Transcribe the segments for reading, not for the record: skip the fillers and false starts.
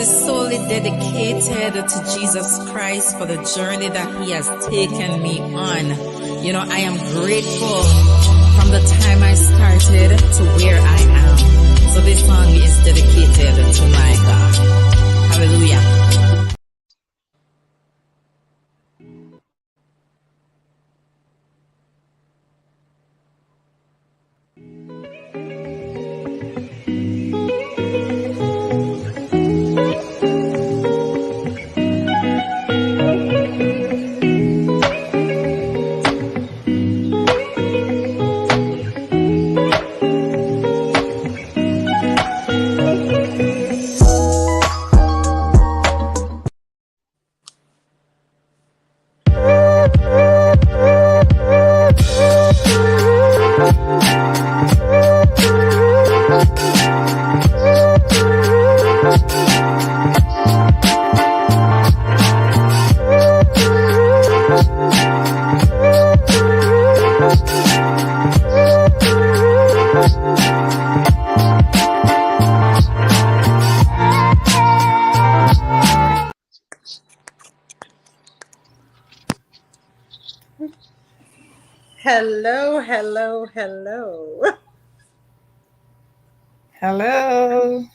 is solely dedicated to Jesus Christ for the journey that He has taken me on. I am grateful from the time I started to where I am. So this song is dedicated to my God. Hallelujah. Hello, hello, hello. Hello.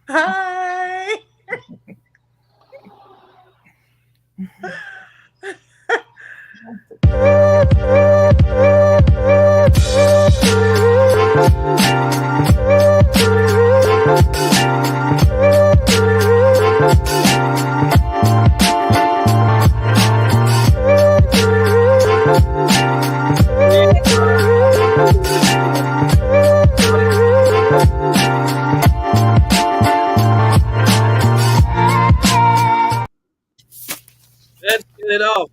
Hi. Let's get it off.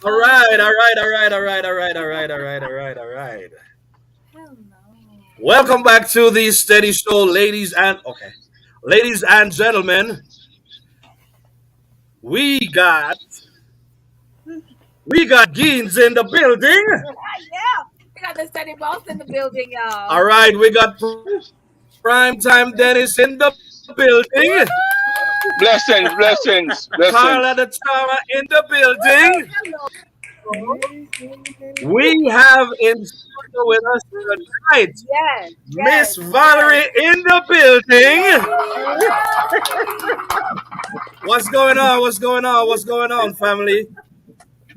All right, all right, all right, all right, all right, all right, all right, all right, all right. Hello. Welcome back to the Steady Show, ladies and gentlemen. We got Geens in the building. Yeah, we got the steady boss in the building, y'all. All right, we got Primetime Dennis in the building. Blessings, blessings, Carla blessings. the Chama in the building. Hello. We have in studio with us tonight Yes, Miss yes, Valerie in the building. What's going on? What's going on? What's going on, family?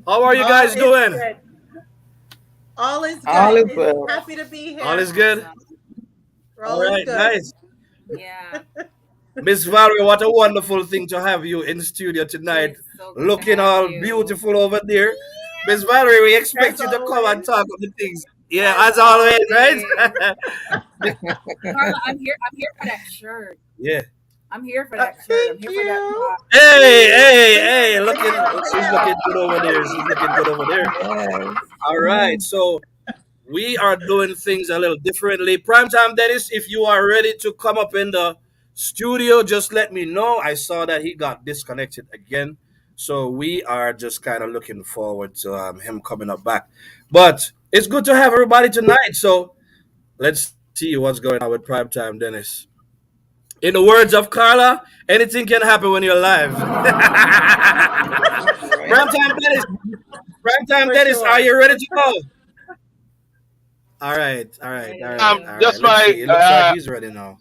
How are you guys doing? Good. All is good. All is well. Happy to be here. All is good? All right, good. nice. Yeah. Miss Valerie, what a wonderful thing to have you in the studio tonight. It's so good to Looking have all you. beautiful over there. Miss Valerie, we expect As you to come always. and talk of the things. Yeah, as always, right? Carla, I'm here for that shirt. Yeah. I'm here for that shirt. I'm Thank here for that you. Hey, she's looking good over there. She's looking good over there. Yes. All right, so we are doing things a little differently. Primetime Dennis, if you are ready to come up in the studio, just let me know. I saw that he got disconnected again. So we are just kind of looking forward to him coming up back. But it's good to have everybody tonight. So let's see what's going on with Primetime Dennis. In the words of Carla, anything can happen when you're live. Primetime Dennis, For Dennis, sure. are you ready to go? All right. All right. Just Let's see. my It looks like he's ready now.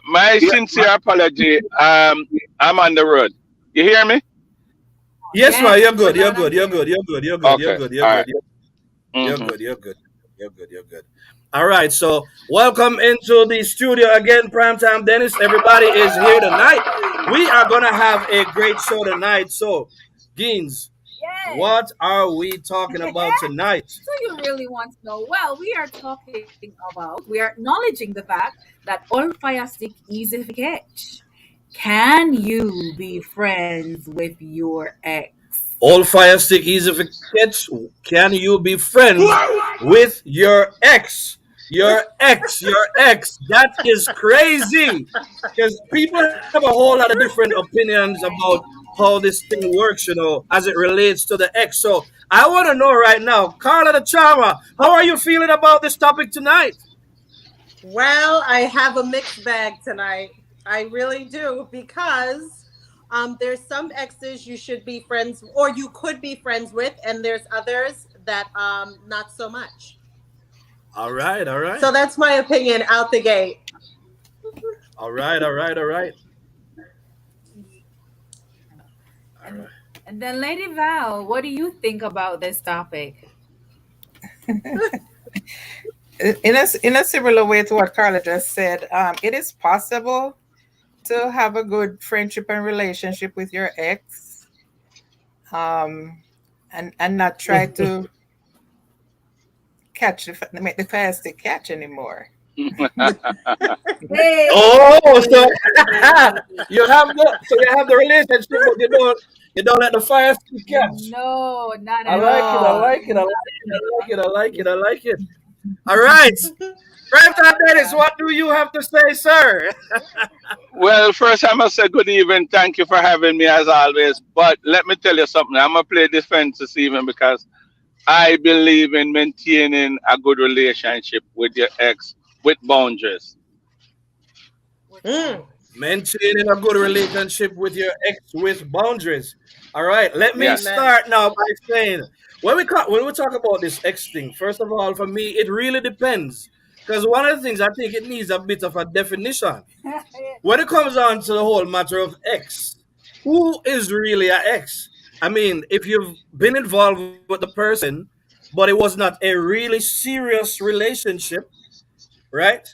my sincere apology. I'm on the road. You hear me? Yes, man, you're good. Yes, You're good. You're good. You're good. You're good. You're Okay. good. You're All good. right. You're Mhm. good. You're good. You're good. You're good. All right. So welcome into the studio again, Primetime Dennis. Everybody is here tonight. We are gonna have a great show tonight. So, Geens, Yes. what are we talking about tonight? So you really want to know? Well, we are acknowledging the fact that all fire stick easy to catch. Can you be friends with your ex? All fire stick easy for kids. Can you be friends with your ex? Your ex. That is crazy. Because people have a whole lot of different opinions about how this thing works, as it relates to the ex. So I want to know right now, Carla the Charmer, how are you feeling about this topic tonight? Well, I have a mixed bag tonight. I really do because there's some exes you should be friends or you could be friends with, and there's others that not so much. All right, all So right, that's my opinion out the gate. all right, all right, all right, all And right. and then Lady Val, what do you think about this topic? In a similar way to what Carla just said, it is possible to have a good friendship and relationship with your ex, um, and not try to make the fire stick catch anymore. Hey, Oh, so you have the relationship, but you don't let the fire stick catch. no, not I at like it. I all. No. like it. I like it. I like it. I like it. I like it. All right, Primetime Dennis, what do you have to say, sir? Well, first I must say good evening. Thank you for having me as always. But let me tell you something. I'm gonna play defense this evening because I believe in maintaining a good relationship with your ex with boundaries. With Mm. Maintaining a good relationship with your ex with boundaries. All right, let me Yeah. Amen. start now by saying when we talk about this ex thing, first of all, for me, it really depends. Because one of the things I think it needs a bit of a definition. When it comes down to the whole matter of ex, who is really an ex? I mean, if you've been involved with the person, but it was not a really serious relationship, right?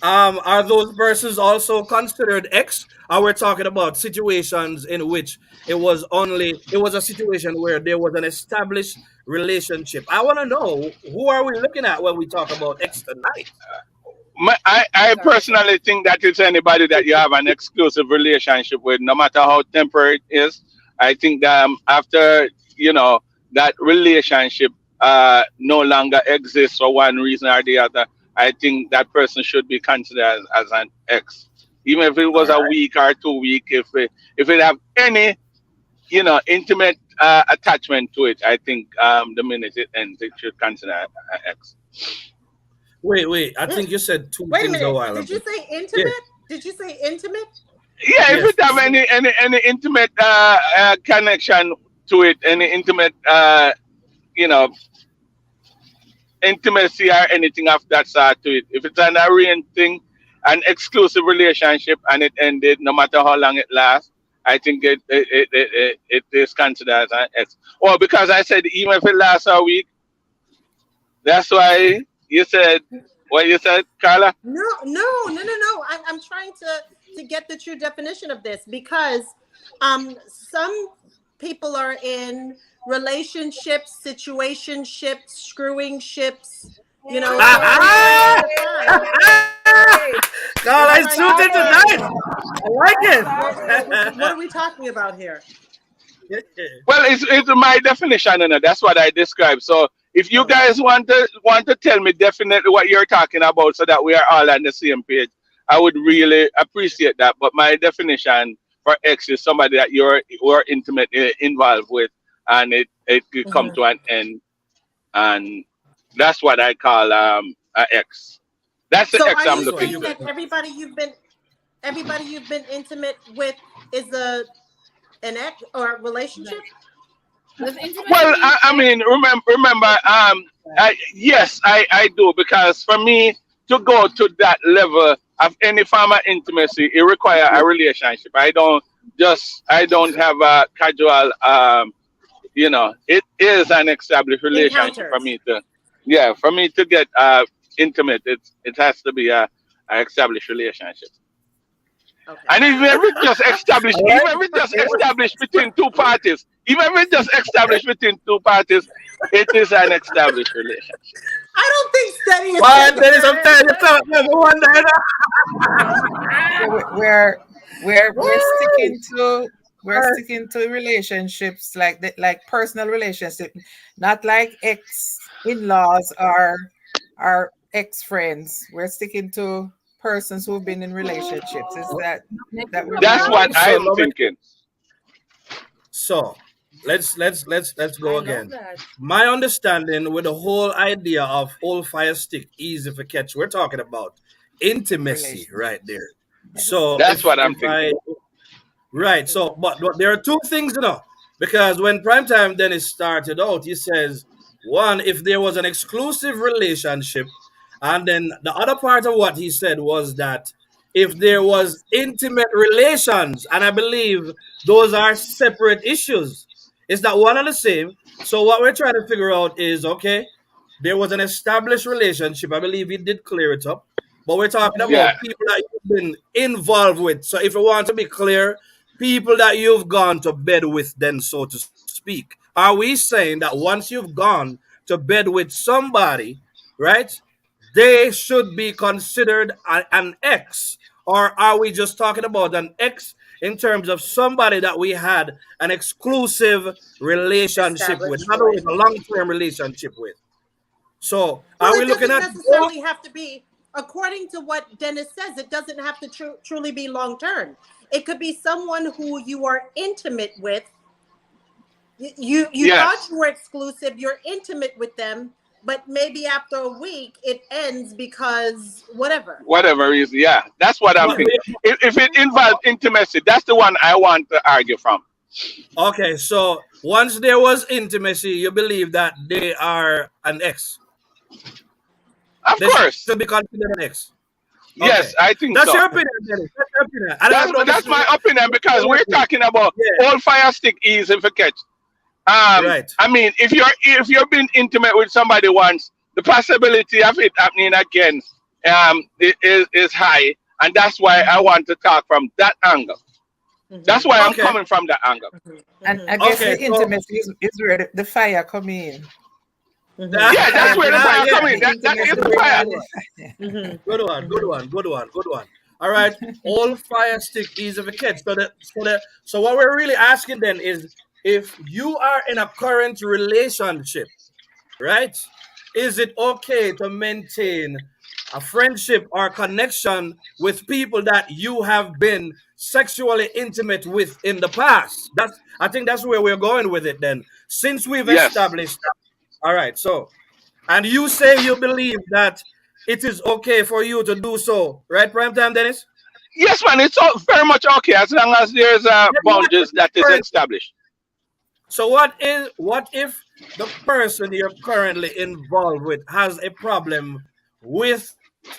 Are those persons also considered ex? Are we talking about situations in which it was a situation where there was an established relationship? I want to know who are we looking at when we talk about ex tonight? I Gotcha. personally think that it's anybody that you have an exclusive relationship with, no matter how temporary it is. I think that after, you know, that relationship no longer exists for one reason or the other, I think that person should be considered as an ex. Even if it All was a right. week or 2 week, if it have any, intimate attachment to it, I think the minute it ends, it should consider an ex. Wait. I Mm. think you said two Wait a things a minute. while Did you ago. say Yes, intimate? Did you say intimate? Yeah, if yes. it have any intimate connection to it, any intimate you know intimacy or anything of that sort to it, if it's an arranged thing, an exclusive relationship, and it ended, no matter how long it lasts, I think it is considered as an ex. Or because I said even if it lasts a week, that's why you said what you said, Carla. No, no. I'm trying to get the true definition of this because some people are in relationships, situationships, screwing ships. You know, so I'm trying to define. Hey, Carl, I'm I trying to stop suited it. tonight. define. I like Stop What it. are we talking about here? it. Well, it's my definition, and that's what I described. So if you Oh, guys want to tell me definitely what you're talking about, so that we are all on the same page, I would really appreciate that. But my definition for X is somebody that you're intimately involved with, and it could come mhm. to an end, and that's what I call a X. That's the So X are I'm you So looking saying for. that everybody you've been intimate with is an ex or a relationship? Does intimacy Well, mean I X? mean, remember, yes, I do, because for me to go to that level of any form of intimacy, it require a relationship. I don't have a casual, it is an established relationship for Encounters. me to, yeah, for me to get intimate. It has to be a established relationship. Okay. And even if it's just I established, even like if it's just it. established between two parties, even if it's just established between two parties, it is an established relationship. I don't think Steady is Why, taking Dennis, your I'm telling you answer. something. Number one, So we're Woo! sticking to relationships like personal relationship, not like ex in-laws or ex friends. We're sticking to persons who've been in relationships. Is that where we're That's what going? So I'm now thinking. let's go I love again. that. My understanding with the whole idea of old fire stick easy for catch, we're talking about intimacy Relationship. right there. So That's if what I'm if thinking. I right, so but there are two things, because when Primetime Dennis started out, he says one, if there was an exclusive relationship, and then the other part of what he said was that if there was intimate relations, and I believe those are separate issues. It's not one and the same. So what we're trying to figure out is okay, there was an established relationship. I believe he did clear it up. But we're talking Yeah. about people that you've been involved with. So if you want to be clear, people that you've gone to bed with, then so to speak. Are we saying that once you've gone to bed with somebody, right, they should be considered an ex? Or are we just talking about an ex in terms of somebody that we had an exclusive relationship with? In Established other words, a relationship. long term relationship with. So are Well, we it looking doesn't at both? necessarily have to be, according to what Dennis says, it doesn't have to truly be long term. It could be someone who you are intimate with. You thought Yes. you were exclusive, you're intimate with them, but maybe after a week it ends because whatever. Whatever reason. Yeah. That's what I'm But, thinking. If it involves intimacy, that's the one I want to argue from. okay, so once there was intimacy, you believe that they are an ex. Of They should be course. considered an ex. Okay, Yes, I that's think your so. opinion, Dennis. That's your opinion. And I know this That's is my opinion because we're talking about yeah, all fire stick easy for catch. right. I mean, if you're being intimate with somebody once, the possibility of it happening again is high, and that's why I want to talk from that angle. That's Hmm. why I'm Okay, coming from that angle. And Hmm. I guess okay. the So intimacy is where the fire come in. Hmm. Yeah, that's Fire where the bring fire out yeah, coming. the That is intimacy the bring fire. out the Hmm. good one, good Hmm. one, good one, good one. All right, all fire stick easy for catch. So what we're really asking then is if you are in a current relationship, right? Is it okay to maintain a friendship or connection with people that you have been sexually intimate with in the past? I think that's where we're going with it then. Since we've Yes. established that. All right, so and you say you believe that it is okay for you to do so, right, Primetime Dennis? Yes, man. It's very much okay as long as there's Then what if boundaries the that is person established. So what if the person you're currently involved with has a problem with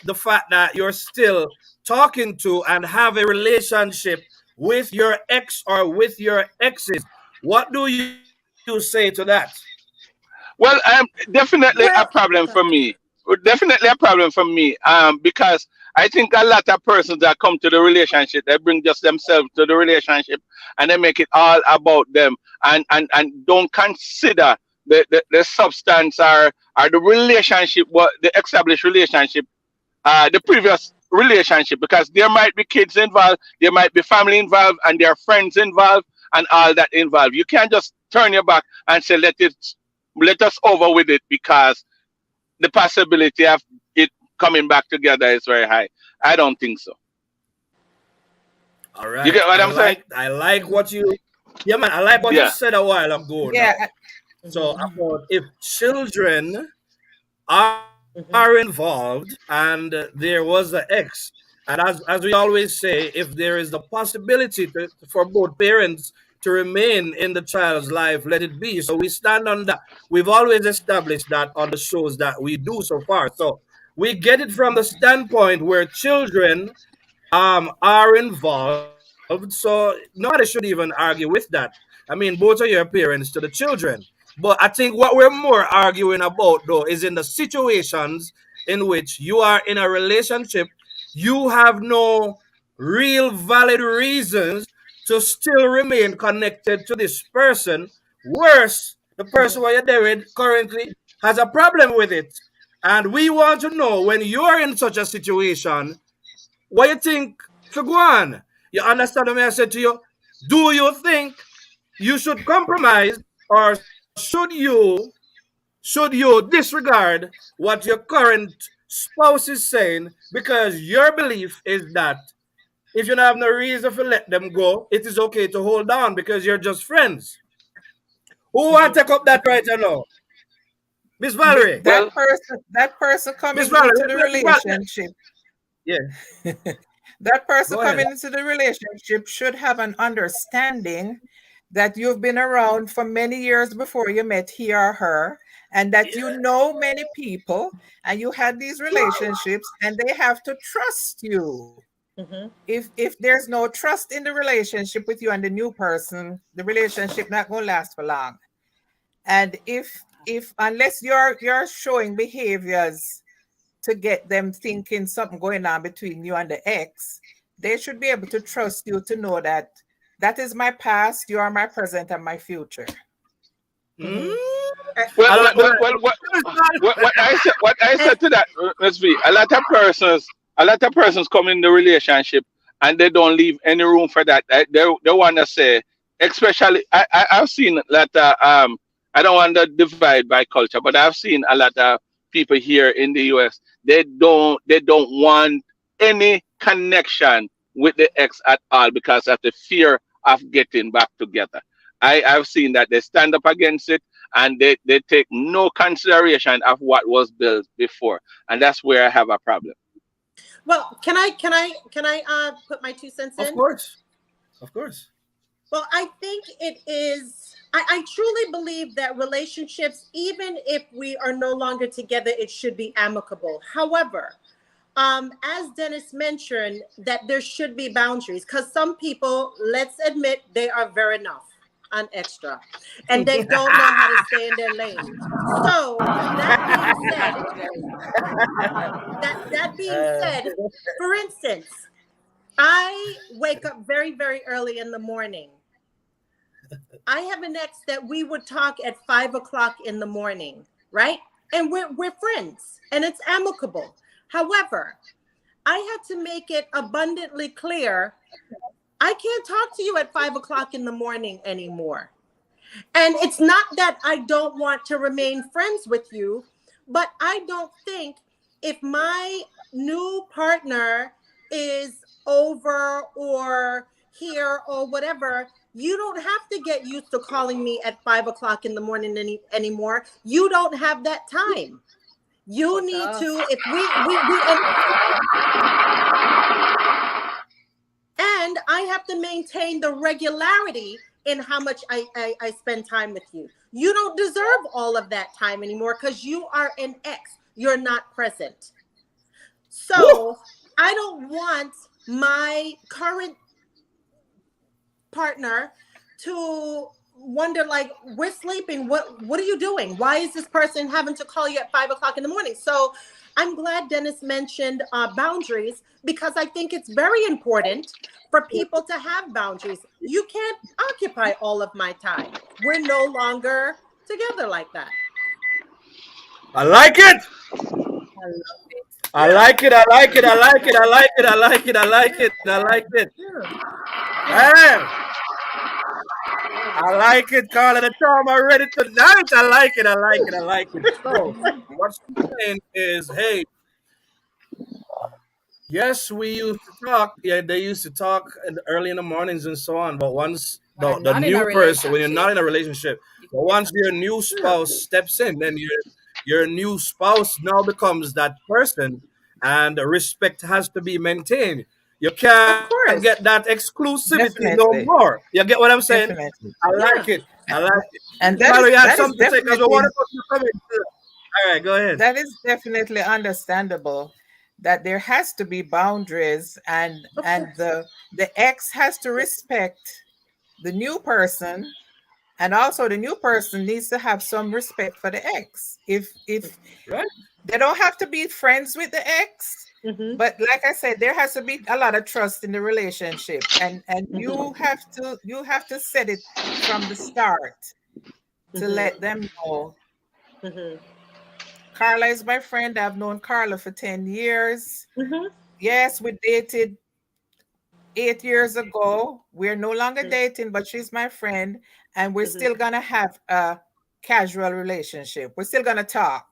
the fact that you're still talking to and have a relationship with your ex or with your exes? What do you say to that? Well, definitely a Well, problem go for ahead. me. Definitely a problem for me. Because I think a lot of persons that come to the relationship, they bring just themselves to the relationship, and they make it all about them, and don't consider the substance or the relationship, what the established relationship, the previous relationship, because there might be kids involved, there might be family involved, and there are friends involved, and all that involved. You can't just turn your back and say let us over with it because the possibility of it coming back together is very high. I don't think so. All You right. get what I'm saying? I like Hmm. what you Yeah, man, I like what you Yeah. said a while ago yeah. now. So Hmm. about if children are Hmm. involved and there was an ex. And as we always say, if there is the possibility for both parents to remain in the child's life, let it be. So we stand on that. We've always established that on the shows that we do so far. So we get it from the standpoint where children are involved. So nobody should even argue with that. I mean, both are your parents to the children. But I think what we're more arguing about, though, is in the situations in which you are in a relationship, you have no real valid reasons to still remain connected to this person. Worse, the person where you're there with currently has a problem with it. And we want to know when you're in such a situation, what you think for go on? You understand what I said to you? Do you think you should compromise or should you disregard what your current spouse is saying because your belief is that if you don't have no reason to let them go, it is okay to hold on because you're just friends. Who want to take up that right now? Miss Valerie. Well, That person Miss coming Valerie, into the Miss Valerie. relationship. Yeah. That person Go ahead. coming into the relationship should have an understanding that you've been around for many years before you met he or her, and that you know many people and you had these relationships, and they have to trust you. Mm-hmm. If there's no trust in the relationship with you and the new person, the relationship not going to last for long. And if unless you're showing behaviors to get them thinking something going on between you and the ex, they should be able to trust you to know that that is my past, you are my present and my future. Mm-hmm. Well, I well, like well, what well, what I And said to that, let's be a lot of persons come in the relationship and they don't leave any room for that. They want to say, especially I've seen that I don't want to divide by culture, but I've seen a lot of people here in the US. They don't want any connection with the ex at all because of the fear of getting back together. I've seen that they stand up against it and they take no consideration of what was built before. And that's where I have a problem. well, can I put my 2 cents of in? course, of course. Well, I think it is. I truly believe that relationships, even if we are no longer together, it should be amicable. However, as Dennis mentioned, that there should be boundaries because some people, let's admit, they are very enough and extra, and they don't know how to stay in their lane. So that being said, for instance, I wake up very, very early in the morning. I have an ex that we would talk at 5 o'clock in the morning, right? And we're friends and it's amicable. However, I had to make it abundantly clear I can't talk to you at 5 o'clock in the morning anymore. And it's not that I don't want to remain friends with you, but I don't think if my new partner is over or here or whatever, you don't have to get used to calling me at 5 o'clock in the morning anymore. You don't have that time. You Shut need up. to, if and I have to maintain the regularity in how much I spend time with you. You don't deserve all of that time anymore because you are an ex. You're not present. Woo! So I don't want my current partner to wonder like we're sleeping, what are you doing, why is this person having to call you at 5 o'clock in the morning? So I'm glad Dennis mentioned boundaries because I think it's very important for people to have boundaries. You can't occupy all of my time. We're no longer together like that. I like it. I love it. I Yeah, like it. I like it. I like it. I like it. I like it. I like yeah, it. I like it. yeah, yeah. Hey, I like it, Carla. The charm already tonight. I like it. I like it. I like it. So, what's saying is, hey, yes, we used to talk. Yeah, they used to talk early in the mornings and so on. But once Are the not in a new person, when you're not relationship. in a relationship, You but can once talk. your new Yeah. spouse steps in, then your new spouse now becomes that person, and respect has to be maintained. You can't Of get that course. exclusivity no Definitely. more. You get what I'm saying? Definitely. I like Yeah. it. I like it. And Tyler, you had that is something to say because we want definitely to come in. All right, go ahead. that is definitely understandable that there has to be boundaries, Of and course. the ex has to respect the new person, and also the new person needs to have some respect for the ex. If Right? they don't have to be friends with the ex, Mm-hmm. but like I said, there has to be a lot of trust in the relationship, and Mm-hmm. you have to set it from the start to Mm-hmm. let them know Mm-hmm. Carla is my friend. I've known Carla for 10 years. Mm-hmm. Yes, we dated 8 years ago. We're no longer dating, but she's my friend, and we're Mm-hmm. still gonna have a casual relationship. We're still gonna talk,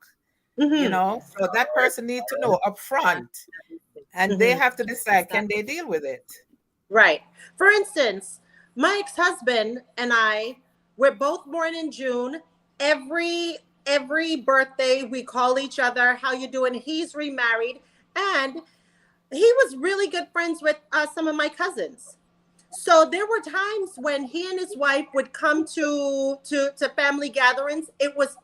Mm-hmm. So that person need to know up Yeah. front, and they Mm-hmm. have to decide, can they Exactly. deal with it? Right. For instance, my ex-husband and I, we're both born in June. Every birthday we call each other, how you doing? He's remarried. And he was really good friends with some of my cousins. So there were times when he and his wife would come to family gatherings. It was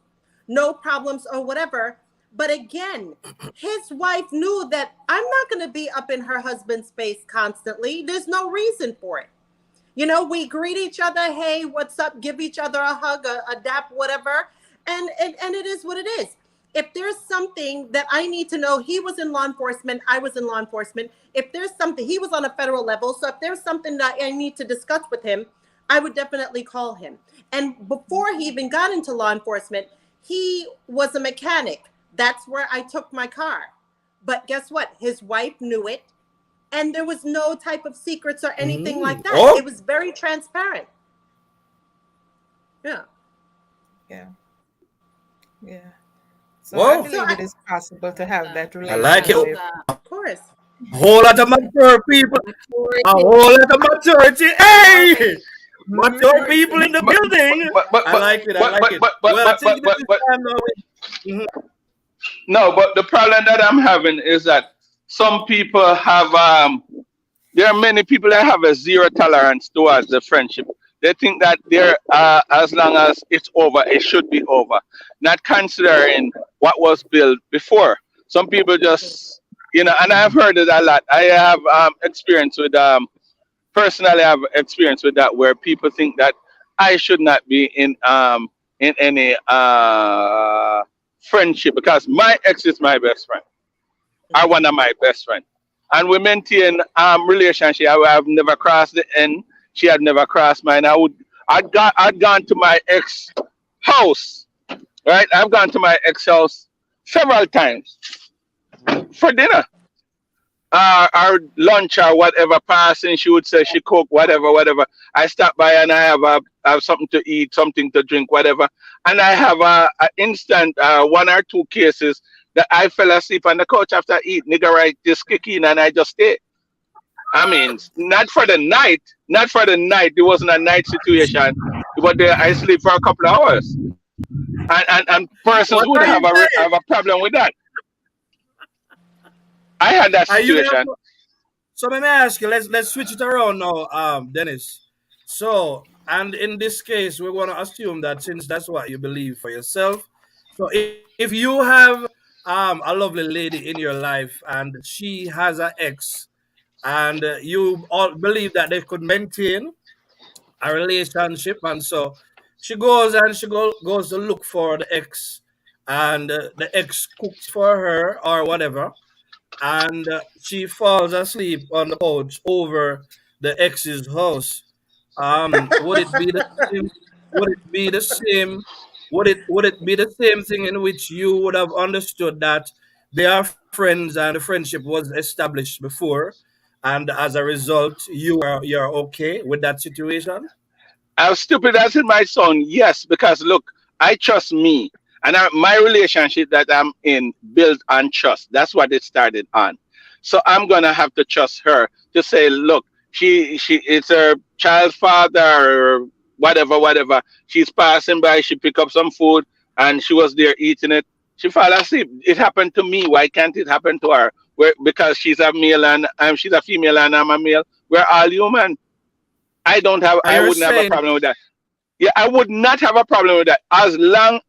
no problems or whatever. But again, his wife knew that I'm not going to be up in her husband's face constantly. There's no reason for it. You know, we greet each other, hey, what's up? Give each other a hug, a dap, whatever. And it is what it is. If there's something that I need to know, he was in law enforcement, I was in law enforcement. If there's something, he was on a federal level. So if there's something that I need to discuss with him, I would definitely call him. And before he even got into law enforcement, he was a mechanic. That's where I took my car. But guess what? His wife knew it. And there was no type of secrets or anything like that. Oh. It was very transparent. Yeah. Yeah. Yeah. So Whoa. I believe it is possible to have that I like it. relationship. Of course. Whole lot of mature people. A whole lot of maturity. Hey! Mature people in the building. I like it. I like it. Well, I think this is time now. Mhm. No, but the problem that I'm having is that some people have there are many people that have a zero tolerance towards the friendship. They think that they're as long as it's over, it should be over, not considering what was built before. Some people just, and I've heard it a lot. I have experience with personally, I have experience with that where people think that I should not be in any friendship because my ex is my best friend. Are one of my best friends. And we maintain relationship. I've never crossed the end. She had never crossed mine. I'd gone to my ex house, right? I've gone to my ex house several times for dinner. Our lunch or whatever passing, she would say she cook, whatever, whatever. I stop by and I have something to eat, something to drink, whatever. And I have a instant one or two cases that I fell asleep on the couch after eat. Nigga, right, just kick in and I just stay. I mean, not for the night, not for the night. It wasn't a night situation, but I sleep for a couple of hours. And persons What would are you saying? have a problem with that. I had that Are you situation. So let me ask you, let's switch it around now, Dennis. So, and in this case, we're going to assume that since that's what you believe for yourself, so if you have a lovely lady in your life and she has an ex, and you all believe that they could maintain a relationship, and so she goes and goes to look for the ex, and the ex cooks for her or whatever, and she falls asleep on the couch over the ex's house. Would it be the same? Would it be the same? Would it be the same thing in which you would have understood that they are friends and the friendship was established before, and as a result, you're okay with that situation? As stupid as it might sound, yes, because look, I trust me. And my relationship that I'm in built on trust. That's what it started on. So I'm gonna have to trust her to say, look, she it's her child's father or whatever, whatever. She's passing by, she pick up some food and she was there eating it. She fell asleep. It happened to me. Why can't it happen to her? Because she's a male and she's a female and I'm a male. We're all human. Are I you wouldn't have a saying problem with that. Yeah, I would not have a problem with that. As long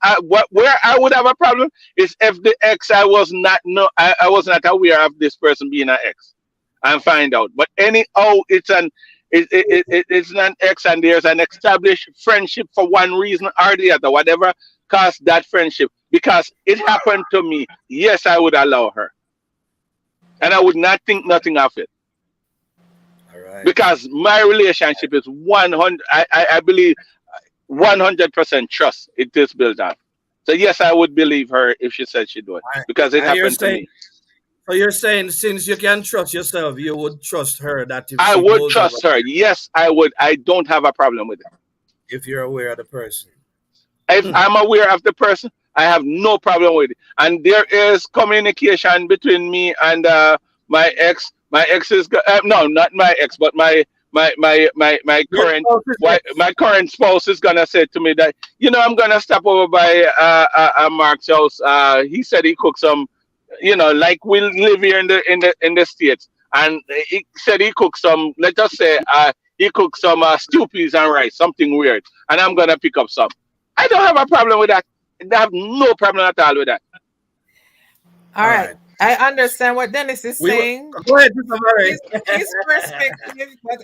where I would have a problem is if the ex I was not aware of this person being an ex and find out. But it's an ex and there's an established friendship for one reason or the other, whatever caused that friendship. Because it happened to me. Yes, I would allow her. And I would not think nothing of it. all right? Because my relationship is 100 I believe 100% trust it is built on. So yes, I would believe her if she said she do it because it And you're happened to saying me. so you're saying since you can trust yourself, you would trust her that if I she would goes over trust her. Yes, I would. I don't have a problem with it. if you're aware of the person. If Hmm. I'm aware of the person, I have no problem with it. And there is communication between me and my ex. My ex is no, not my ex, but my Your current spouse's wife, ex. my current spouse is gonna say to me that I'm gonna stop over by Mark's house. He said he cooked some. like we live here in the states, and he said he cooked some. Let's just say he cooked some stew peas and rice, something weird, and I'm gonna pick up some. I don't have a problem with that. I have no problem at all with that. All All right. right. I understand what Dennis is We will saying. go ahead, Mr. Murray. His perspective, but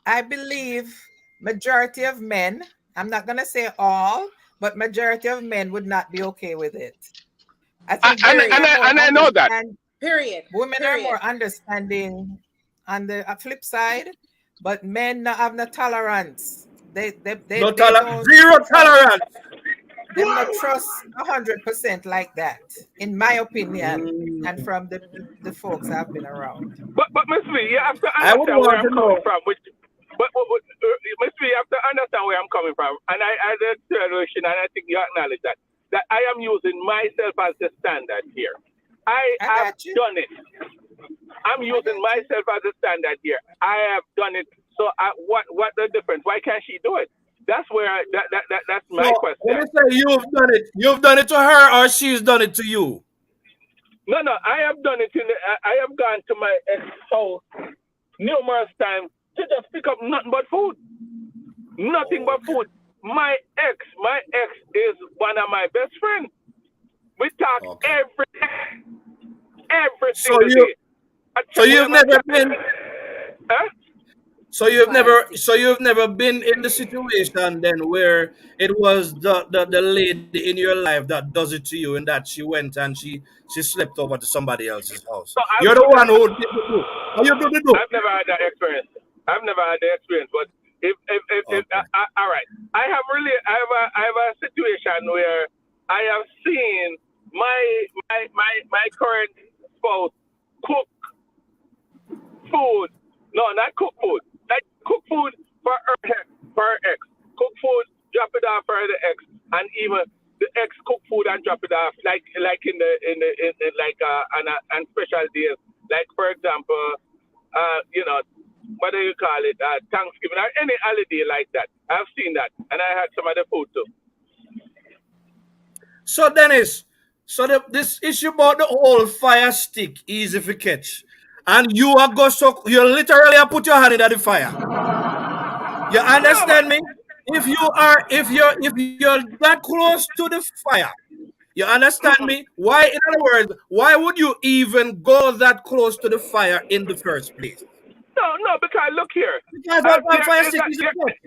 I believe majority of men, I'm not gonna say all, but majority of men would not be okay with it. I I, think and women Period. and are I, more and I know that. Period. women are Period. more understanding on the flip side, but men not have no tolerance. No They don't zero trust tolerance. them not trust 100% like that, in my opinion, and Mm. from the folks I've been around. But Miss V, you have to I would understand where want I'm to coming know. from. Miss V, you have to understand where I'm coming from. And I the situation, and I think you acknowledge that I am using myself as the standard here. I I have got you. done it. I'm I using got you. myself as a standard here. I have done it. So what the difference? Why can't she do it? That's where that's my So when question. you say you've done it to her or she's done it to you. No, I have done it. I have gone to my ex house numerous times to just pick up nothing but food. Nothing but Okay. food. My ex is one of my best friends. We talk Okay. every So single you day. I so check you've whenever I never can. been Huh? Fire stick. so you've never been in the situation then where it was the lady in your life that does it to you and that she went and she slept over to somebody else's house. So You're the one who did the do. Or you do the do. I've never had that experience. I've never had the experience, but if Okay. all right, I have a situation where I have seen my current spouse cook food. No, not cook food. Like cook food for her ex. Cook food, drop it off for the ex, and even the ex cook food and drop it off like in like on special days. Like for example, what do you call it? Thanksgiving or any holiday like that. I've seen that, and I had some of the food too. So Dennis, this issue about the whole fire stick easy for catch. And you are go so you literally are put your hand in the fire. You No, but understand me? If you're that close to the fire, you understand me? Why, in other words, why would you even go that close to the fire in the first place? no, because look here. Because all There fire is stick a is a catch.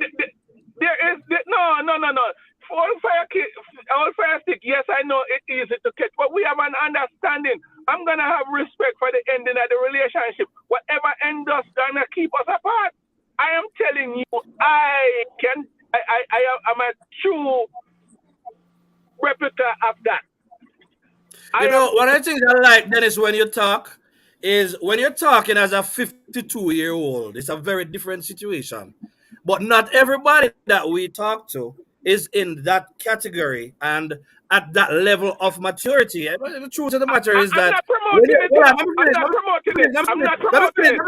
no. All fire stick. Yes, I know it's easy to catch, but we have an understanding. I'm gonna have respect for the ending of the relationship. Whatever end us gonna keep us apart. I am telling you, I can. I'm a true replica of that. I You am. know, what I think I like, Dennis, when you talk, is when you're talking as a 52-year-old, it's a very different situation. But not everybody that we talk to is in that category and at that level of maturity. But the truth of the matter is I'm that not when promoting you it, hold on, though. I'm not promoting it. I'm not promoting it.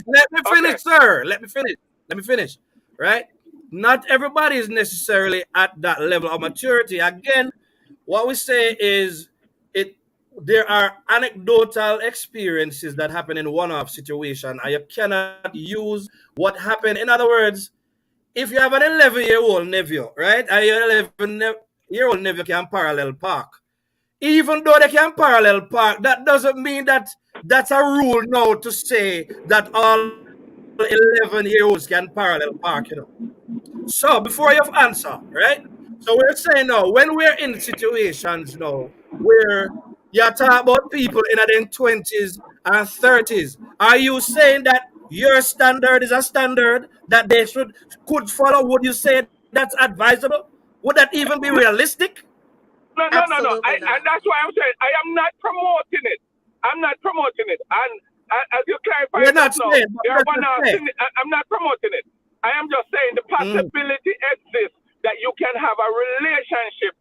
let me Okay. finish, sir. Let me finish. Right? Not everybody is necessarily at that level of maturity. Again, what we say is it there are anecdotal experiences that happen in one-off situation and you cannot use what happened. In other words, if you have an 11-year-old nephew, right, and your 11-year-old nephew can parallel park, even though they can parallel park, that doesn't mean that that's a rule now to say that all 11-year-olds can parallel park. So before you answer, right? So we're saying now, when we're in situations now where you talk about people in their 20s and 30s, are you saying that your standard is a standard that they could follow? Would you say that's advisable? Would that even be realistic? No. Absolutely And not. that's why I'm saying I am not promoting it. I'm not promoting it. And as you clarify We're just not now, saying, but you're let's one just of say. I'm not promoting it. I am just saying the Mm. possibility exists that you can have a relationship,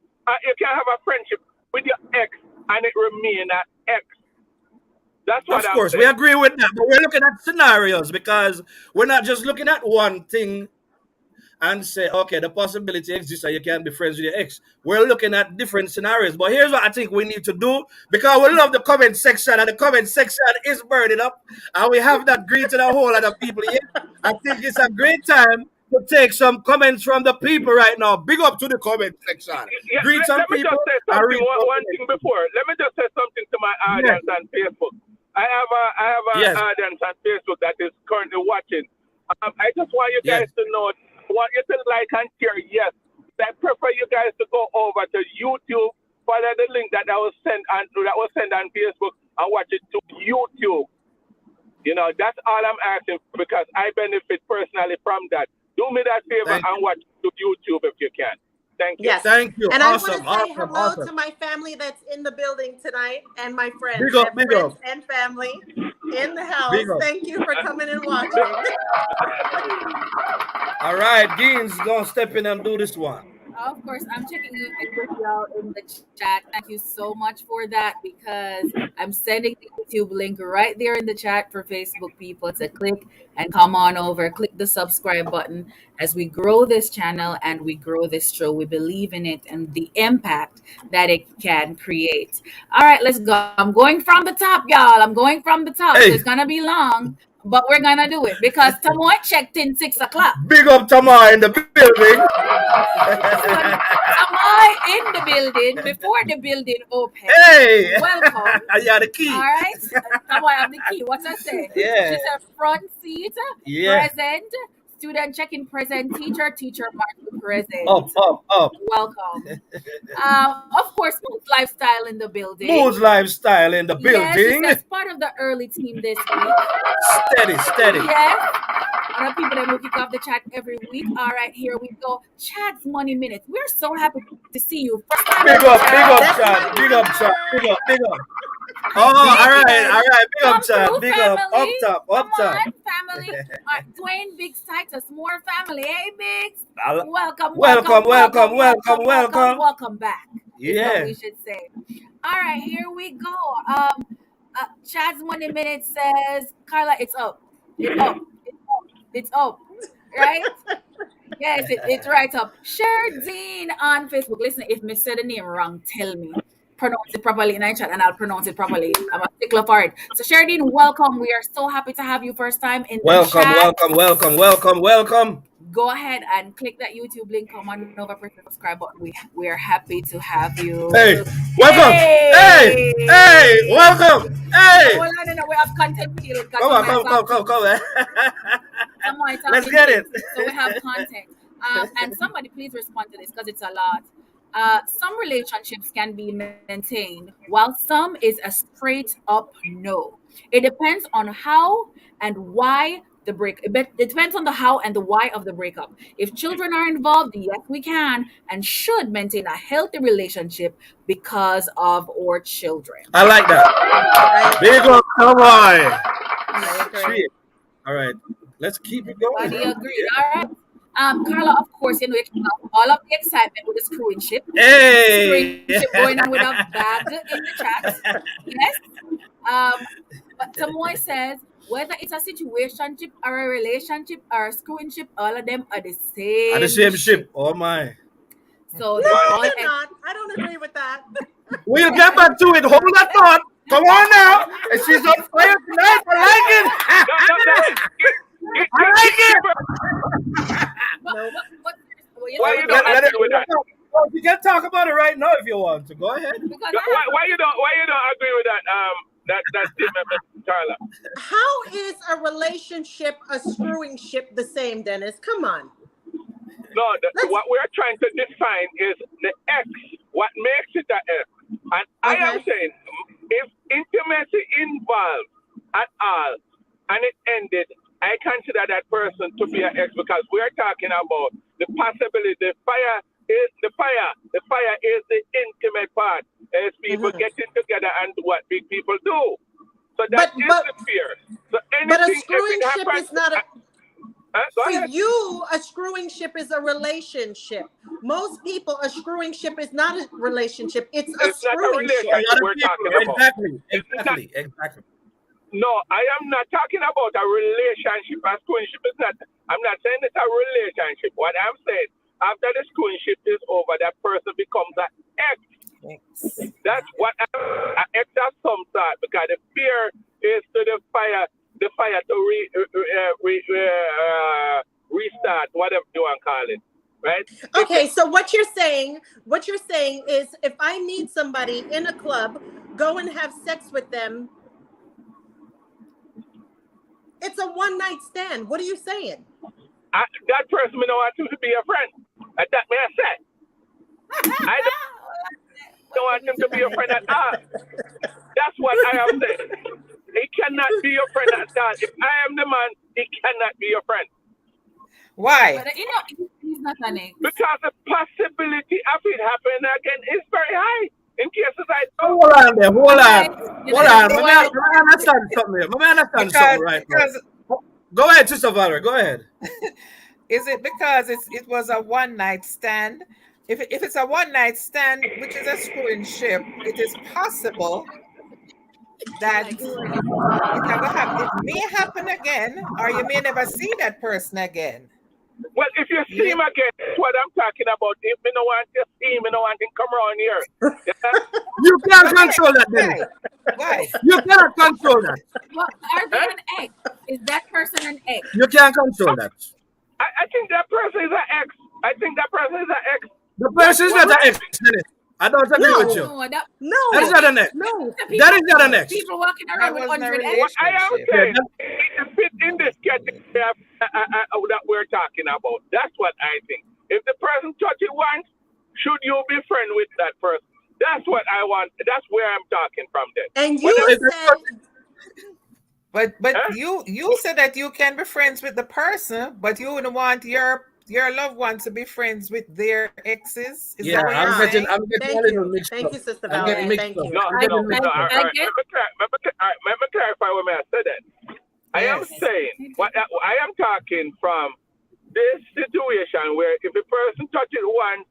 you can have a friendship with your ex, and it remain an ex. That's what Of I'm course, we saying. agree with that, but we're looking at scenarios because we're not just looking at one thing and and say, okay, the possibility exists that you can be friends with your ex. We're looking at different scenarios. But here's what I think we need to do, because we love the comment section, and the comment section is burning up, and we have not greeted a whole lot of people yet. I think it's a great time to take some comments from the people right now. Big up to the comment section. Yeah, Greet some let me people just say and something. read some One thing comments. before. Let me just say something to my Yes, audience on Facebook. I have an yes. audience on Facebook that is currently watching. I just want you Yes. guys to know. I want you to like and share. Yes, I prefer you guys to go over to YouTube, follow the link that was sent on Facebook, and watch it to YouTube. That's all I'm asking for, because I benefit personally from that. Do me that favor Thank and you. watch to YouTube if you can. Thank you. Yes. Thank you. And I want to Awesome. say Awesome. hello to Awesome. my family that's in the building tonight and my friends. Big I up. have Big friends up. and family in the house. Big up. Thank you for coming and watching. All right, Dean's gonna step in and do this one. Of course, I'm checking in with y'all in the chat. Thank you so much for that, because I'm sending the YouTube link right there in the chat for Facebook people to click and come on over. Click the subscribe button as we grow this channel and we grow this show. We believe in it and the impact that it can create. All right, let's go. I'm going from the top, y'all. I'm going from the top. So Hey, it's gonna be long, but we're gonna do it because Tamoy checked in 6 o'clock. big up Tamar in the building. Tamoy in the building before the building opened. Hey, Welcome. yeah, the All key. right. Tamoy have the key. What's I say? She Yeah, said front seat, yeah. present, student checking present, teacher marking present. Up. Welcome. Of course, Smooth Lifestyle in the building. Mood lifestyle in the Yes, she building. says part of the early team this week. Steady. Yes. And the people that will kick off the chat every week. All right, here we go. Chat's Money Minute. We're so happy to see you. First time Big in the up, chat. That's Chad. my Chad. number. Big up. Oh, all right. Big Come up, Chad. through, Big up. Up family. top. Come on, family. Dwayne Biggs Titus, more family. Hey, Biggs. Welcome back. Is what Yeah. we should say. All right, here we go. Chad's Money Minute says, Carla, it's up. It's up. Right? Yes, it's right up. Shardine on Facebook. Listen, if me said the name wrong, tell me. Pronounce it properly in the chat and I'll pronounce it properly. I'm a stickler for it. So Shardine, welcome. We are so happy to have you first time in the chat. Welcome. Go ahead and click that YouTube link. Come on over, press the subscribe button. We are happy to have you. Hey, welcome. Hey, welcome. Hey. Hold on, we have content feeling. Come. Let's get it. So we have content. And somebody please respond to this because it's a lot. Some relationships can be maintained, while some is a straight up no. It depends on how and why the break. It depends on the how and the why of the breakup. If children are involved, yes, we can and should maintain a healthy relationship because of our children. I like that. Big up, come on. I agree. Shit. All right, let's keep it going. Everybody agreed. All right. Carla, of course, you know, all of the excitement with the screwing ship. Hey. Screwing ship going on with a bag in the chat. Yes. But Tamoy says, whether it's a situationship or a relationship or a screwing ship, all of them are the same. At the same ship. Oh my. So No, they're all they're not. I don't agree with that. We'll get back to it. Hold that thought. Come on now. And she's on fire tonight. I like it. I like it. Why you don't agree with that? You can talk about it right now if you want to. Go ahead. Why you don't agree with that statement, Mr. Carla? How is a relationship a screwing ship the same, Dennis? Come on. No, what we're trying to define is the X. What makes it an X? And I am saying, if intimacy involved at all and it ended, I consider that person to be an X, because we're talking about the possibility. The fire is the fire. The fire is the intimate part. As people getting together and do what big people do. So that is the fear. So But a anything, screwing if it ship happens, is not a. go For ahead. you, a screwing ship is a relationship. Most people, a screwing ship is not a relationship. It's a It's not a screwing ship. relationship we're talking about. Exactly. No, I am not talking about a relationship. A screwing ship is not. I'm not saying it's a relationship. What I'm saying, after the schoolship is over, that person becomes an ex. Yes. That's what an ex of some sort, because the fear is to the fire to restart, whatever you want to call it, right? Okay, so what you're saying is if I meet somebody in a club, go and have sex with them, it's a one night stand. What are you saying? That person may not want him to be a friend. That may I say. I don't want him to be a friend at all. That's what I am saying. He cannot be your friend at all. If I am the man, he cannot be your friend. Why? But he's not an ex. Because the possibility of it happening again is very high. In cases I don't. Hold on there. Hold on. Let me understand something here. Let me understand something right now. Go ahead, Sister Valerie. Go ahead. Is it because it was a one night stand? If it's a one night stand, which is a schoolship, it is possible that it may happen again, or you may never see that person again. Well, if you see him again, that's what I'm talking about. If you don't want to see him, you don't want him to come around here. Yeah? You can't control that, Dennis. Why? You cannot control that. Well, are they an ex? Is that person an ex? You can't control that. I think that person is an ex. I think that person is an ex. The person is not an ex, Dennis. I don't agree with you. No, That is not an ex. No. That is not an ex. People walking around with 100 ex. What I am saying, it fits in this category that we're talking about. That's what I think. If the person touches once, should you be friend with that person? That's what I want. That's where I'm talking from then. And you said... But you said that you can be friends with the person, but you wouldn't want your loved one to be friends with their exes. Is that what you're saying? I'm getting a little mixed up. Thank you, Sister Valerie. Thank you. No. Let me clarify what I said then. I am saying, I am talking from this situation where if a person touches once,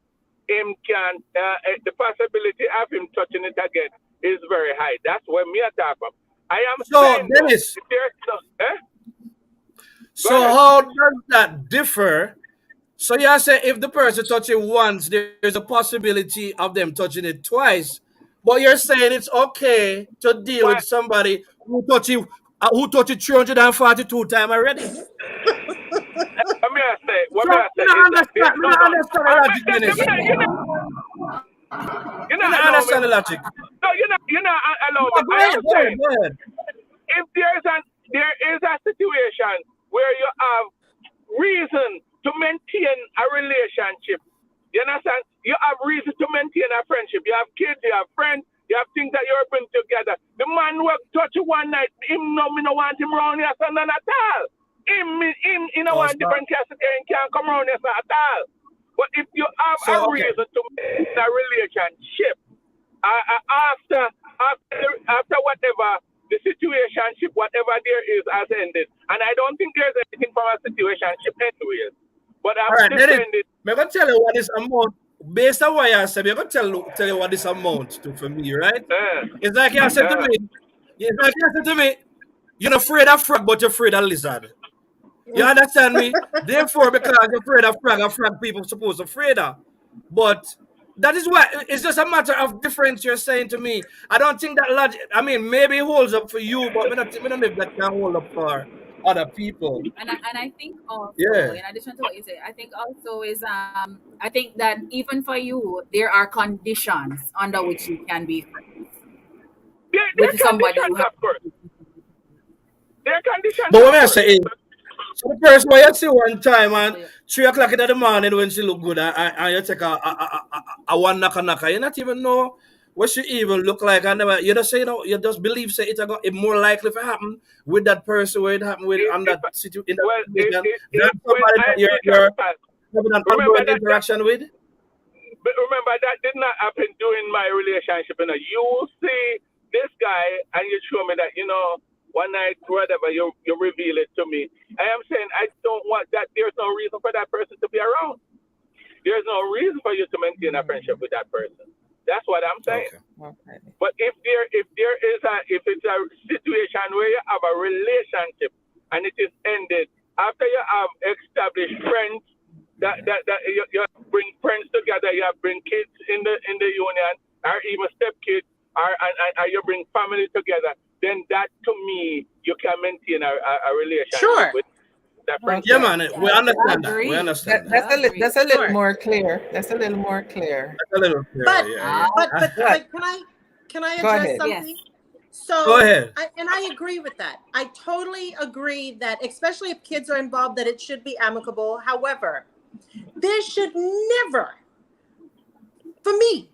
the possibility of him touching it again is very high. That's where me attack from. I am saying, Dennis, so how does that differ? So you say if the person touches it once, there's a possibility of them touching it twice. But you're saying it's okay to deal with somebody who touched it 342 times already. Let me say. I understand the logic, Dennis. You don't understand the logic. No, you're not allow me. Go ahead. If there is a situation where you have reason to maintain a relationship, you understand? You have reason to maintain a friendship. You have kids, you have friends, you have things that you're bringing together. The man will touch you one night. Me no want him around here, so none at all. Him in a one different category and can't come around here at all. But if you have a reason to maintain a relationship, after whatever the situationship, whatever there is, has ended, and I don't think there's anything from a situationship anyways. But I'm defending. I'm gonna tell you what this amount, based on what I said, I'm gonna tell you what this amount to for me, right? It's like you said to me, you're not afraid of frog, but you're afraid of lizard. You understand me? Therefore, because you're afraid of frog people supposed to afraid of. But that is why it's just a matter of difference you're saying to me. I don't think that logic, I mean, maybe it holds up for you, but we don't know if that can hold up for other people. And I think also, in addition to what you say, I think also is I think that even for you, there are conditions under which you can be friends with somebody who has. There are conditions. But what I say is, so the person where you see one time and 3 o'clock in the morning when she look good and you take a one knocker, you not even know what she even look like. And you just say, you just believe say it more likely to happen with that person where it happened with on that situation than somebody that you're having an ongoing interaction with. But remember, that did not happen during my relationship. You see this guy and you show me that, one night, whatever, you reveal it to me. I am saying I don't want that. There's no reason for that person to be around. There's no reason for you to maintain a friendship with that person. That's what I'm saying. Okay. But if it's a situation where you have a relationship and it is ended after you have established friends that you bring friends together, you bring kids in the union, or even stepkids, or you bring family together, then that to me you can maintain a relationship Sure. with that Yeah, friendship. man. We I understand that. We agree. understand that. I agree. That's a little Sure. more clear. That's a little more clear. That's a little clearer. But Yeah, Ah, yeah. But can I go address ahead. yes. something? Go So ahead. I agree with that. I totally agree that, especially if kids are involved, that it should be amicable. However, there should never, for me,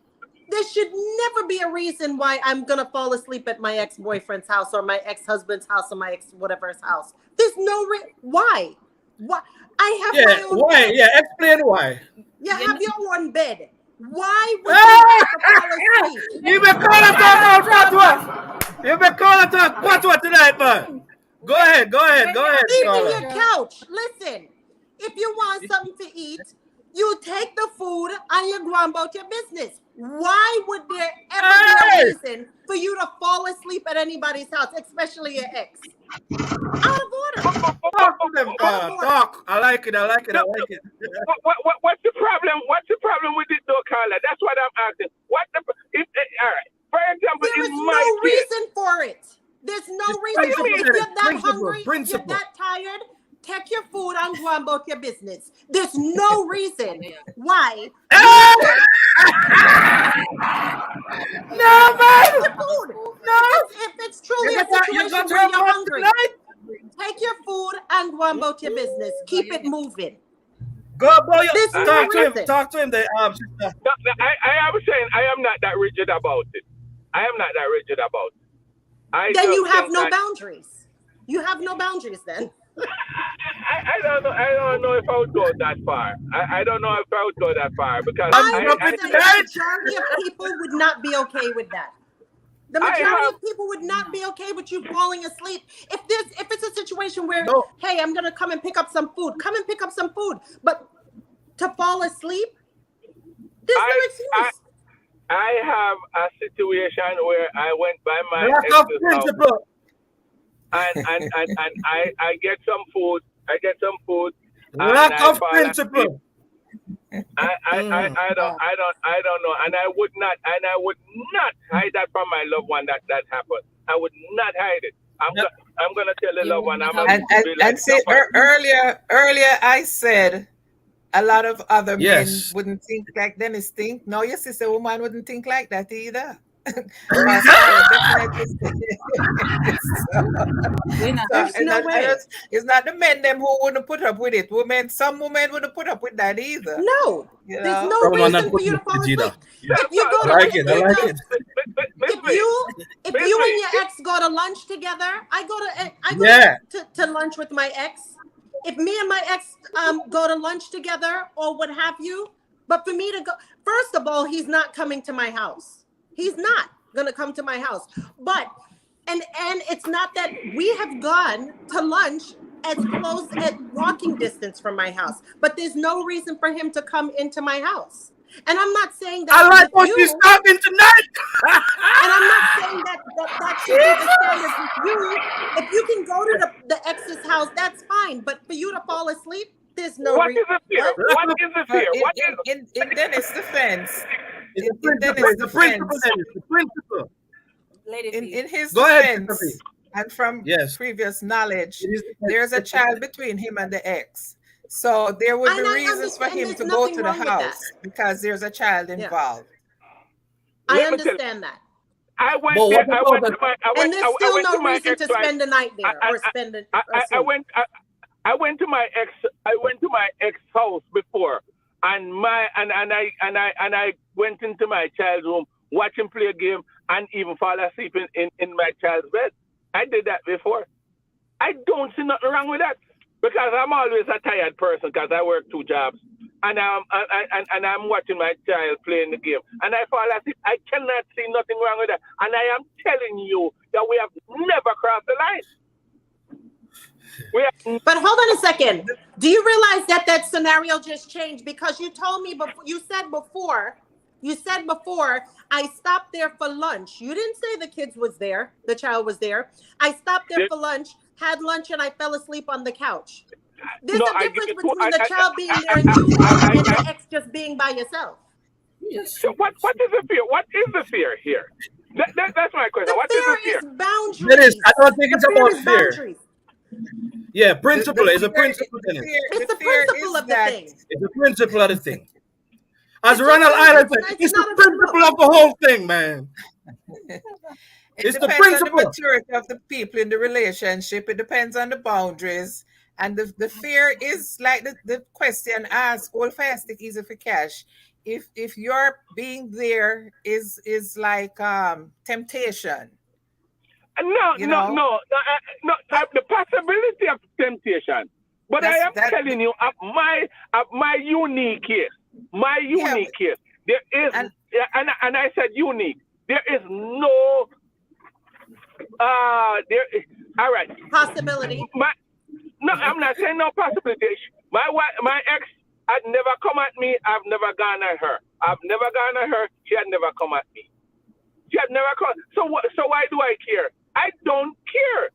there should never be a reason why I'm gonna fall asleep at my ex-boyfriend's house or my ex-husband's house or my ex-whatever's house. There's no why. Why? I have Yeah. my own Why? bed. Yeah. Explain why. You You have know, your own bed. Why would you have to fall asleep? You been calling talk about patwa. You been calling talk patwa tonight, man. Go ahead. Go ahead. bring Go it ahead, up, Even caller. your Angel. couch. Listen, if you want something to eat, you take the food and you go about your business. Why would there ever be a Hey! reason for you to fall asleep at anybody's house, especially your ex? Out of order. Talk to them, Out of caller. order. Talk. I like it. I like it. I like it. What's the problem? What's the problem with it, though, Carla? That's what I'm asking. All right. For example, There is in no my case, reason for it. There's no It's reason. you For mean? it. If you're that Principle. hungry, if Principle. you're that tired, take your food and go about your business. There's no reason why you Hey! No, take man. your food. No. If it's truly You a got situation her where you're back hungry, tonight. take your food and go about your business. Keep it moving. Go, boy. There's no Talk to him. reason. Talk to him. There, sister. No, I am saying I am not that rigid about it. I am not that rigid about it. I Then just you have think no that boundaries. You have no boundaries then. I don't know. I don't know if I would go that far. I don't know if I would go that far because I'm I dropping would say tonight. the majority of people would not be okay with that. The I majority have of people would not be okay with you falling asleep. If it's a situation where, No. hey, I'm gonna come and pick up some food, come and pick up some food. But to fall asleep, there's no excuse. I have a situation where I went by my Lack ex's of house principle. and I get some food. I get some food. And Lack I of fall asleep. principle. I don't know, and I would not hide that from my loved one that happened. I would not hide it. I'm gonna tell the You loved would one. not I'm have gonna be like, And see, earlier I said a lot of other men Yes. wouldn't think like Dennis think. No, your sister woman wouldn't think like that either. Because Carla definitely We're not. There's no way. it's not the men them who wouldn't put up with it. Some women wouldn't put up with that either. No, You there's know? no Some are not reason for putting you to up fall with it asleep. either. If you go I to like it. I like it. if you and your ex go to lunch together, I go Yeah. to lunch with my ex. If me and my ex go to lunch together or what have you, but for me to go, first of all, he's not coming to my house. He's not gonna come to my house. But and it's not that we have gone to lunch as close as walking distance from my house, but there's no reason for him to come into my house. And I'm not saying that I like what with she's you. talking tonight. And I'm not saying that should be the standard with you. If you can go to the ex's house, that's fine. But for you to fall asleep, there's no what reason. is the fear? What is the fear? What is In Dennis' defense, It's the in principle. Dennis' It's the principle. defense, Dennis. The principle. Lady in V. his Go ahead, defense, Sister V. and from Yes. previous knowledge, It is- there's a child between him and the ex. So there would be And I reasons for understand him there's to go nothing to the wrong with that. house because there's a child involved. I Let me tell you. understand that. I went But there. what I about went the- to my. I And went. there's I still went to no my reason to ex-wife. spend the night there or spend it. I went to my ex. I went to my ex house before, and I went into my child's room, watch him play a game, and even fall asleep in my child's bed. I did that before. I don't see nothing wrong with that because I'm always a tired person because I work 2 jobs, and I'm watching my child playing the game, and I fall asleep. I cannot see nothing wrong with that, and I am telling you that we have never crossed the line. But hold on a second. Do you realize that scenario just changed because you told me before? You said before I stopped there for lunch. You didn't say the kids was there. The child was there. I stopped there for lunch, had lunch, and I fell asleep on the couch. There's No, a I give difference you two. between the child being there and you and the ex just being by yourself. So what is the fear? What is the fear here? That's my question. The What is the fear fear? is Dennis, I boundaries. don't think The it's fear about is fear. boundaries. Yeah, The, principle. the It's a fear, principle, Dennis. It's the the fear principle is of the that thing. It's a principle of the thing. As It's just Ronald Island said, it's it's the not a good principle look. of the whole thing, man. it It's the depends on the principle. maturity of the people in the relationship. It depends on the boundaries. And the fear is like the question asked, all fasting easy for cash. If your being there is like temptation, No, you no, know, no, no. But The possibility of temptation, but I that's am that telling you, of my unique case, yeah, there is, and and I said unique. There is no, there. All right, possibility. my no, I'm not saying no possibility. My wife, my ex had never come at me. I've never gone at her. I've never gone at her. She had never come at me. She had never come. So what? So why do I care? I don't care.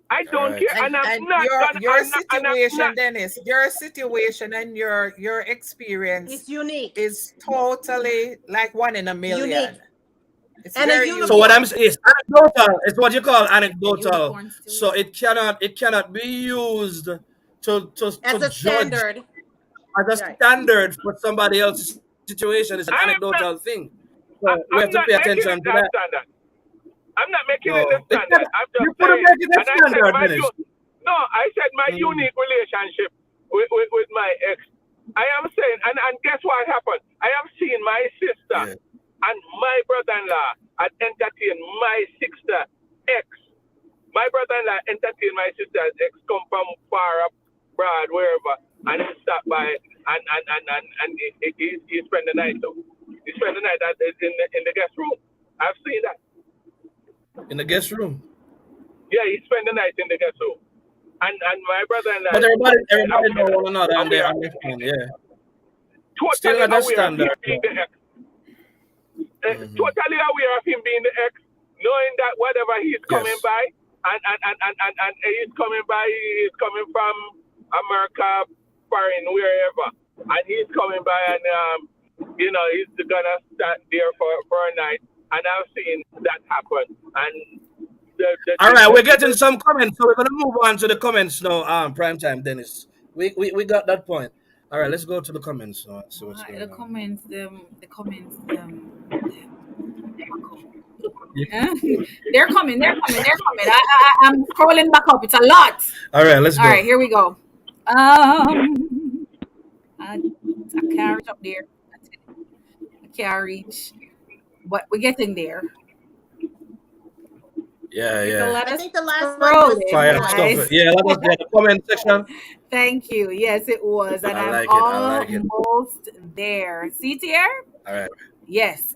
I All don't right. care, and I'm and not gonna. your And I'm situation, not. Dennis, your situation and your experience It's unique. is totally like one in a Unique. million. It's And a very So what I'm unicorn. unique. saying is anecdotal. It's what you call And anecdotal. unicorns So too. it cannot be used to As a judge standard. as a Right. standard for somebody else's situation. It's an I am not. anecdotal thing. So we I'm have to not pay making attention it to a that. standard. I'm not making it a So standard. I'm you just couldn't saying. make it a And I said standard, my Dennis. no. I said my Mm. unique relationship with my ex. I am saying, and guess what happened? I have seen my sister Yeah. and my brother-in-law had entertained my sister ex. My brother-in-law entertained my sister's ex, come from far up, broad, wherever, and he stopped by and he spent the night though. He spent the night in the guest room. I've seen that. In the guest room. Yeah, he spent the night in the guest room. And my brother-in-law But is everybody know aware one another and they aware of him understand, being yeah. Still totally not a aware of him standard. being the ex. Mm-hmm. Totally aware of him being the ex, knowing that whatever he's coming Yes. by, and he's coming from America, foreign, wherever, and he's coming by, and he's gonna start there for a night, and I've seen that happen, and All right, we're getting some comments, so we're gonna move on to the comments now. Prime time, Dennis. We got that point. All right, let's go to the comments now and see what's The going on. comments, Yeah. they're coming. I'm scrolling back up. It's a lot. All right, let's All go. right, here we go. I can't reach up there. I can't reach, but we're getting there. Yeah, So yeah. let I us think the last one scroll was it, Fire nice. stuff. guys. Yeah, that was the comment section. Thank you. Yes, it was, and I I'm like it. I like it. almost there. See, Tier? All right. Yes.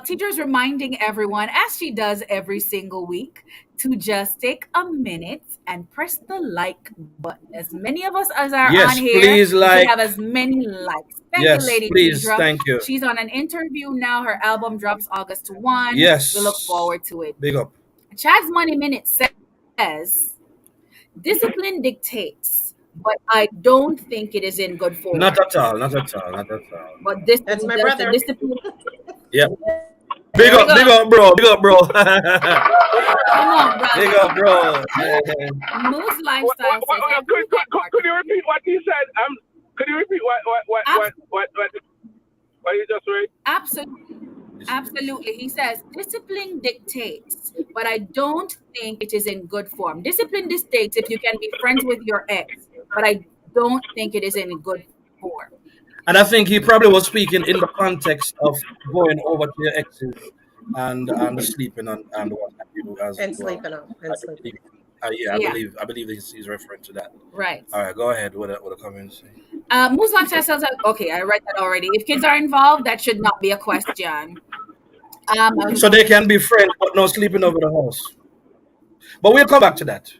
Teacher's reminding everyone, as she does every single week, to just take a minute and press the like button. As many of us as are on Yes, here, please we should like. have as many likes. Thank you, Yes, Lady please. Tidra. Thank you. She's on an interview now. Her album drops August 1. Yes. We look forward to it. Big up. Chad's Money Minute says, discipline dictates, but I don't think it is in good form. Not at all. Not at all. Not at all. But this That's my there's a brother. discipline. Yeah. There we go. Big up, bro. Big up, bro. Come on, Big brother. up, bro. Moose Lifestyle says every could you repeat what he said? Could you repeat what you just read? Absolutely. He says discipline dictates, but I don't think it is in good form. Discipline dictates if you can be friends with your ex, but I don't think it is in good form. And I think he probably was speaking in the context of going over to your exes and sleeping and what have you as And well. sleeping on. And sleeping. Yeah, Yeah. I believe he's referring to that. Right. All right, go ahead with the comments. Moose Lifestyle says, okay, I read that already. If kids are involved, that should not be a question. So they can be friends, but no sleeping over the house. But we'll come back to that.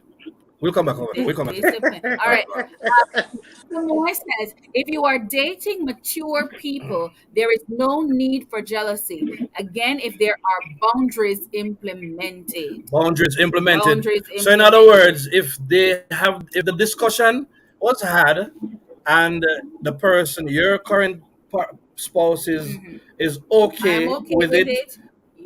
We'll come back on it. We'll come back. Discipline. All All right, right. all right. Moy says, if you are dating mature people, there is no need for jealousy. Again, if there are boundaries implemented. Boundaries implemented. Boundaries So in other implemented. words, if the discussion was had and the person, your current spouse is I'm okay okay with with it, it.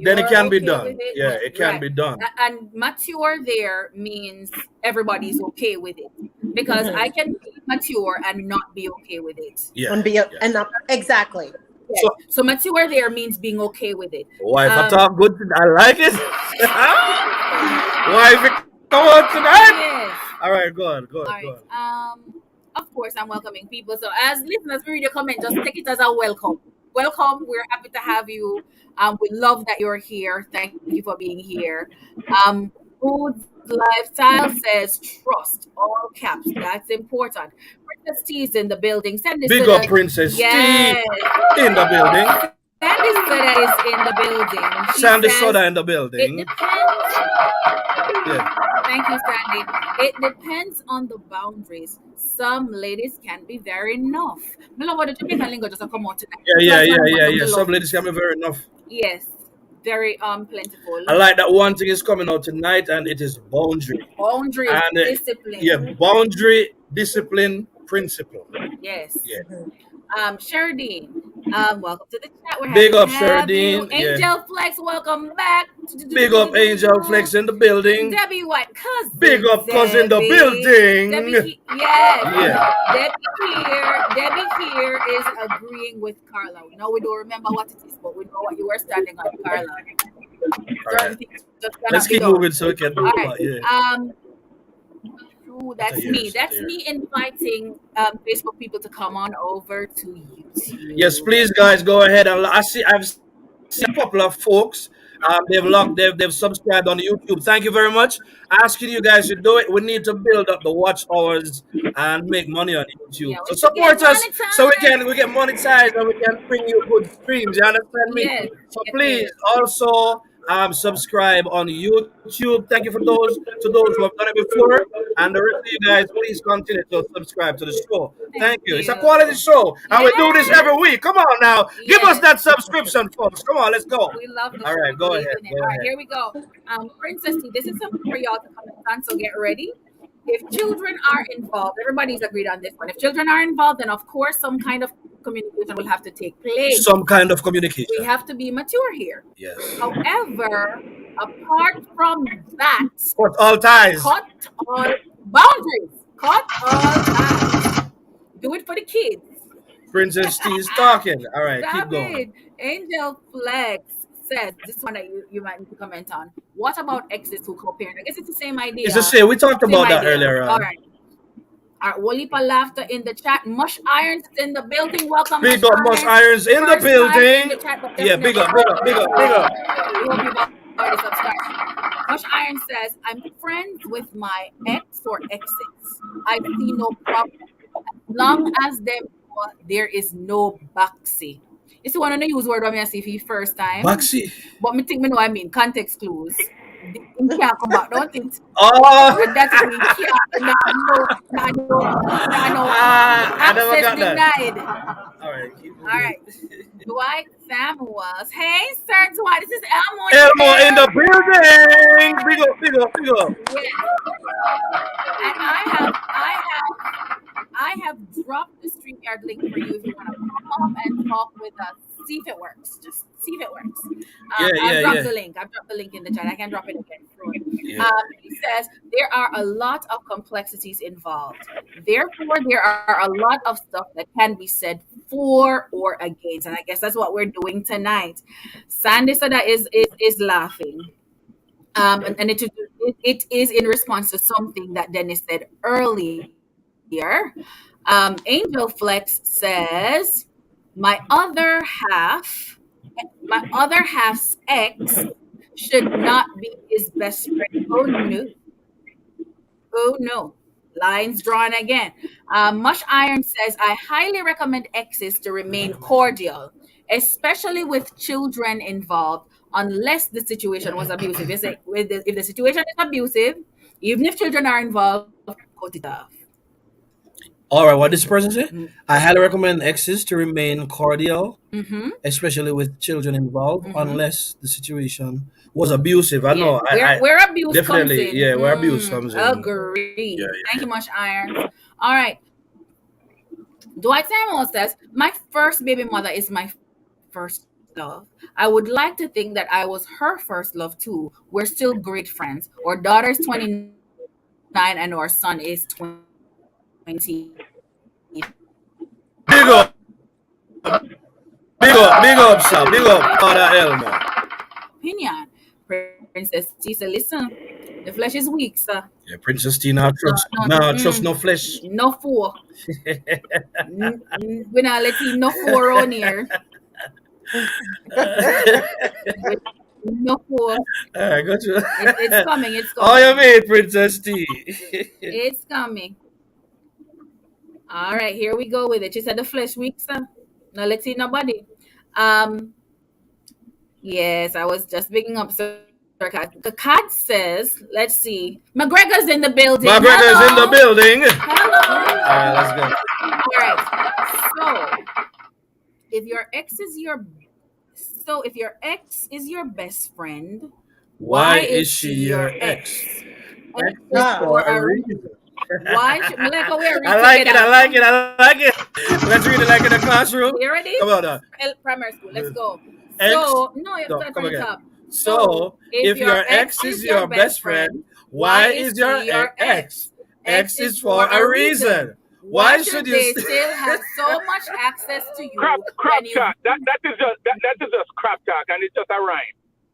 then it You're can be okay with done. it. Yeah, it can Right. be done. And mature there means everybody's okay with it. Because I can be mature and not be okay with it. Yeah. And be yeah. enough. Exactly. Yes. So So mature there means being okay with it. wife, I talk good. I like it. Wife, come on tonight. Yes. All right, go on, go All on, right. go on. Of course, I'm welcoming people. So as listeners, we read your comment, just take it as a welcome. Welcome. We're happy to have you. We love that you're here. Thank you for being here. Food Lifestyle says trust, all caps. That's important. Princess T is in the building. Sandy Big Soda. up Princess T Yes. in the building. Sandy Soda is in the building. She Sandy says Soda in the it building. depends. Yeah. Thank you, Sandy. It depends on the boundaries. Some ladies can be very enough. Me love how the Jamaican lingo just come out tonight. Yeah. Some ladies can be very enough. Yes, very plentiful. I like that one thing is coming out tonight, and it is boundary. Boundaries, And discipline. yeah, boundary, discipline, principle. Yes. Yeah. Sherdine, welcome to the chat. We're Big happy up, to have you. Sherdine. Yeah. Angel Flex, welcome back. Big up, Angel Flex in the building. Debbie White, cousin. Big up, cousin in the building. Debbie, yes. Yeah. Debbie here is agreeing with Carla. No, we don't remember what it is, but we know what you were standing on, Carla. All right. Let's keep moving so we can move. All right. Yeah. That's me. That's me inviting Facebook people to come on over to YouTube. Yes, please, guys, go ahead and I've seen a couple of folks. They've subscribed on YouTube. Thank you very much. Asking you guys to do it. We need to build up the watch hours and make money on YouTube. Yeah, So we support get us so monetized. we get monetized and we can bring you good streams. You understand me? Yes. So yes, please yes. also subscribe on YouTube. Thank you for those who have done it before. And the rest of you guys, please continue to subscribe to the show. Thank you. It's a quality show. And we do this every week. Come on now. Give us Yes. that subscription, folks. Come on, let's go. We love the show. All right, We go believe ahead. in it. Go All right, ahead. here we go. Princess T, this is something for y'all to comment on, so get ready. If children are involved, everybody's agreed on this one. If children are involved, then of course some kind of communication will have to take place. Some kind of communication. We have to be mature here. Yes. However, apart from that, Cut all ties. cut all boundaries. Cut all ties. Do it for the kids. Princess T is talking. All right, keep going. David, Angel Flex says, this one that you might need to comment on. What about exes who co-parent? I guess it's the same idea. It's the same. We talked Same about that idea. earlier on. All right. All right, Walipa Laughter in the chat. Mush Irons in the building. Welcome, Big up, Mush Irons in the First time building. in the chat, but Yeah, big up. definitely- We hope you've already subscribed. Mush Iron says, I'm friends with my ex or exes. I see no problem. As long as there is no backseat. You see, when I use word when I see for the first time. Baxi. But me think me know what I mean. Context clues. You can't come back, don't it? Oh, With that mean can't. No. I never Access got that. denied. All right, keep moving. All right. Dwight Samuels. Hey, Sir Dwight. This is Elmo. Elmo in the building. Big up. Yes. And I have dropped the StreamYard link for you if you want to come up and talk with us. See if it works. Just see if it works. I've dropped the link. I've dropped the link in the chat. I can drop it again. Yeah. He says there are a lot of complexities involved. Therefore, there are a lot of stuff that can be said for or against. And I guess that's what we're doing tonight. Sandy Sada is laughing. And it is in response to something that Dennis said earlier. Angel Flex says, my other half's ex should not be his best friend. Oh no. Lines drawn again. Mush Iron says, I highly recommend exes to remain cordial, especially with children involved, unless the situation was abusive. If the situation is abusive, Even if children are involved, cut it off. All right, what this person say? Mm, I highly recommend exes to remain cordial, mm-hmm. especially with children involved, Mm-hmm. unless the situation was abusive. I Yeah, know. I where abuse comes definitely, in. yeah, where abuse comes in. Agree. Yeah, Thank you much, Irons. All right. Dwight Samuel says, "My first baby mother is my first love. I would like to think that I was her first love too. We're still great friends. Our daughter's 29 and our son is 25." yeah. Big up, sir. Big up, Father Elmo. Opinion. Princess T said, "Listen, the flesh is weak, sir. Yeah, Princess Tina, trust, No, nah, trust no flesh. no four. We're not letting no four on here. We- No four. I got you. It's coming. It's Oh, you coming. mean Princess T? It's coming. All right, here we go with it. She said the flesh weak, sir. No, let's see nobody. Um, yes, I was just picking up Sir Cat. The cat says, let's see. McGregor's in the building. My brother's in the Hello. building. Hello. All right, let's go. All right. If your ex is your if your ex is your best friend, Why why is is she she your your ex? ex? X Ex is is Ah, for for a a reason. why should Maleka we read I like it. I together? like it. I like it. Let's read it like in the classroom. You ready? Come on now. Primary school. Let's go. X. So no, you have to No, start come from the again. top. So So, if if your your ex ex is is your your best best friend, friend, why why is is your she your ex? ex? X X is is for for a a reason. reason. Why Why should should you? they still have so much access to Crap, you crap when you've talk. That is just crap talk, and it's just a rhyme.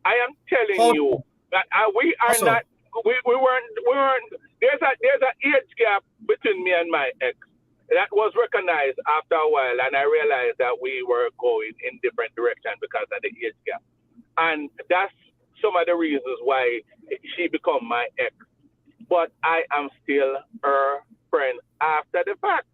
I am telling How? you that we are Also, not. We weren't. There's a age gap between me and my ex. That was recognized after a while, and I realized that we were going in different directions because of the age gap, and that's some of the reasons why she become my ex. But I am still her friend after the fact.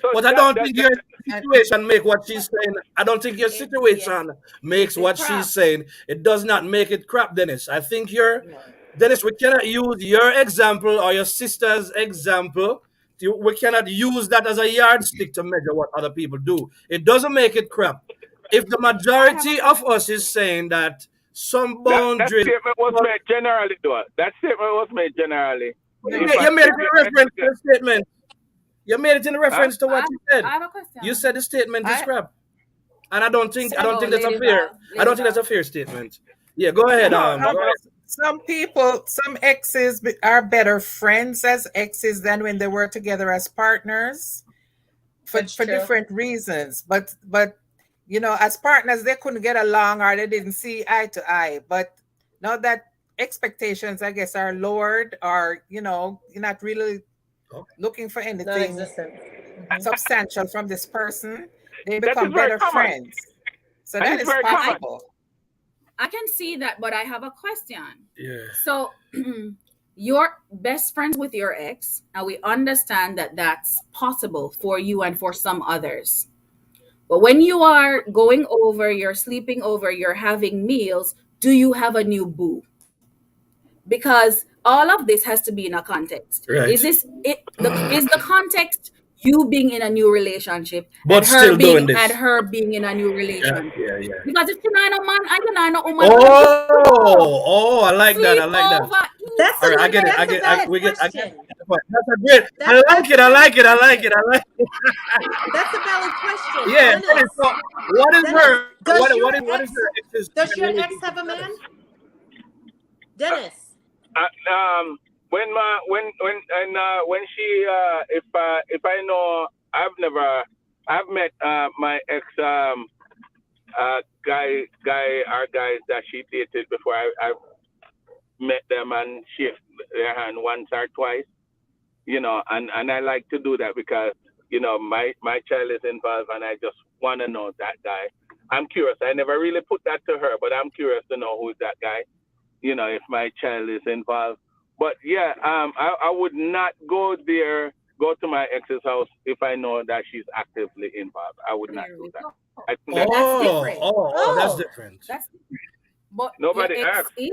So but I that don't that, think that your situation make what she's saying. I don't think your yes, situation makes it's what crap. she's saying. It does not make it crap, Dennis. I think you're No. Dennis. We cannot use your example or your sister's example. We cannot use that as a yardstick to measure what other people do. It doesn't make it crap. If the I have a majority of us is question. saying that some that boundaries, statement was made generally, though. That statement was made generally. no. If I you made it if in your ex reference is to the statement. You made it in huh? reference to what I, you said. I have a You question. said the statement is I crap. And I don't some Oh, think that's a Lady fair. Val, I Lady don't think that's Val. a fair statement. Yeah, go ahead. No, Go ahead. some people, some exes are better friends as exes than when they were together as partners That's for true. different reasons. But as partners they couldn't get along or they didn't see eye to eye. But now that expectations, I guess, are lowered, or you're not really looking for anything Non-existent. Hmm. substantial from this person, they that is become very better common, friends. So and that it's is very I common. possible. I can see that, but I have a question. Yeah. So you're best friends with your ex, and we understand that that's possible for you and for some others. But when you are going over, you're sleeping over, you're having meals, do you have a new boo? Because all of this has to be in a context. Is Right. this it? Is the context you being in a new relationship But still doing and this. her being in a new Yeah, relationship? yeah, yeah. Because if you're not a man and you're not a woman, don't go Oh, I like that. I sleep like that. over That's All a right, I easy. get it. that's a valid I get question. the point. That's a great. I like That's it. a I valid like it. I like question. it. I like it. That's a valid question, Yeah. Dennis, Dennis. so what is Dennis, her? What is her ex's does your ex relationship have a man? status? Uh, Dennis. when she if I know I've met my ex guys that she dated before. I've met them and shake their hand once or twice, and I like to do that because my child is involved and I just want to know that guy. I'm curious. I never really put that to her, but I'm curious to know who's that guy. If my child is involved. But yeah, I would not go to my ex's house if I know that she's actively involved. I would not There do we that. go. I think that's That's Oh, different. that's Oh, different. That's different. But your nobody ex asked. is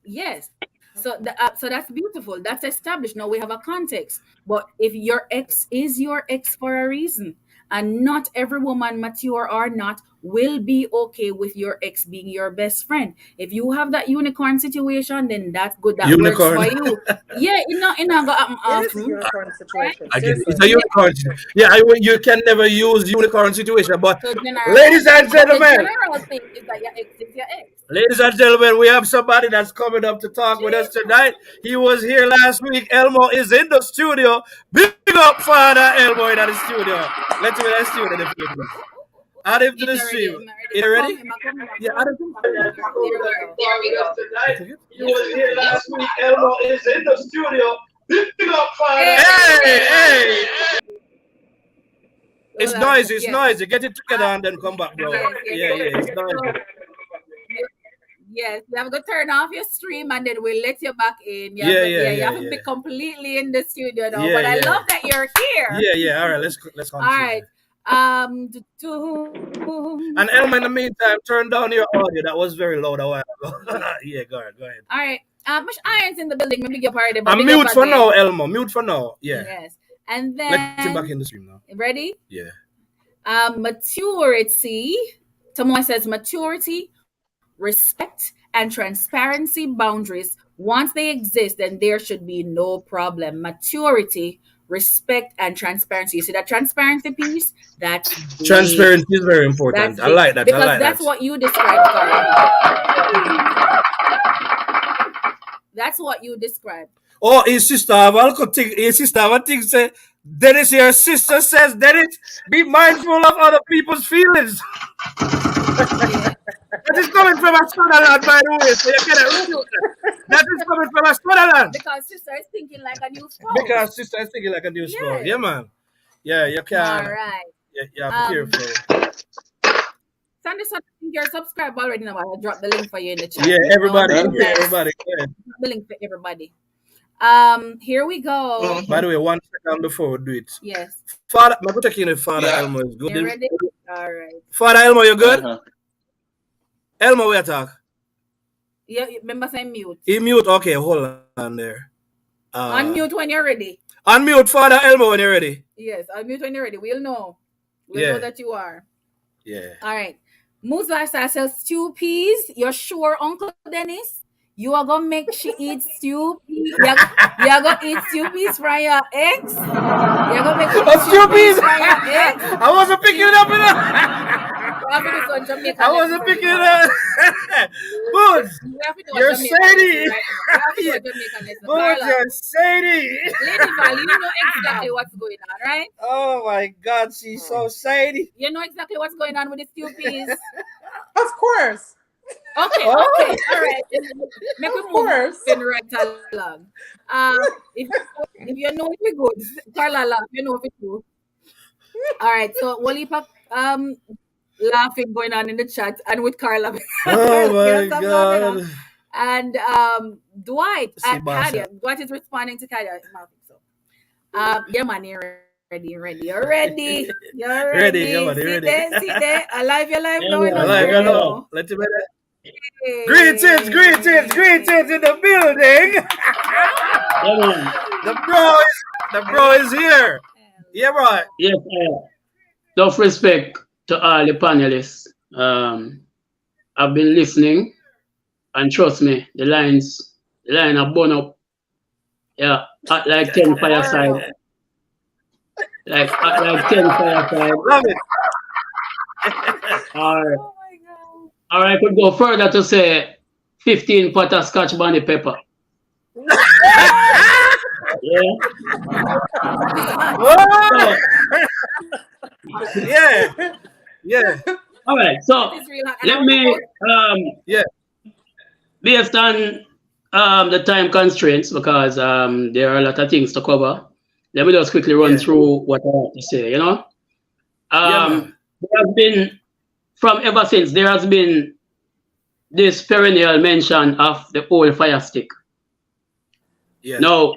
yes. So that's beautiful. That's established. Now we have a context. But if your ex is your ex for a reason, and not every woman, mature or not, will be okay with your ex being your best friend. If you have that unicorn situation, then that's good. That works Unicorn. for you. Yeah, it not go happen It is a often, unicorn right? situation. I get it. Seriously. It's a unicorn. Yeah, you can never use unicorn situation. But So ladies generally, and but the gentlemen, general thing is that your ex is your ex. ladies and gentlemen, we have somebody that's coming up to talk with us Jesus. tonight. He was here last week. Elmo is in the studio. Big up Father Elmo in the studio. Let him in the studio. Please. Add him to the Him already, stream. him already. Is it ready? Him a come back Yeah, add home. him to Him a come back. There we go. I take it. He Yes, was here man. last week. Elmo is in the studio. Big up Father. Hey, Hey. It's hold on. noisy. It's Yeah. noisy. Get it together and then come back, bro. Yes, yes. Yeah, yeah. It's So, noisy. yes, you have to turn off your stream and then we'll let you back in. You have Yeah, to, yeah, you yeah, have to be yeah. completely in the studio now. Yeah, But I yeah. love that you're here. Yeah, yeah. All right, let's All continue. right. And Elma, in the meantime, turn down your audio. That was very loud a while ago. Yeah, go ahead, go ahead. All right. Mush Irons in the building. Maybe your party, but I'm big up mute for again. now, Elmo. Mute for now. Yeah. Yes. And Let him back then in the stream now. ready? Yeah. Maturity. Someone says maturity, respect, and transparency boundaries. Once they exist, then there should be no problem. Maturity, respect, and transparency. You see that transparency piece? That's big. Transparency is very important. That's I big. like that. Because I like that's that. what you described, Carla. That's what you described. Oh, his sister have a thing. His sister have a thing say, Dennis, your sister says, Dennis, be mindful of other people's feelings. Yeah. That is coming from a Sutherland, by the way. So you cannot refute that. That is coming from a Sutherland. Because sister is thinking like a new spouse. Because sister is thinking like a new spouse. Yes. Yeah, man. Yeah, you All can. right. You have to be careful. Sandy, I think you're subscribed already now. I'll drop the link for you in the chat. Yeah, everybody. Yes. Everybody. Yeah. Drop the link for everybody. Here we go. By the way, 1 second before we do it. Yes. Father, I'm going to check in if Father Elmo is good. You ready? All right. Father Elmo, you good? Elmo, where talk? Yeah, remember saying mute. He mute. Okay, hold on there. Unmute when you're ready. Unmute Father Elmo when you're ready. Yes, unmute when you're ready. We'll know. We'll know that you are. Yeah. All right. Moose lifestyle says stew peas. You're sure, Uncle Dennis? You are gonna make she eat stew peas. You're gonna eat stew peas from your ex. You're gonna make stew peas from your ex. I wasn't picking it up enough. I wasn't picking it up. Boots, you're shady. Boots, you're shady. Lady Val, you know exactly what's going on, right? Oh my God, she's so shady. You know exactly what's going on with the stew peas. Of course. Okay, all right. Make we move right along. If you know if we good, Carla laugh, you know if it's good. All right, so we'll leave laughing going on in the chat and with Carla. Oh my God. And Dwight and Kadia. Dwight is responding to Kadia. So, yeah, man, you're ready. You're ready. You're ready. See there. Alive, you're alive. No. Let him Hey. Greetings in the building. the bro is here. Yeah, bro. Yes, enough respect to all the panelists. I've been listening, and trust me, the line are burn up. Yeah, at like 10 fireside. Like 10 fireside. Love it. All right. Or I could go further to say 15 pot of Scotch bonnet pepper. Yeah. Yeah. All right. So let me based on the time constraints, because there are a lot of things to cover. Let me just quickly run through what I have to say. There has been, from ever since, there has been this perennial mention of the old fire stick. Yeah. Now,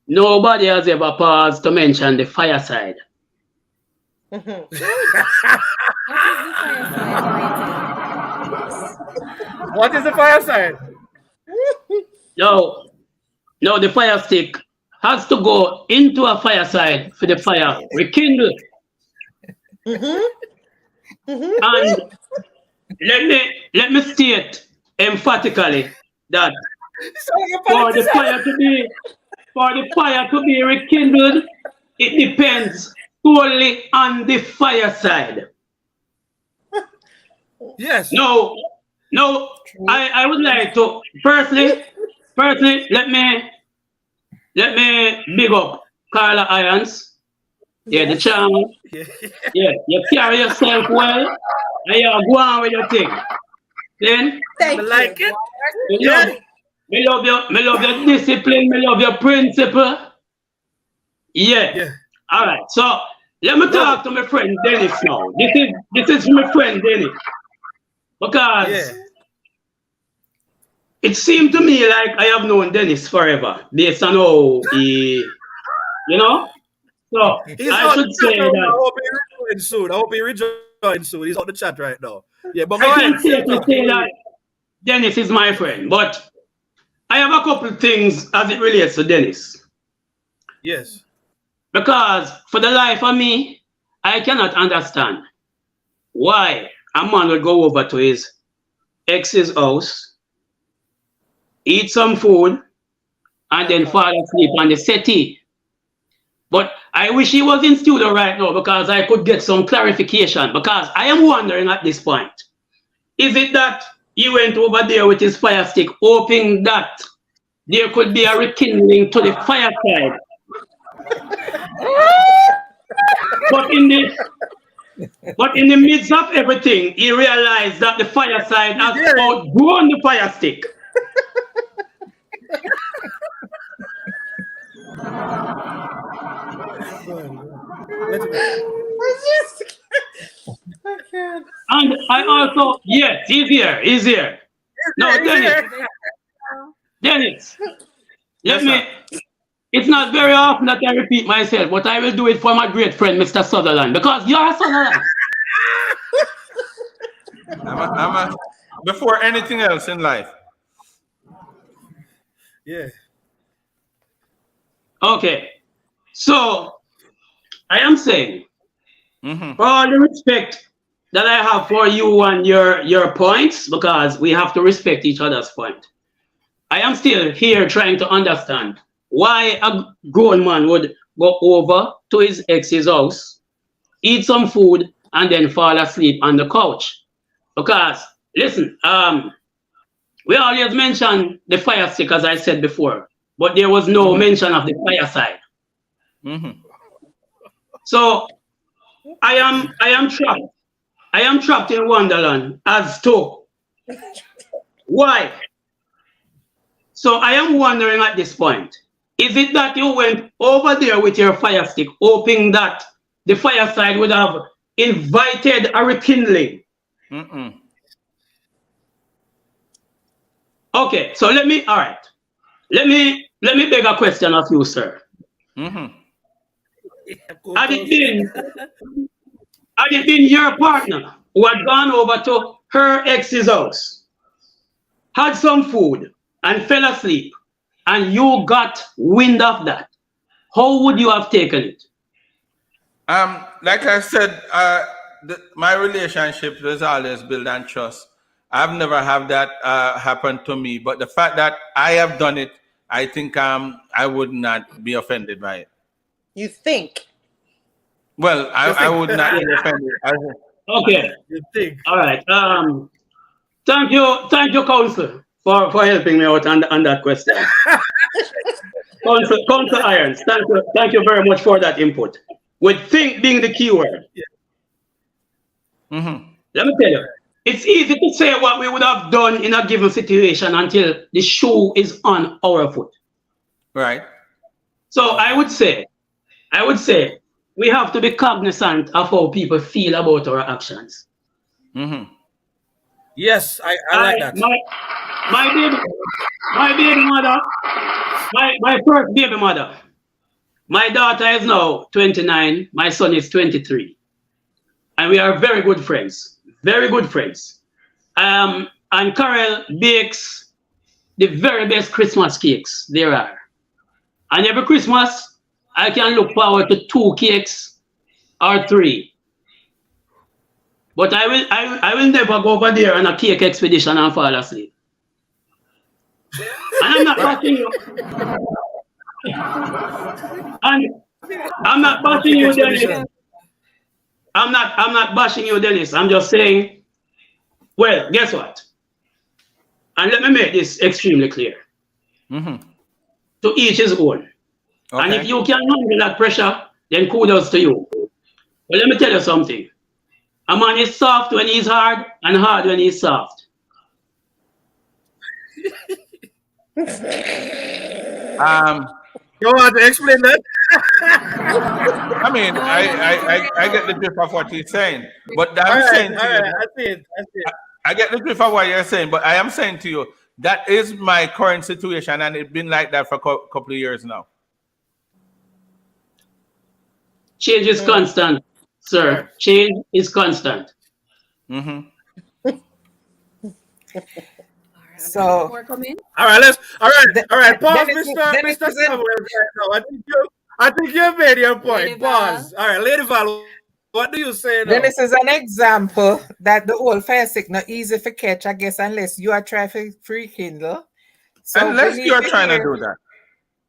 nobody has ever paused to mention the fireside. What is the fireside? Yo, Now the fire stick has to go into a fireside for the fire rekindle. And let me state emphatically that So you're for the politician. fire to be rekindled, it depends solely on the fireside. Yes. No, I would like to personally, let me big up Carla Irons. Yeah, the Yes. charm. Yeah. Yeah, you carry yourself well, and you go on with your thing. Then I Thank like you. it. me Yeah. love your discipline, me love your principle. Yeah. Yeah. All right. So let me Love it. talk to my friend Dennis now. This is my friend Dennis Yeah. because it seemed to me like I have known Dennis forever based on how he, you know. So He's I on the should chat say now. I that hope he rejoins soon. I hope he rejoins soon. He's on the chat right now. Yeah, but I go can ahead. Still safely talk. say that Dennis is my friend, but I have a couple things as it relates to Dennis. Yes. Because for the life of me, I cannot understand why a man would go over to his ex's house, eat some food, and then fall asleep on the settee. But I wish he was in studio right now because I could get some clarification. Because I am wondering at this point, is it that he went over there with his fire stick, hoping that there could be a rekindling to the fireside? But in the midst of everything, he realized that the fireside has outgrown the fire stick. Wait a minute. I can't. And I also, yes, he's here. Now, Dennis, Yes, let me, sir. it's not very often that I repeat myself, but I will do it for my great friend, Mr. Sutherland, because you're a Sutherland. Before anything else in life. Yeah. Okay, so I am saying, Mm-hmm. for all the respect that I have for you and your points, because we have to respect each other's point, I am still here trying to understand why a grown man would go over to his ex's house, eat some food, and then fall asleep on the couch. Because, listen, we always mention the fire stick, as I said before, but there was no mention of the fireside. Mm-hmm. So I am trapped. I am trapped in Wonderland as to why. So I am wondering at this point, is it that you went over there with your fire stick, hoping that the fireside would have invited a rekindling? Mm-mm. Okay, so let me beg a question of you, sir. Mm-hmm. Had it been your partner who had gone over to her ex's house, had some food, and fell asleep, and you got wind of that, how would you have taken it? Like I said, my relationship was always built on trust. I've never had that happen to me, but the fact that I have done it, I think I would not be offended by it. You think? Well, I would not be offended. Okay, You think? all right. Thank you, counsel, for helping me out on that question. Counsel Irons, thank you very much for that input. With think being the key word. Mm-hmm. Let me tell you, it's easy to say what we would have done in a given situation until the shoe is on our foot. Right. So I would say, we have to be cognizant of how people feel about our actions. Mm-hmm. Yes, I like that. My baby mother, my first baby mother. My daughter is now 29. My son is 23, and we are very good friends. Very good friends. And Carol bakes the very best Christmas cakes there are. And every Christmas, I can look forward to 2 cakes or 3. But I will never go over there on a cake expedition and fall asleep. And I'm not bashing you. And I'm not bashing you, Dennis. I'm not bashing you, Dennis. I'm just saying, well, guess what? And let me make this extremely clear. To each his own. Okay. And if you can handle that pressure, then kudos to you. But let me tell you something. A man is soft when he's hard and hard when he's soft. You want to explain that? I mean, I get the drift of what he's saying, but I'm saying to you, I see it. I get the drift of what you're saying, but I am saying to you that is my current situation, and it's been like that for a couple of years now. Change is constant, sir. Change is constant. So, More comments? All right. Pause, Dennis- Mr. Dennis Mr. is in- Samuel. Right now. I think you made your point. Lady Val. Pause. All right, Lady Val, what do you say now? then this is an example that the old fire stick not easy for catch, I guess, unless you are trying to free Kindle. So Unless we need you're to trying to hear- do that.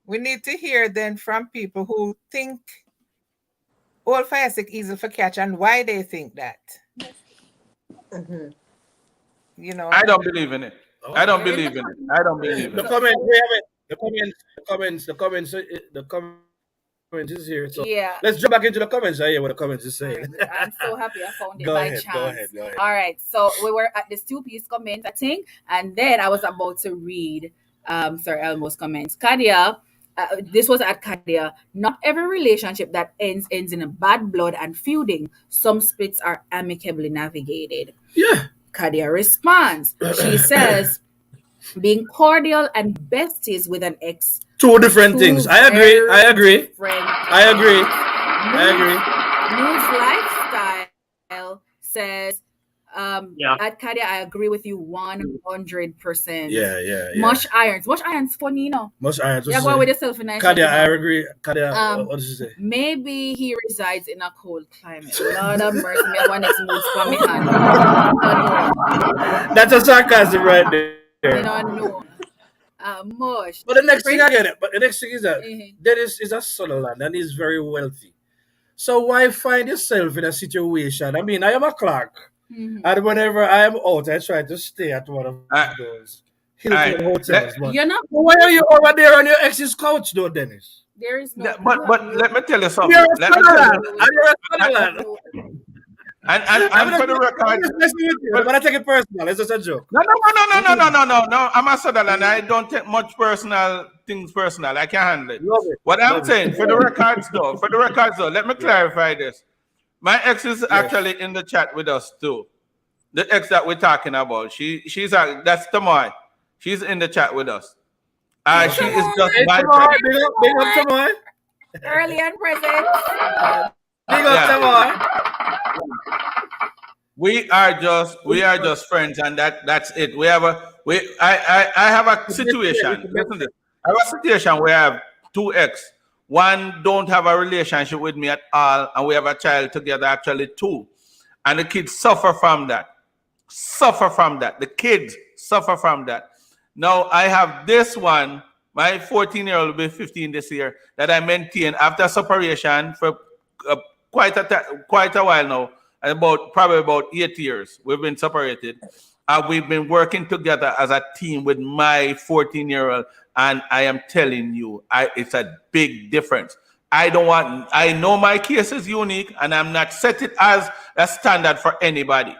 We need to hear then from people who think old fire stick easy for catch and why they think that. You know, I don't believe in it. I don't believe in it. I don't believe in The it. comments, we have it. The comments is here. So Yeah. let's jump back into the comments. I hear what the comments is saying. I'm so happy I found it Go by ahead, chance. go ahead. All right, so we were at this 2-piece comment, I think, and then I was about to read Sir Elmo's comments. Kadia, this was at Kadia. Not every relationship that ends in a bad blood and feuding. Some splits are amicably navigated. Yeah. Kadia responds. She says, being cordial and besties with an ex. Two different things. I agree. News Lifestyle says, at Kadia, I agree with you 100%. Yeah. Mush irons funny, you know. Mush irons. Yeah, go with yourself in Kadia, I agree. Kadia, what did you say? Maybe he resides in a cold climate. Lord have mercy, me have one next mood for me hand. That's a sarcasm right there. You don't know. Mush. But the next thing I get it. But the next thing is that Mhm. Dennis is a Sutherland and he's very wealthy. So why find yourself in a situation? I mean, I am a clerk, and whenever I am out, I try to stay at one of those Hilton hotels. But You're not. why are you over there on your ex's couch, though, Dennis? There is no. But let me tell you something. You're a Let me tell Sutherland. you, And you're a Sutherland. and for the I'm record, just messing with you. But I take it personal. It's just a joke. no. I'm a Sutherland. I don't take much things personal. I can handle it. Love it. What I'm Love it. saying, for the records though, let me clarify this. My ex is actually in the chat with us too. The ex that we're talking about, that's Tamoy. She's in the chat with us. She is just Hey, my Tamoy, friend. big up Tamoy. Early and present. Big up Tamoy. We are just friends, and that's it. I have a situation. Listen to this. I have a situation where I have 2 ex. One don't have a relationship with me at all, and we have a child together, actually 2. And the kids suffer from that. The kids suffer from that. Now I have this one, my 14-year-old will be 15 this year, that I maintain after separation for quite a while now. Probably about 8 years we've been separated. We've been working together as a team with my 14-year-old, and I am telling you, it's a big difference. I know my case is unique, and I'm not set it as a standard for anybody.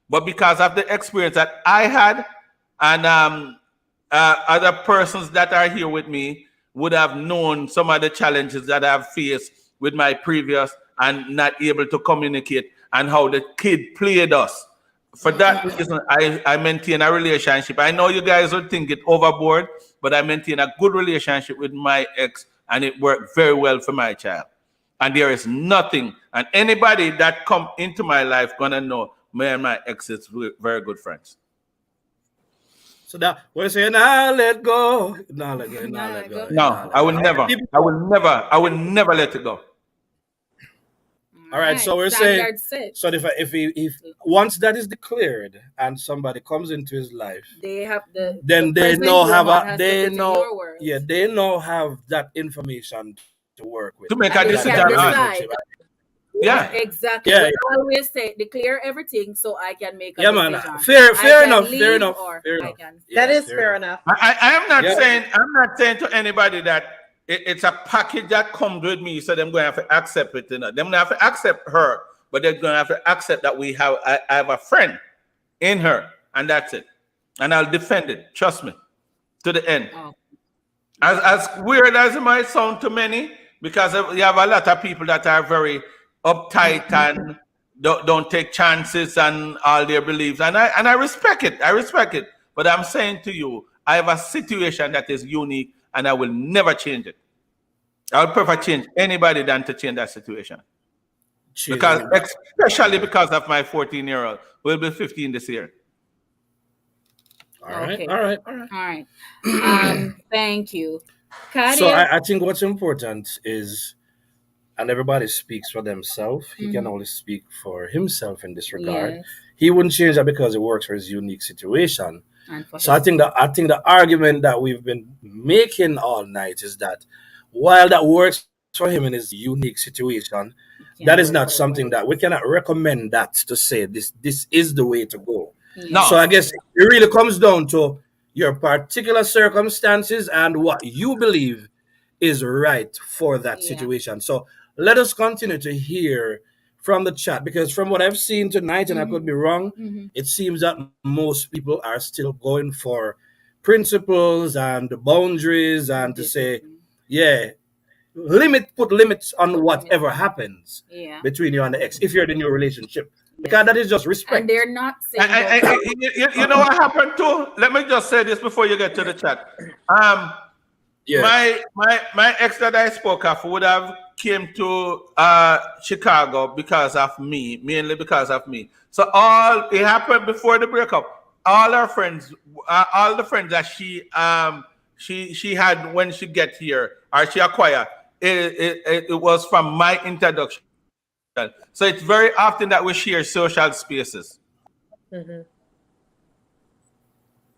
But because of the experience that I had, and other persons that are here with me would have known some of the challenges that I've faced with my previous and not able to communicate, and how the kid played us. For that reason, I maintain a relationship. I know you guys would think it overboard, but I maintain a good relationship with my ex, and it worked very well for my child. And there is nothing, and anybody that come into my life gonna know me and my ex is very good friends. So that we're saying, nah, let go. Nah, let go. Nah, Nah, let go. go. Nah, No, let I go. will never. I will never. I will never let it go. All right. So we're saying, Standard set. so if once that is declared and somebody comes into his life, They have then the they president know have Roman a has to they put in know your words. yeah they know have that information to work with To make And a they that can decision on. decide. Yeah. Exactly. yeah We always say declare everything so I can make a yeah man decision. fair I fair can enough fair leave enough or fair I enough can That yeah is fair fair enough enough. I am not yeah saying to anybody that it's a package that comes with me, so they're going to have to accept it. You know? They're going to have to accept her, but they're going to have to accept that I have a friend in her, and that's it. And I'll defend it. Trust me, to the end. Oh, As weird as it might sound to many, because you have a lot of people that are very uptight and don't take chances and all their beliefs, and I respect it. I respect it. But I'm saying to you, I have a situation that is unique, and I will never change it. I would prefer change anybody than to change that situation, Change because anybody. especially because of my 14-year-old, who will be 15 this year. All right okay. all right all right All right. Thank you. so Kadia. I think what's important is and everybody speaks for themselves. He can Mhm. only speak for himself in this regard. Yes. He wouldn't change that because it works for his unique situation. And for So I think the argument that we've been making all night is that while that works for him in his unique situation, that can is work not for something everybody. that we cannot recommend that to say this is the way to go. So No, I Yes. guess it really comes down to your particular circumstances and what you believe is right for that Yeah. situation. So let us continue to hear from the chat because from what I've seen tonight, and I could be wrong, Mm-hmm. it seems that most people are still going for principles and boundaries and to say, Discipline. yeah, put limits on Put limits whatever on it. happens Yeah. between you and the ex if you're in a new relationship. Yes. Because that is just And respect. they're not saying don't you know what happened too? Let me just say this before you get to the chat. Um, Yeah. my ex that I spoke of would have came to Chicago because of me, mainly because of me. So all it happened before the breakup. All our friends, all the friends that she had when she get here or she acquired, it was from my introduction. So it's very often that we share social spaces. Hmm.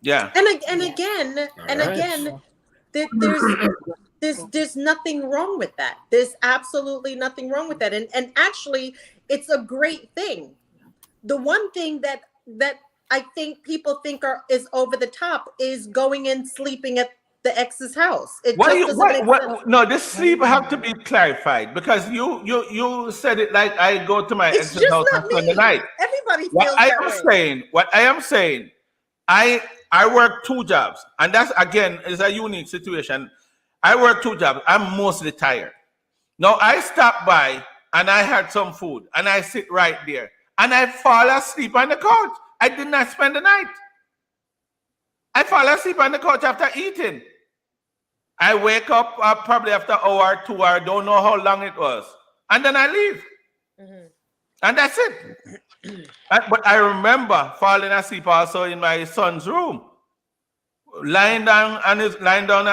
Yeah. And yes. again, All and right. again, there's nothing wrong with that. There's absolutely nothing wrong with that. And actually, it's a great thing. The one thing that I think people think is over the top is going and sleeping at the ex's house. It What do just you doesn't make sense. what no, this sleep have to be clarified because you said it like I go to my It's ex's just house not on Sunday me. night. Everybody What feels I that am way. saying, I work two jobs, and that's again is a unique situation. I work two jobs. I'm mostly tired. Now I stop by and I had some food and I sit right there and I fall asleep on the couch. I did not spend the night. I fall asleep on the couch after eating. I wake up probably after an hour, 2 hours, don't know how long it was. And then I leave. Mhm. And that's it. But I remember falling asleep also in my son's room. Lying down on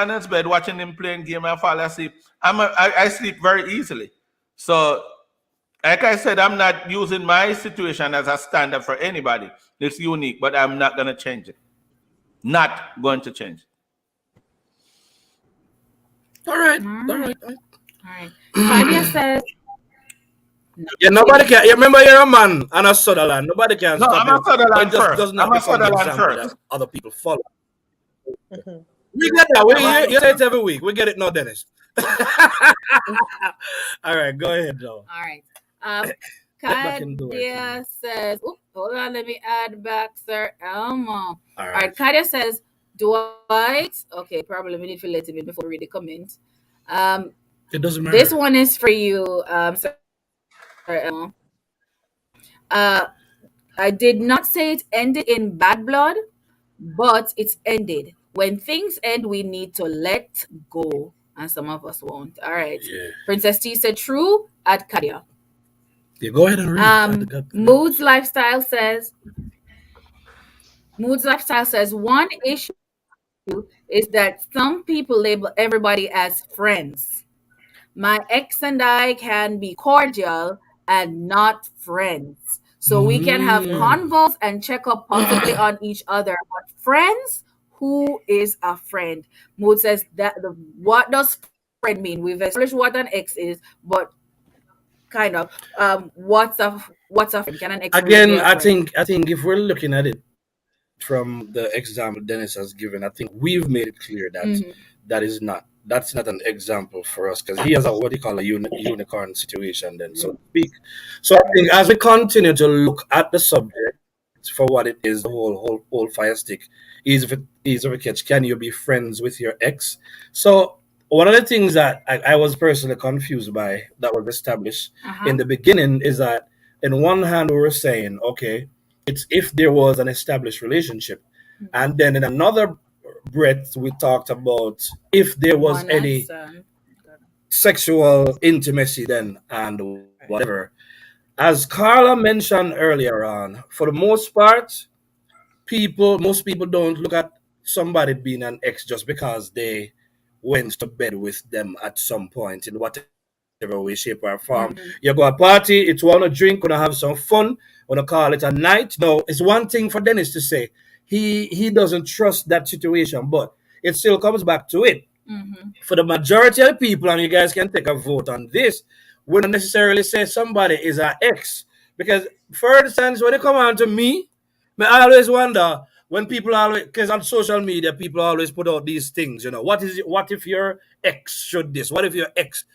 his bed, watching him playing game and fall asleep. I sleep very easily. So, like I said, I'm not using my situation as a standard for anybody. It's unique, but I'm not going to change it. Not going to change it. All right. All All right. right. All right. Kadia says Yeah, nothing nobody is can. You remember you're a man and a Sutherland. Nobody can No, stop I'm a you. But it Sutherland just first. does not I'm a become the Sutherland example that first. other people follow. Mhm. We get that. I'm a, You say it every week. We get it now, Dennis. All right, go ahead, though. all right. Um, Get back into it. Kadia says, oh, hold on, let me add back Sir Elmo. All All right. right, Kadia says, Dwight. Okay, probably we need to let him in before we read the comment. It doesn't This matter. one is for you, Sir Elmo. I did not say it ended in bad blood, but it's ended. When things end, we need to let go. And some of us won't. All right. Yeah. Princess T said true at Kadia. Yeah, go ahead and read. Moods Lifestyle says Moods Lifestyle says one issue is that some people label everybody as friends. My ex and I can be cordial and not friends. So we can have convos and check up possibly on each other. But friends, who is a friend? Mood says that what does friend mean? We've established what an ex is, but kind of what's a friend? Can an ex really be Again, a I friend? think I think if we're looking at it from the example Dennis has given, I think we've made it clear that Mm-hmm. that's not an example for us because he has a what he call a unicorn situation then so to speak. So I think as we continue to look at the subject for what it is, the whole fire stick, easy of a catch. Can you be friends with your ex? So one of the things that I was personally confused by that was established in Uh-huh. the beginning is that in one hand we were saying, okay, it's if there was an established relationship. And then in another breath, we talked about if there was One night any stand. sexual intimacy then and whatever. As Carla mentioned earlier on, for the most part, most people don't look at somebody being an ex just because they went to bed with them at some point in whatever way, shape, or form. You go a party, it's wanna drink, wanna have some fun, wanna call it a night. No, it's one thing for Dennis to say he doesn't trust that situation, but it still comes back to it Mm-hmm. for the majority of the people, and you guys can take a vote on this, we don't necessarily say somebody is our ex. Because, for instance, when it come on to me, I always wonder when people always, because on social media, people always put out these things, what is it, what if your ex should this? What if your ex?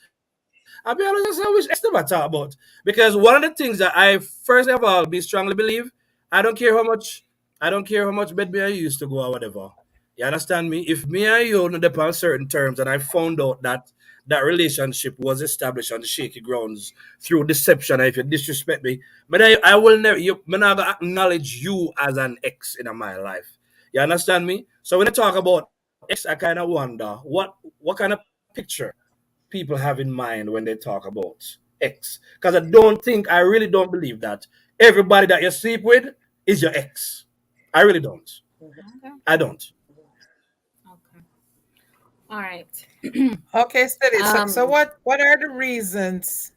I'll be honest, that's not which ex them I talk about. Because one of the things that I, first of all, be strongly believe, I don't care how much, I don't care how much bed me I used to go or whatever. You understand me? If me and you on upon certain terms and I found out that that relationship was established on shaky grounds through deception, and if you disrespect me, but I will never, me not gonna acknowledge you as an ex in my life. You understand me? So when I talk about ex, I kind of wonder what kind of picture people have in mind when they talk about ex. Because I really don't believe that everybody that you sleep with is your ex. I really don't. Okay. I don't. Okay. All right. Okay, steady. So Um, what are the reasons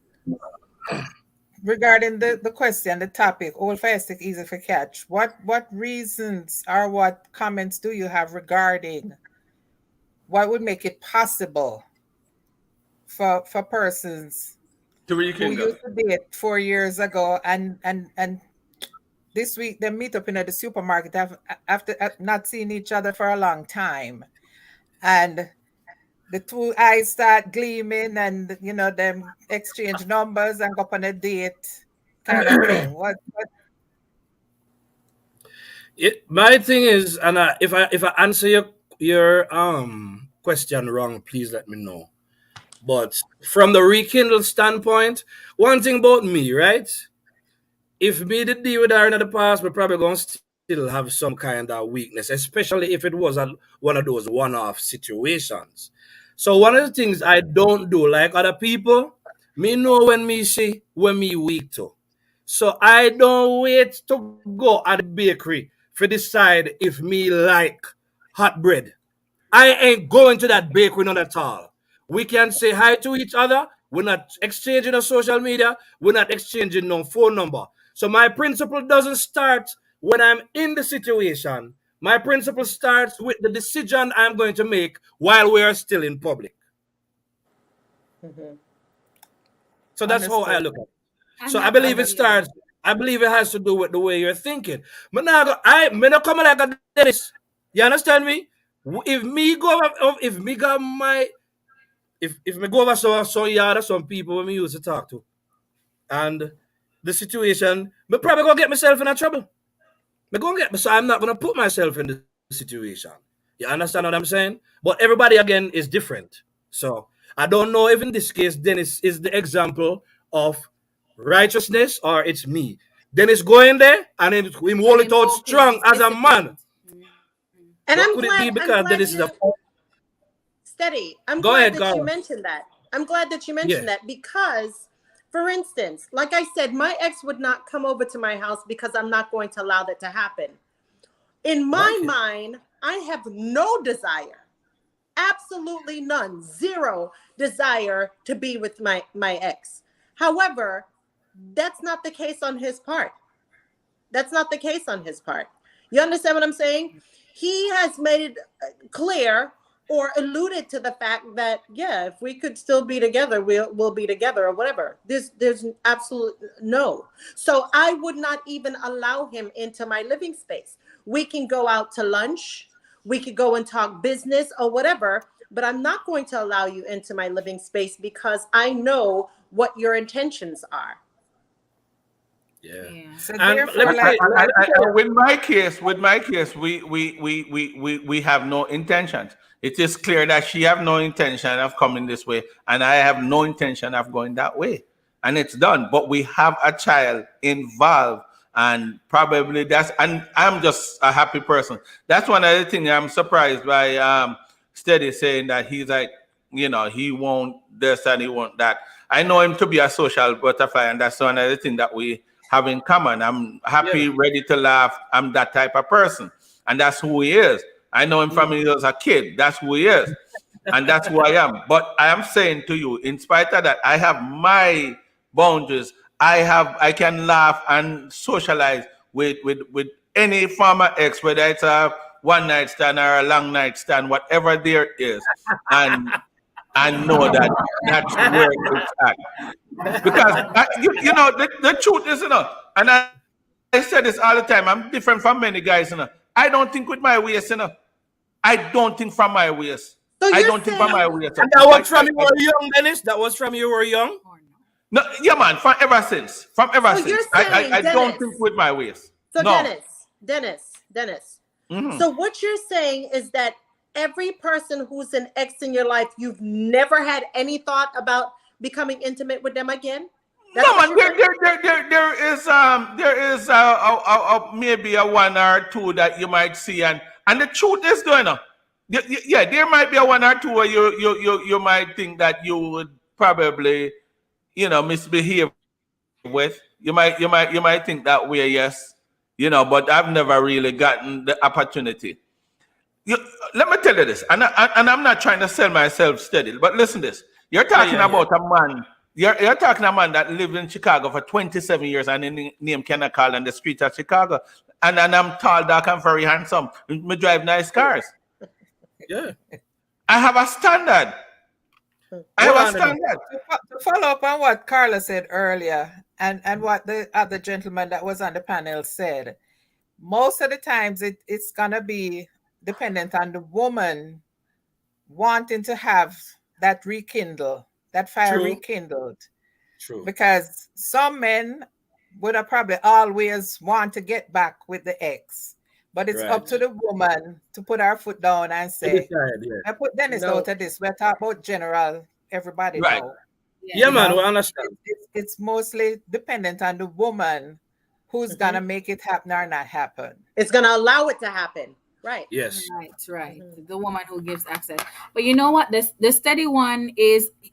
regarding the question, the topic, old fire stick, easy for catch? What reasons or what comments do you have regarding what would make it possible for persons To who rekindle. used to date 4 years ago and this week they meet up in the supermarket after not seeing each other for a long time, and the two eyes start gleaming, and them exchange numbers and go up on a date, kind of thing. What? My thing is, and if I answer your question wrong, please let me know. But from the rekindle standpoint, one thing about me, right? If me did deal with her in the past, we're probably gonna still have some kind of weakness, especially if it was one of those one-off situations. So one of the things I don't do, like other people, me know when me see when me weak to. So I don't wait to go at the bakery for decide if me like hot bread. I ain't going to that bakery not at all. We can say hi to each other. We're not exchanging on social media. We're not exchanging no phone number. So my principle doesn't start when I'm in the situation. My principle starts with the decision I'm going to make while we are still in public. Mhm. So that's how I Understood. look at it. and So I that's believe it valuable. starts. I believe it has to do with the way you're thinking. But now I me not come like a Dennis. You understand me? If me go if me got my if me go over some yard or some people when me used to talk to, and the situation, me probably gonna get myself in a trouble. Me gonna get so I'm not gonna put myself in the situation. You understand what I'm saying? But everybody again is different. So I don't know if in this case Dennis is the example of righteousness or it's me. Dennis going there and him And hold it out invoking strong is as a man. disciplined. Mhm. And But could it be I'm because glad Dennis is a you steady. I'm go glad ahead, that you Carl? mentioned that. I'm glad that you Yeah. mentioned that because, for instance, like I said, my ex would not come over to my house because I'm not going to allow that to happen. In my Okay. mind, I have no desire, absolutely none, zero desire to be with my ex. However, that's not the case on his part. That's not the case on his part. You understand what I'm saying? He has made it clear or alluded to the fact that yeah, if we could still be together, we'll be together or whatever. There's absolute no. So I would not even allow him into my living space. We can go out to lunch, we could go and talk business or whatever, but I'm not going to allow you into my living space because I know what your intentions are. Yeah. Yeah. So And let therefore, me say, like, With my case, we have no intentions. It is clear that she have no intention of coming this way, and I have no intention of going that way, and it's done. But we have a child involved, and probably that's. And I'm just a happy person. That's one of the things I'm surprised by. Steady saying that he's like, he won't this and he won't that. I know him to be a social butterfly, and that's one of the things that we have in common. I'm yeah. happy, ready to laugh. I'm that type of person, and that's who he is. I know him from when he was a kid. That's who he is, and that's who I am. But I am saying to you, in spite of that, I have my boundaries. I can laugh and socialize with any former ex, whether it's a one night stand or a long night stand, whatever there is, and I know that that's where it's at. Because the truth is, and I say this all the time. I'm different from many guys, I don't think with my waist. I don't think from my waist. I So don't you're think from my saying waist. And that was from you were young, Dennis. That was from you were young. Or no. No, yeah, man. From ever since. so you're saying I don't Dennis. think with my waist. So No. Dennis. Mhm. So what you're saying is that every person who's an ex in your life, you've never had any thought about becoming intimate with them again? That's No, what man. you're saying? There is maybe a one or two that you might see, and the truth is, yeah, there might be a one or two where you might think that you would probably misbehave with. You might think that way, yes, but I've never really gotten the opportunity. You, Let me tell you this, and I'm not trying to sell myself steady, but listen this. You're Yeah, talking yeah, yeah. about a man. You're talking a man that lived in Chicago for 27 years and his name cannot call on the streets of Chicago. And I'm tall, dark, and very handsome. Me drive nice cars. Yeah. I have a standard. I have Hold a on a minute. standard. to follow up on what Carla said earlier, and what the other gentleman that was on the panel said, most of the times it's gonna be dependent on the woman wanting to have that fire True. rekindled. True. Because some men would have probably always want to get back with the ex, but it's up Right. to the woman to put her foot down and To say, decide, yeah. I put Dennis No. out of this. We're talking about general, everybody Right. know. Yeah, Yeah. man, we understand. It's mostly dependent on the woman who's gonna make it happen or not happen. It's going to allow it to happen. Right. Yes. Right. The woman who gives access. But you know what? The steady one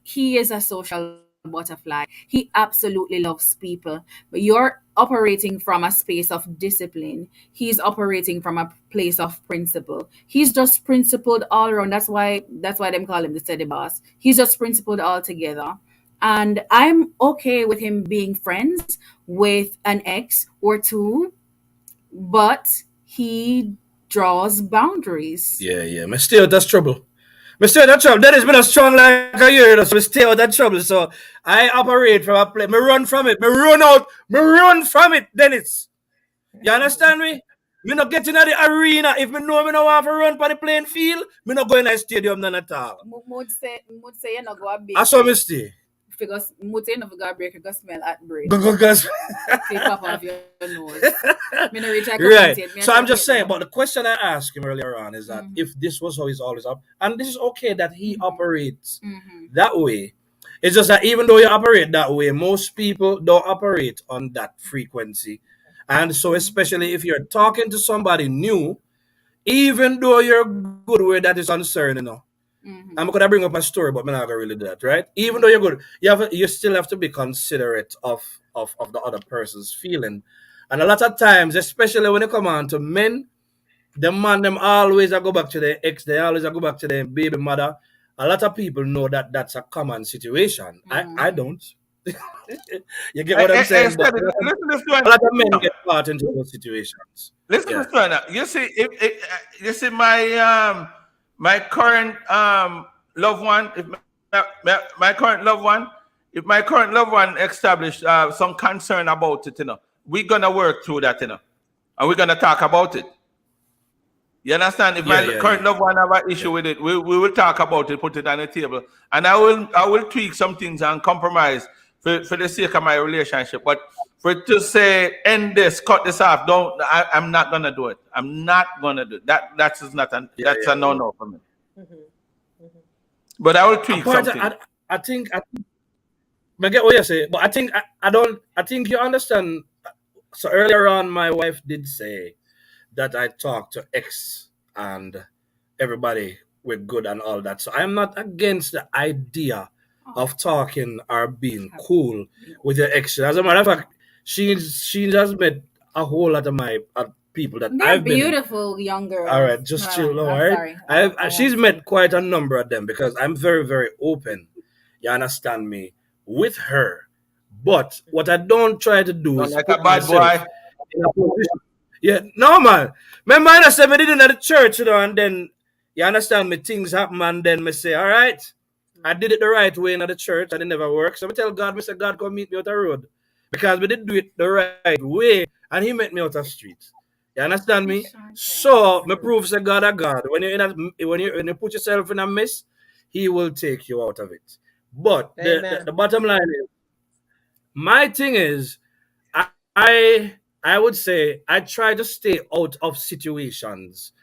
he is a social butterfly. He absolutely loves people. But you're operating from a space of discipline. He's operating from a place of principle. He's just principled all around. That's why them call him the steady boss. He's just principled all together. And I'm okay with him being friends with an ex or two, but he draws boundaries. Yeah, yeah. Me stay out of trouble. Me stay out of trouble. That has been a strong like a year, so me stay out of trouble. So I operate from a place. Me run from it. Me run out. Me run from it, Dennis. You understand me? Me not get in the arena. If me know me no want to run for the playing field, me not go in the stadium none at all. Mood say you not go a I saw me bakery stay. because mood say you not go a bakery because smell at bread. Go, guys. Say pop off your nose. Me no reach a Right. commentate. Me So a I'm just take saying, no. but the question I asked him earlier on is that if this was how he's always up, and this is okay that he operates that way. It's just that even though you operate that way, most people don't operate on that frequency. And so, especially if you're talking to somebody new, even though you're good where that is concerned, I'm gonna bring up a story, but I'm not gonna really do that, right? Even though you're good, you still have to be considerate of the other person's feeling. And a lot of times, especially when it comes on to men, the man them always a go back to their ex. They always a go back to their baby mother. A lot of people know that that's a common situation. I don't. You get what I'm saying? But Study, listen to this a one. lot of men No, get caught into those situations. listen to Yeah. this one. You see, you see my current loved one. If my current loved one, if my current loved one established some concern about it, we're gonna work through that, and we're gonna talk about it. You understand? If my Yeah, yeah, current yeah. loved one have an issue with it, we will talk about it, put it on the table, and I will tweak some things and compromise for the sake of my relationship. But for it to say end this, cut this off, I'm not gonna do it. I'm not gonna do it. That's just not Yeah, that's yeah, a no yeah. no for me. Mhm, mhm. But I will tweak Apart, something. I think I get what you say, but I don't. I think you understand. So earlier on, my wife did say that I talked to ex and everybody we're good and all that. So I'm not against the idea of talking or being cool with your ex. As a matter of fact, she has met a whole lot of my people that They're I've been. beautiful young All girls. right, just No, chill, no, all I'm right. sorry. She's won't met speak. quite a number of them because I'm very, very open. You understand me with her. But what I don't try to do Sound is like a put bad myself boy. in a position. Yeah, no man. Remember I said me did it at the church, and then you understand me, things happen and then me say, all right, I did it the right way in the church and it never worked. So I tell God, me say, God come meet me out the road. Because we did do it the right way and he met me out the street. You understand me? So me prove say God a God. When you put yourself in a mess, he will take you out of it. But Amen. the bottom line is my thing is I I would say I try to stay out of situations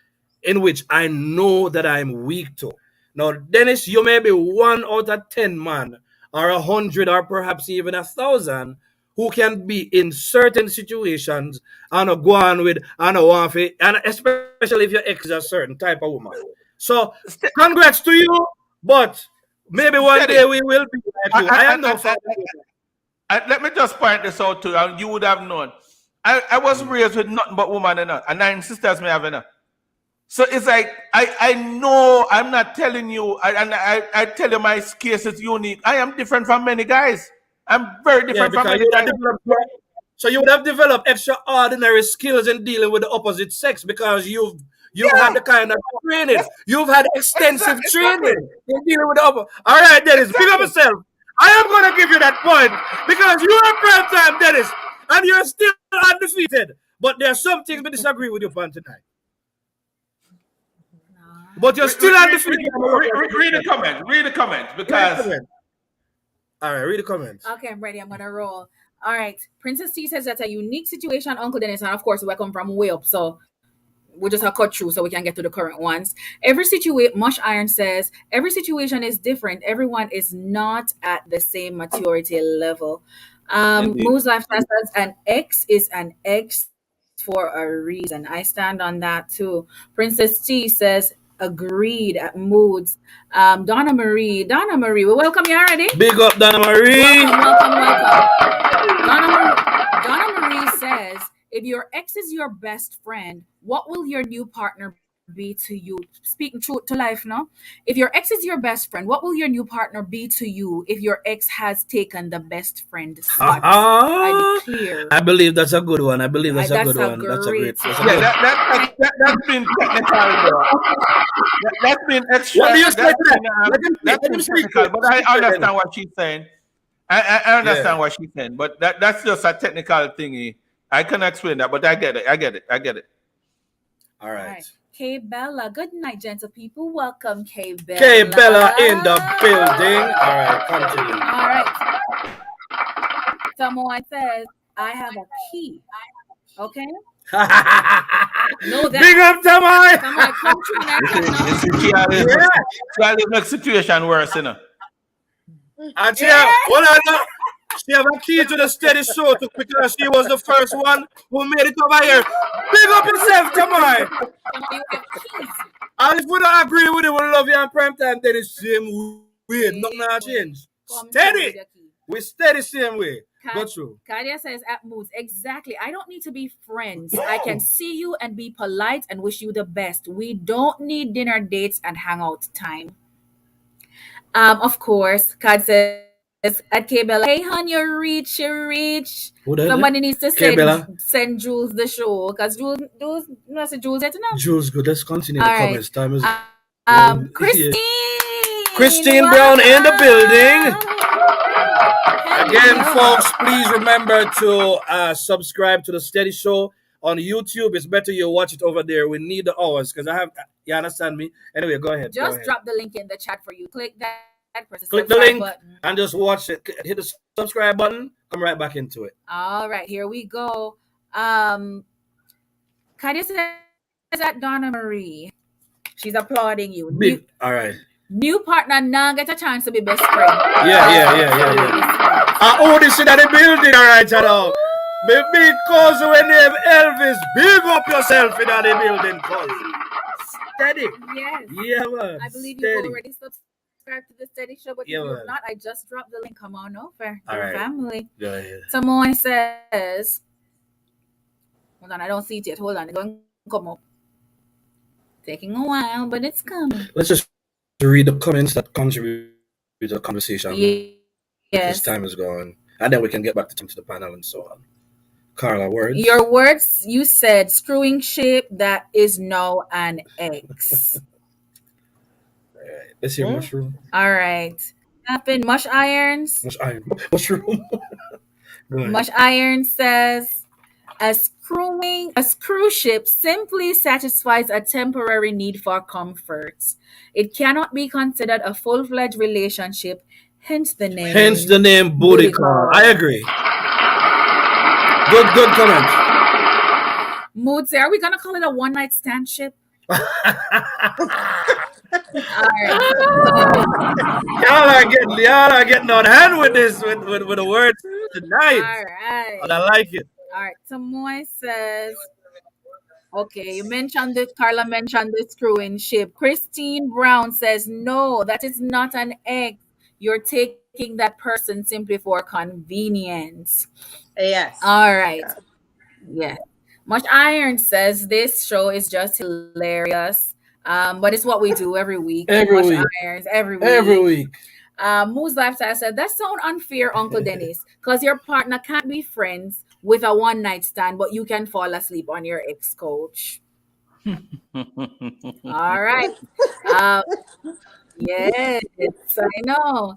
in which I know that I'm weak to. Now, Dennis, you may be 1 out of 10 man, or 100, or perhaps even 1,000, who can be in certain situations and go on with and want to, and especially if your ex is a certain type of woman. So, St- congrats to you, but maybe one day Steady. we will be like you. I I, am I, no I, father. let me just point this out to you, and you would have known. I was raised with nothing but woman, and 9 sisters me having. So it's like I know I'm not telling you, I tell you my case is unique. I am different from many guys. I'm very Yeah, different from because many you would have guys. developed so you would have developed extraordinary skills in dealing with the opposite sex because you've had Yeah, the kind of training. yes, You've had extensive exactly, training in dealing with the opposite. All right, Dennis, big up exactly. yourself. I am gonna give you that point because you are prime time, Dennis, and you're still undefeated. But there are some things we disagree with you on tonight. But you're still undefeated. Read the comments. Read the comments Read the because comments. All right, read the comments. Okay, I'm ready. I'm gonna roll. All right. Princess T says that's a unique situation, Uncle Dennis, and of course we come from way up, so we just have cut through so we can get to the current ones. Every situation, Mush Iron says, every situation is different. Everyone is not at the same maturity level. indeed. Moose Lifestyle says an X is an X for a reason. I stand on that too. Princess T says, agreed at moods. Donna Marie, we welcome you already. Big up, Donna Marie. Welcome. Donna Marie says, if your ex is your best friend, what will your new partner be to you? Speaking truth to life, no? If your ex is your best friend, what will your new partner be to you if your ex has taken the best friend spot? I declare. I believe that's a good one. I believe that's a good That's a one. That's a great great. That's a Yeah, one. good. that's been technical, bro. That's been What extra. do you say to that? That's Let him been speak. technical, but I Speak to it, understand Dennis. what she's saying. I Yeah. understand what she's saying, but that's just a technical thingy. I can explain that, but I get it. I get it. All All right. right. K Bella. Good night, gentle people. Welcome, K Bella. Okay, Bella in the building. All right, continue. All right. Someone says, I have a key. Okay? Know that. Big up, Tamai. Someone come through that You now. see, she always makes situation worse, you know. And she have a key to the steady show because she was the first one who made it over here. Big up yourself, Tamai. You have keys. And if we don't agree with it, we love you on prime time, then it's same way. Nothing not change. Come through with Steady. your key. We steady same way. Go through. Kadia says at Moods, exactly. I don't need to be friends. I can see you and be polite and wish you the best. We don't need dinner dates and hangout time. Of course, Kad says at K Bella, hey hon, you reach. Who that? Somebody needs to K Bella? send Jules the show. Because Jules, no, say Jules yet now. Jules, good. Let's continue the All right. comments. Time is Christine. Christine Brown in the building. Again, folks, please remember to subscribe to the Steady Show on YouTube. It's better you watch it over there. We need the hours because you understand me? Anyway, go ahead. Just drop the link in the chat for you. Click that. Click the link and just watch it. Hit the subscribe button. Come right back into it. All right, here we go. Kadia says at Donna Marie. She's applauding you. All right. New partner now get a chance to be best friend. Yeah. Oh, this is at the building, all right, channel. Because when you have Elvis, big up yourself in the building, cause steady. Yes. Yeah, man. I believe steady. You've already subscribed to the Steady Show, but if you've not, I just dropped the link. Come on over. All right. Family. Go ahead. Someone says, hold on, I don't see it yet. Hold on, it's going to come up. Taking a while, but it's coming. Let's just read the comments that contribute to the conversation. Yes. This time is gone. And then we can get back to the panel and so on. Carla, words? Your words, you said screwing ship that is now an ex. All right. Let's hear mushroom. All right. Happened. Mush Irons. Mushroom. Mush Iron says, a cruise ship simply satisfies a temporary need for comfort. It cannot be considered a full-fledged relationship, hence the name Booty Call. I agree. Good comment. Mood say, are we gonna call it a one-night stand ship? All right. Y'all are getting on hand with this with the words tonight. All right. And I like it. All right. Tamoy says, okay, Carla mentioned the screwing ship. Christine Brown says, no, that is not an ex. You're taking that person simply for convenience. Yes. All right. Yeah. Much Iron says this show is just hilarious. But it's what we do every week. Every week. Moose Lifestyle said, that sounds unfair, Uncle Dennis, because your partner can't be friends with a one-night stand, but you can fall asleep on your ex-coach. All right. Yes, I know.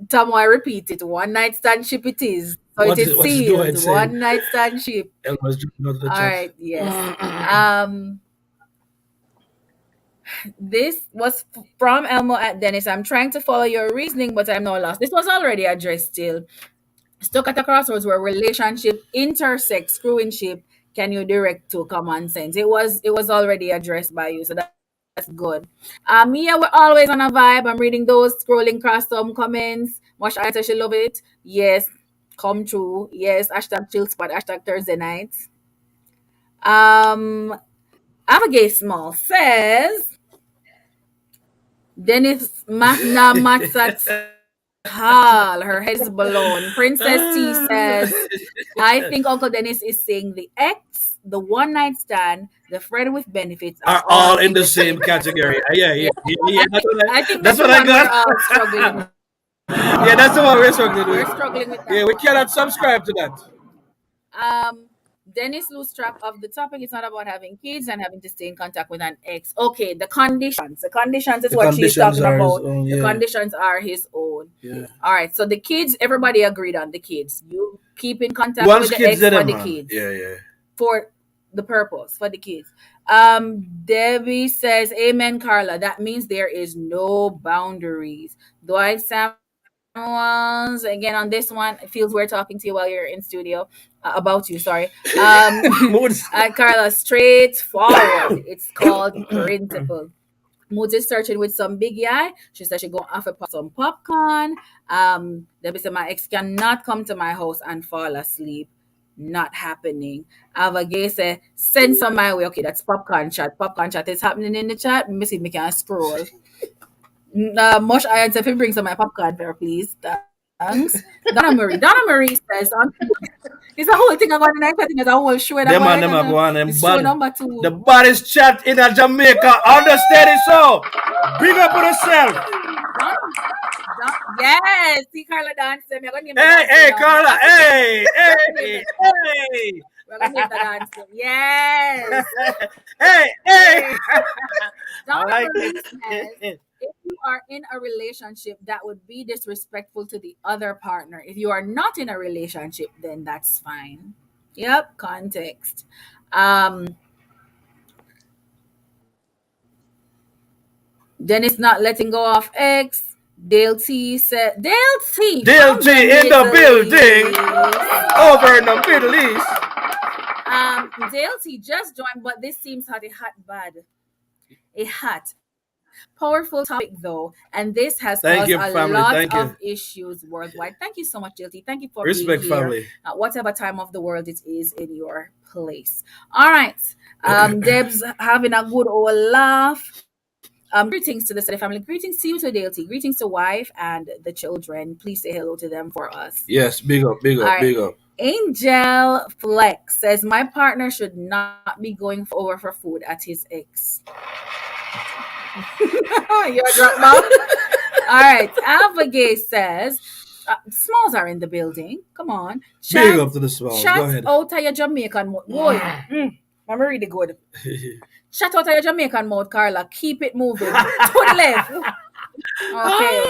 Tom, I repeat it. One-night stand ship it is. So it is sealed. One-night stand ship. All right, yes. This was from Elmo at Dennis. I'm trying to follow your reasoning, but I'm not lost. This was already addressed still. Stuck at a crossroads where relationship intersect screwing ship. Can you direct to common sense? It was already addressed by you, so that's good. Mia, we're always on a vibe. I'm reading those, scrolling across some comments. Much I she love it. Yes, come true. Yes, hashtag chill spot, hashtag Thursday night. Abigail Small says, Dennis Matna Matsat Hall, her head is blown. Princess T says, I think Uncle Dennis is saying the ex, the one night stand, the friend with benefits are all in the same category. Yeah. I think that's what I got. Struggling. Yeah, that's the one we're struggling with. We're struggling with that. Yeah, we cannot subscribe to that. Dennis lose track of the topic. It's not about having kids and having to stay in contact with an ex. Okay, the conditions. The conditions is what she's talking about. The conditions are his own. Yeah. All right. So the kids, everybody agreed on the kids. You keep in contact with the ex for the kids. Yeah. For the purpose, for the kids. Debbie says, amen, Carla. That means there is no boundaries. Dwight Samuels, again on this one, it feels we're talking to you while you're in studio. About you, sorry. Carla, straightforward. It's called principle. Mood is searching with some big eye. She said she go offer some popcorn. Debbie said my ex cannot come to my house and fall asleep. Not happening. Avagay said send some my way. Okay, that's popcorn chat. Popcorn chat is happening in the chat. Let me see if we can scroll. Much I said if you bring some my popcorn there, please. thanks. Donna Marie says, it's a whole thing about the night. I think it's a whole show. Them and them are going and It's show bad. number 2. The baddest chat in Jamaica. Understand it so. Big up on yourself. Yes, see Carla dance. I'm gonna name the Hey, dance hey, now. Carla. Hey, hey, hey. We're gonna name the dance. Yes. Hey, hey. I Donna like Marie says, it. if you are in a relationship, that would be disrespectful to the other partner. If you are not in a relationship, then that's fine. Yep, context. Dennis not letting go of X. Dale T said, Dale T Dale from T the in the Middle building. East. Over in the Middle East. Dale T just joined, but this seems hot, bad. A hot. Powerful topic though, and this has Thank caused you, a family. lot Thank you. of issues worldwide. Thank you so much, Dale T. Thank you for Respect, being here family. at whatever time of the world it is in your place. All right. Deb's having a good old laugh. Greetings to the Study family. Greetings to you to Dale T. Greetings to wife and the children. Please say hello to them for us. Yes, big up, big up, All right. big up. Angel Flex says, my partner should not be going over for food at his ex. You're a drop mouth. All right. Alvagay says, Smalls are in the building. Come on. Big up to the Smalls. Go ahead. Chat out of your Jamaican mode. Boy, I'm really good. Chat out of your Jamaican mode, Carla. Keep it moving. To the left. Okay.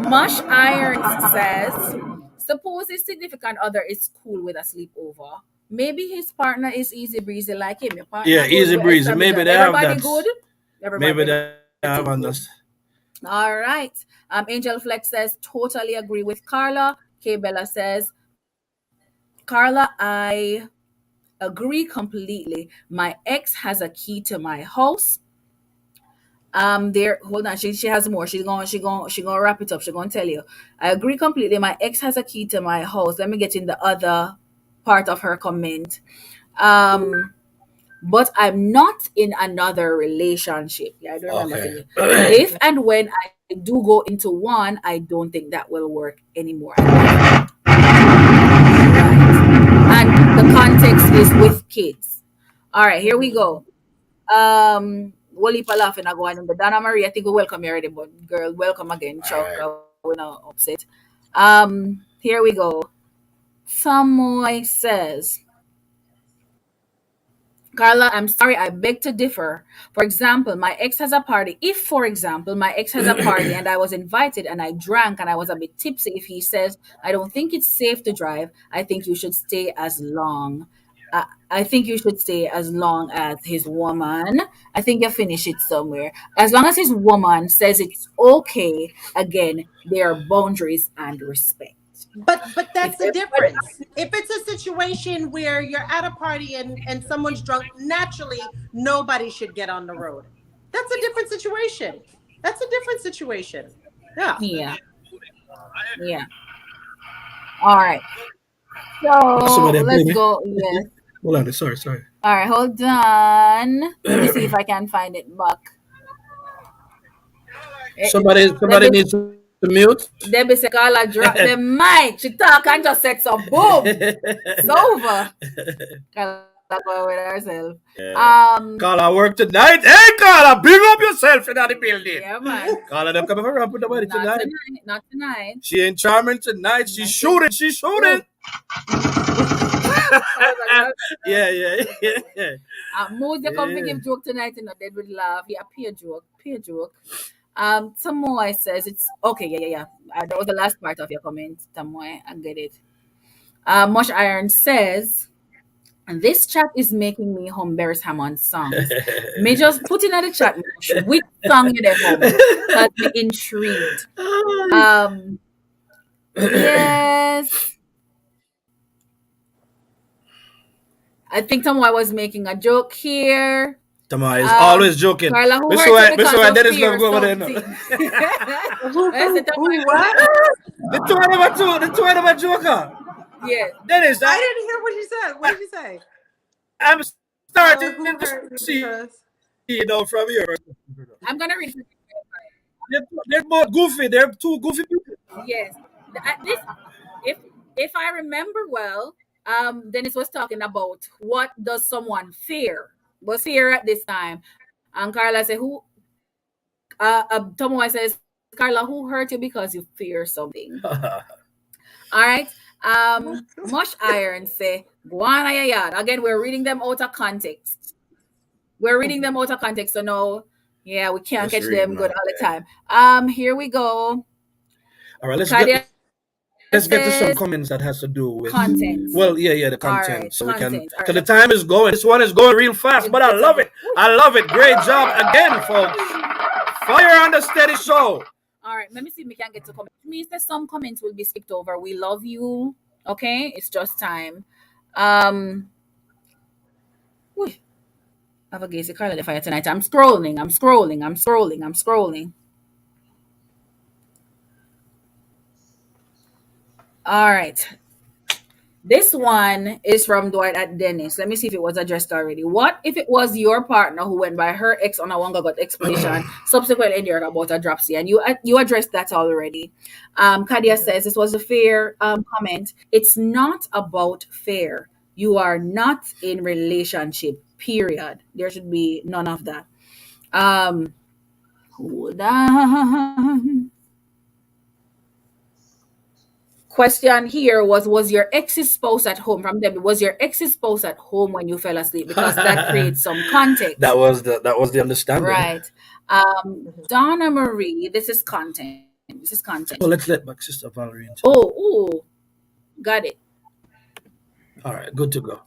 Mush Irons says, suppose his significant other is cool with a sleepover. Maybe his partner is easy breezy like him. Your partner Yeah, good easy with breezy. Maybe they have everybody that. good. Maybe they have understood. All right. Angel Flex says, totally agree with Carla. K Bella says, Carla, I agree completely. My ex has a key to my house. Hold on, she has more. She's gonna wrap it up. She's gonna tell you. I agree completely. My ex has a key to my house. Let me get in the other part of her comment. But I'm not in another relationship. Yeah, I don't remember saying it. If and when I do go into one, I don't think that will work anymore. Right. And the context is with kids. All right, here we go. Wally laughing I go on the Donna Marie. I think we welcome you already, but girl, welcome again, Chuck. Right. We're not upset. Here we go. Samoy says, Carla, I'm sorry, I beg to differ. For example, my ex has a party. If, for example, my ex has a party and I was invited and I drank and I was a bit tipsy, if he says, I don't think it's safe to drive, I think you should stay as long. I think you should stay as long as his woman. I think you finish it somewhere. As long as his woman says it's okay, again, there are boundaries and respect. But that's the difference. If it's a situation where you're at a party and someone's drunk, naturally nobody should get on the road. That's a different situation. Yeah. Yeah. All right. So let's go. Yes. Hold on. Sorry. All right. Hold on. Let me see if I can find it back. Somebody needs to mute. Debbie said, Carla, drop the mic. She talk and just said some boom. It's over. Carla go with herself. Yeah. Carla work tonight. Hey, Carla, big up yourself in the building. Yeah, man. Carla, them coming for ramp with nobody tonight. Not tonight. She ain't charming tonight. She's shooting. Yeah. Mood they come to give joke tonight and they would laugh. Yeah, peer joke. Tamoy says it's okay. Yeah. That was the last part of your comment, Tamoy. I get it. Mush Iron says, this chat is making me hum Beres Hammond songs. May just put in the chat which song you hum. Because me intrigued. Yes. I think Tamoy was making a joke here. Tamoy is always joking. Carla, who Mr. White, Dennis love go over there now. What? The two of them are joker. Yeah. Dennis, I didn't hear what you said. What did you say? I'm starting to see from here. I'm gonna read. They're both goofy. They're two goofy people. Yes. This, if I remember well, Dennis was talking about what does someone fear? Was fear at this time? And Carla said, "Who?" Tomoe says, "Carla, who hurt you because you fear something?" All right. Mush Iron say, "Guana yayad." Again, we're reading them out of context. We're reading them out of context, so no, yeah, we can't Just catch read, them good man. all the Yeah. time. Here we go. All right, Kadia let's get to some says comments that has to do with content. well, yeah, the All content. right, So we can. content. All So right, the time is going. This one is going real fast, but I it's love a it. I love it. Great job again, folks. Fire on the steady show. all right. Let me see if we can get to comments. It means that some comments will be skipped over. We love you. Okay, it's just time. Whew. Have a gazy Carla the fire tonight. I'm scrolling. All right. This one is from Dwight at Dennis. Let me see if it was addressed already. What if it was your partner who went by her ex on a one got expedition, subsequently endured about a dropsy, and you addressed that already? Kadia says this was a fair comment. It's not about fair. You are not in relationship. Period. There should be none of that. Hold on. Question here was your ex's spouse at home from Debbie? Was your ex's spouse at home when you fell asleep? Because that creates some context. That was the understanding. Right. Donna Marie, this is content. Oh, let's let back Sister Valerie into. Oh, got it. All right, good to go.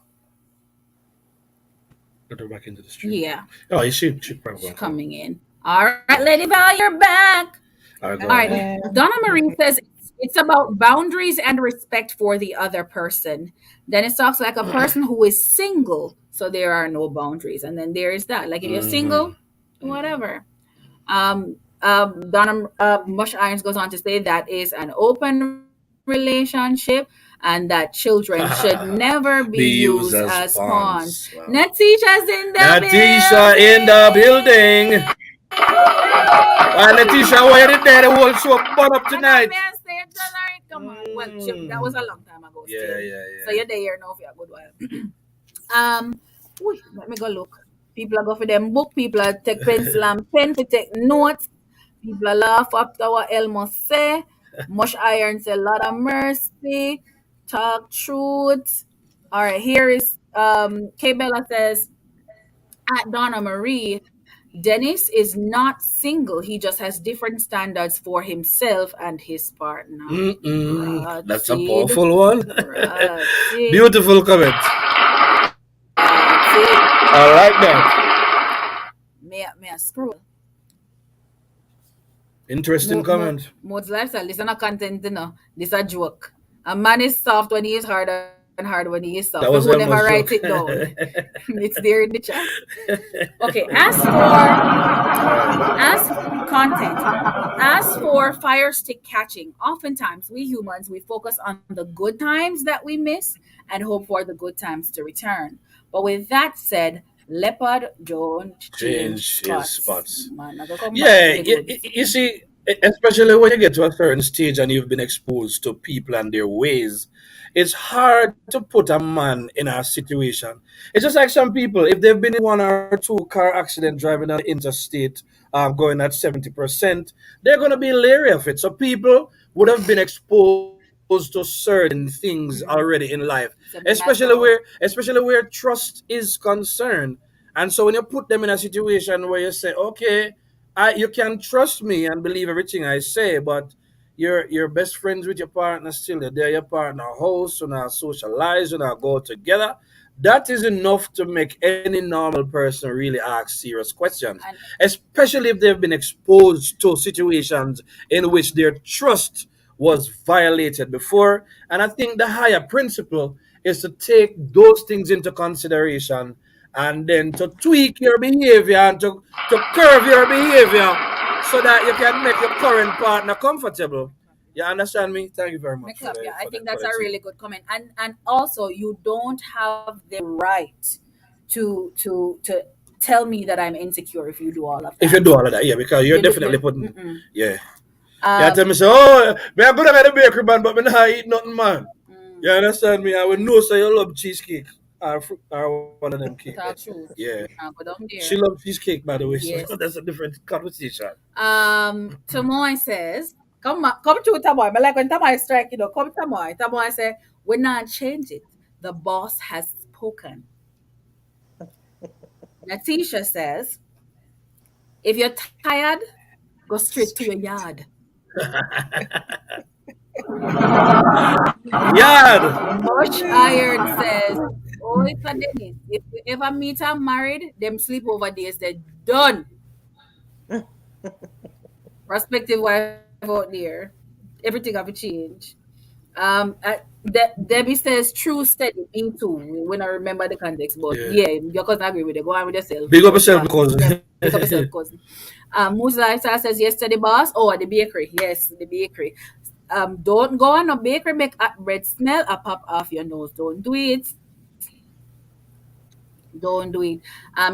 Get her back into the stream. Yeah. Oh, she probably coming in. All right, Lady Val, you're back. All right. Donna Marie says it's about boundaries and respect for the other person. Then it talks like a person who is single, so there are no boundaries. And then there is that. Like if you're single, whatever. Donna Mush Irons goes on to say that is an open relationship and that children should never be used as pawns. Wow. Natisha's in the Natisha in the building. Natisha, why you there? The whole show burn up tonight. Come on. Well, that was a long time ago. Yeah. So you're there now for a good while. Let me go look. People are go for them book. People are take pencil and pen to take notes. People are laugh after what Elmo say. Mush Iron say lot of mercy. Talk truth. All right, here is K Bella says at Donna Marie, Dennis is not single. He just has different standards for himself and his partner. That's a powerful one. Beautiful comment. I like that. May I scroll? Interesting comment. Mode's lifestyle. This is not content, you know. This is a joke. A man is soft when he is hard and hard when he is soft. That was who never write it down. It's there in the chat. Okay, as content, as for fire stick catching, oftentimes we humans, we focus on the good times that we miss and hope for the good times to return. But with that said, leopard don't change his spots. Man, you see, especially when you get to a certain stage and you've been exposed to people and their ways, it's hard to put a man in a situation. It's just like some people, if they've been in one or two car accident driving on the interstate, going at 70%, they're going to be leery of it. So people would have been exposed to certain things already in life, especially where trust is concerned. And so when you put them in a situation where you say, okay, you can trust me and believe everything I say, but you're best friends with your partner still. They're your partner house, you know, socialize, you know, go together. That is enough to make any normal person really ask serious questions, especially if they've been exposed to situations in which their trust was violated before. And I think the higher principle is to take those things into consideration and then to tweak your behavior and to curve your behavior so that you can make your current partner comfortable. You understand me? Thank you very much. I think that's a really good comment. And also, you don't have the right to tell me that I'm insecure if you do all of that. If you do all of that, yeah, because you're You do- definitely you- putting, mm-mm. yeah. You tell me, say, oh, man, I'm good at the bakery, man, but me not eat nothing, man. You understand me? I will know, say, you love cheesecake or one of them cake. Talk truth. Yeah. Go down She there. loves cheesecake, by the way, so Yes. that's a different conversation. Tamoy says, come to Tamoy. I like when Tamoy strike, come Tamoy. Tamoy say, we not change it. The boss has spoken. Natisha says, if you're tired, go straight to your yard. Yard. Mush Iron says, oh, it's a Dennis. If you ever meet her married, them sleepover days, they're done. Prospective wife out there, everything have to change. Debbie says, true steady, me too. When I remember the context, but Yeah. yeah, your cousin agree with it. Go on with yourself. Big up yourself, because Yeah, pick up yourself, cousin. Musa Isa says, yesterday, boss. Oh, at the bakery. Yes, the bakery. Don't go on a bakery, make a bread smell a pop off your nose. Don't do it. Don't do it.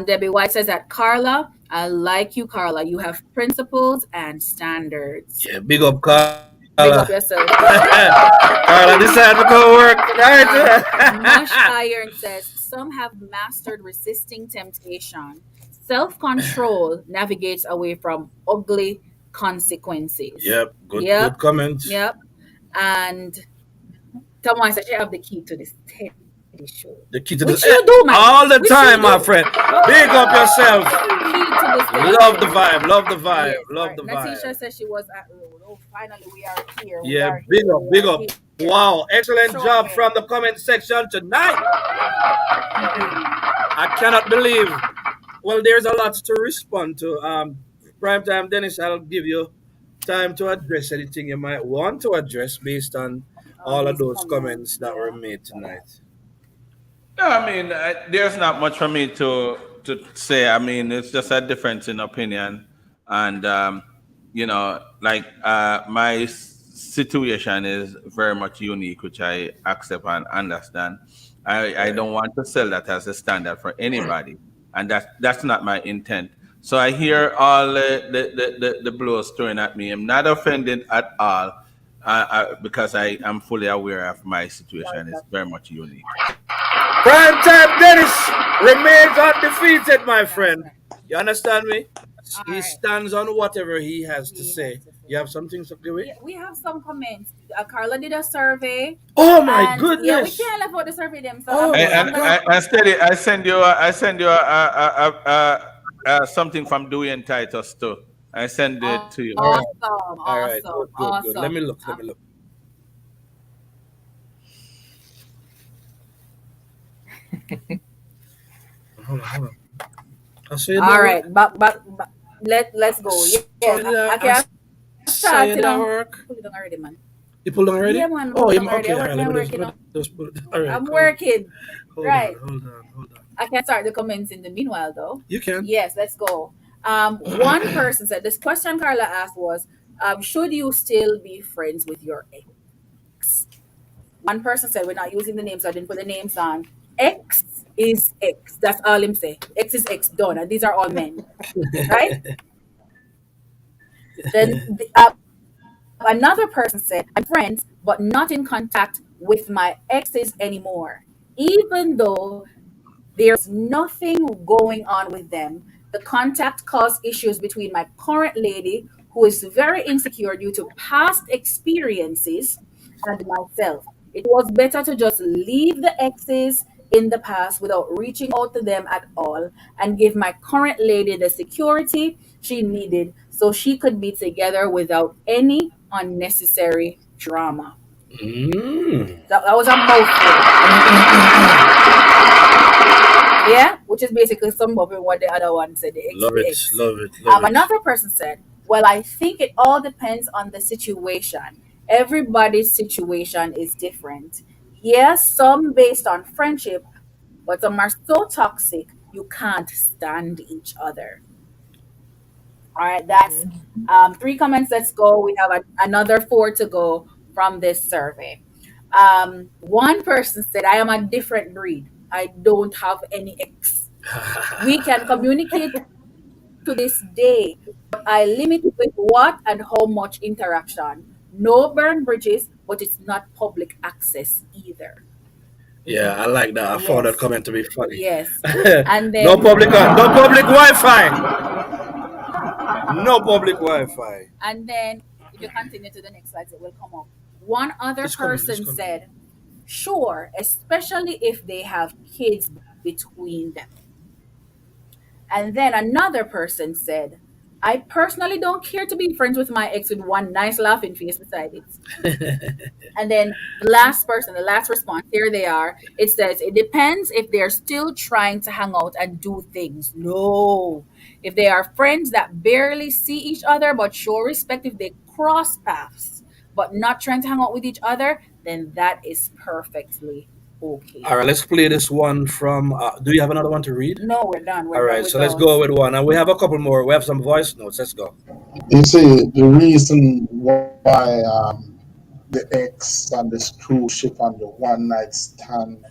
Debbie White says that Carla, I like you, Carla. You have principles and standards. yeah, big up, Carla. Big up yourself. Carla, this side we go work. Mush Iron says some have mastered resisting temptation. Self-control navigates away from ugly consequences. Yep, good comments. Yep. And someone said she have the key to this steady show. The key to Which the you do, man. all the Which time, you my do. friend. Big up yourself. Key to this steady Love the show. vibe. Love the vibe. Yes, Love right. the Natisha vibe. says she was at road. Oh, finally we are here. We Yeah, are big here. up, We big are up. here. Wow, excellent Show job me. from the comment section tonight. I cannot believe. Well, there's a lot to respond to. Prime time, Dennis, I'll give you time to address anything you might want to address based on all of these those comments that were made tonight. No, I mean, there's not much for me to say. I mean, it's just a difference in opinion, and like my situation is very much unique, which I accept and understand. I don't want to sell that as a standard for anybody, and that's not my intent. So I hear all the blows thrown at me. I'm not offended at all, because I am fully aware of my situation. It's very much unique. Prime time, Dennis remains undefeated, my friend. You understand me? He right. stands on whatever he has to say. You have something to do with? Yeah, we have some comments. Carla did a survey. Oh my Yeah, we goodness! can't let out the survey them. So Oh, I send you something from Dewey and Titus too. I send it to you. awesome, All right, awesome, good. awesome. Let me look. Let me look. Hold on. I see All right, but let's go. Yeah, okay. I started that on. work. Put it on already, man. You pulled on already? Yeah, man. Oh, put it yeah, on already. okay. All right, let me working just put it. All right, I'm cool. working. Hold Right. on. I can start the comments in the meanwhile, though. You can. Yes, let's go. One person said this question Carla asked was, should you still be friends with your ex? One person said, we're not using the names, so I didn't put the names on. X is X. That's all him say. X is X done. And these are all men. Right? Then another person said, I'm friends, but not in contact with my exes anymore. Even though there's nothing going on with them, the contact caused issues between my current lady, who is very insecure due to past experiences, and myself. It was better to just leave the exes in the past without reaching out to them at all and give my current lady the security she needed so she could be together without any unnecessary drama. That was a mouthful. Yeah, which is basically some of what the other one said. The X, Love the it. X. Love it. Another person said, well, I think it all depends on the situation. Everybody's situation is different. Yes, some based on friendship, but some are so toxic you can't stand each other. All right, that's 3 comments. Let's go. We have another 4 to go from this survey. One person said, I am a different breed. I don't have any ex We can communicate to this day, but I limit with what and how much interaction. No burn bridges, but it's not public access either. Yeah, I like that. I found that Yes. comment to be funny. Yes. And No then public, no public Wi-Fi. No public Wi-Fi. and then if you continue to the next slides, it will come up. One other It's coming. It's person coming. said, sure, especially if they have kids between them. And then another person said, I personally don't care to be friends with my ex with one nice laughing face beside it. And then the last person, the last response, here they are. It says, it depends if they're still trying to hang out and do things. No. If they are friends that barely see each other but show respect if they cross paths but not trying to hang out with each other, then that is perfectly okay. All right, let's play this one from. Do you have another one to read? No, we're done. All We're done right, with so let's go those. with one. And we have a couple more. We have some voice notes. Let's go. You see, the reason why the X and the cruise ship and the one night stand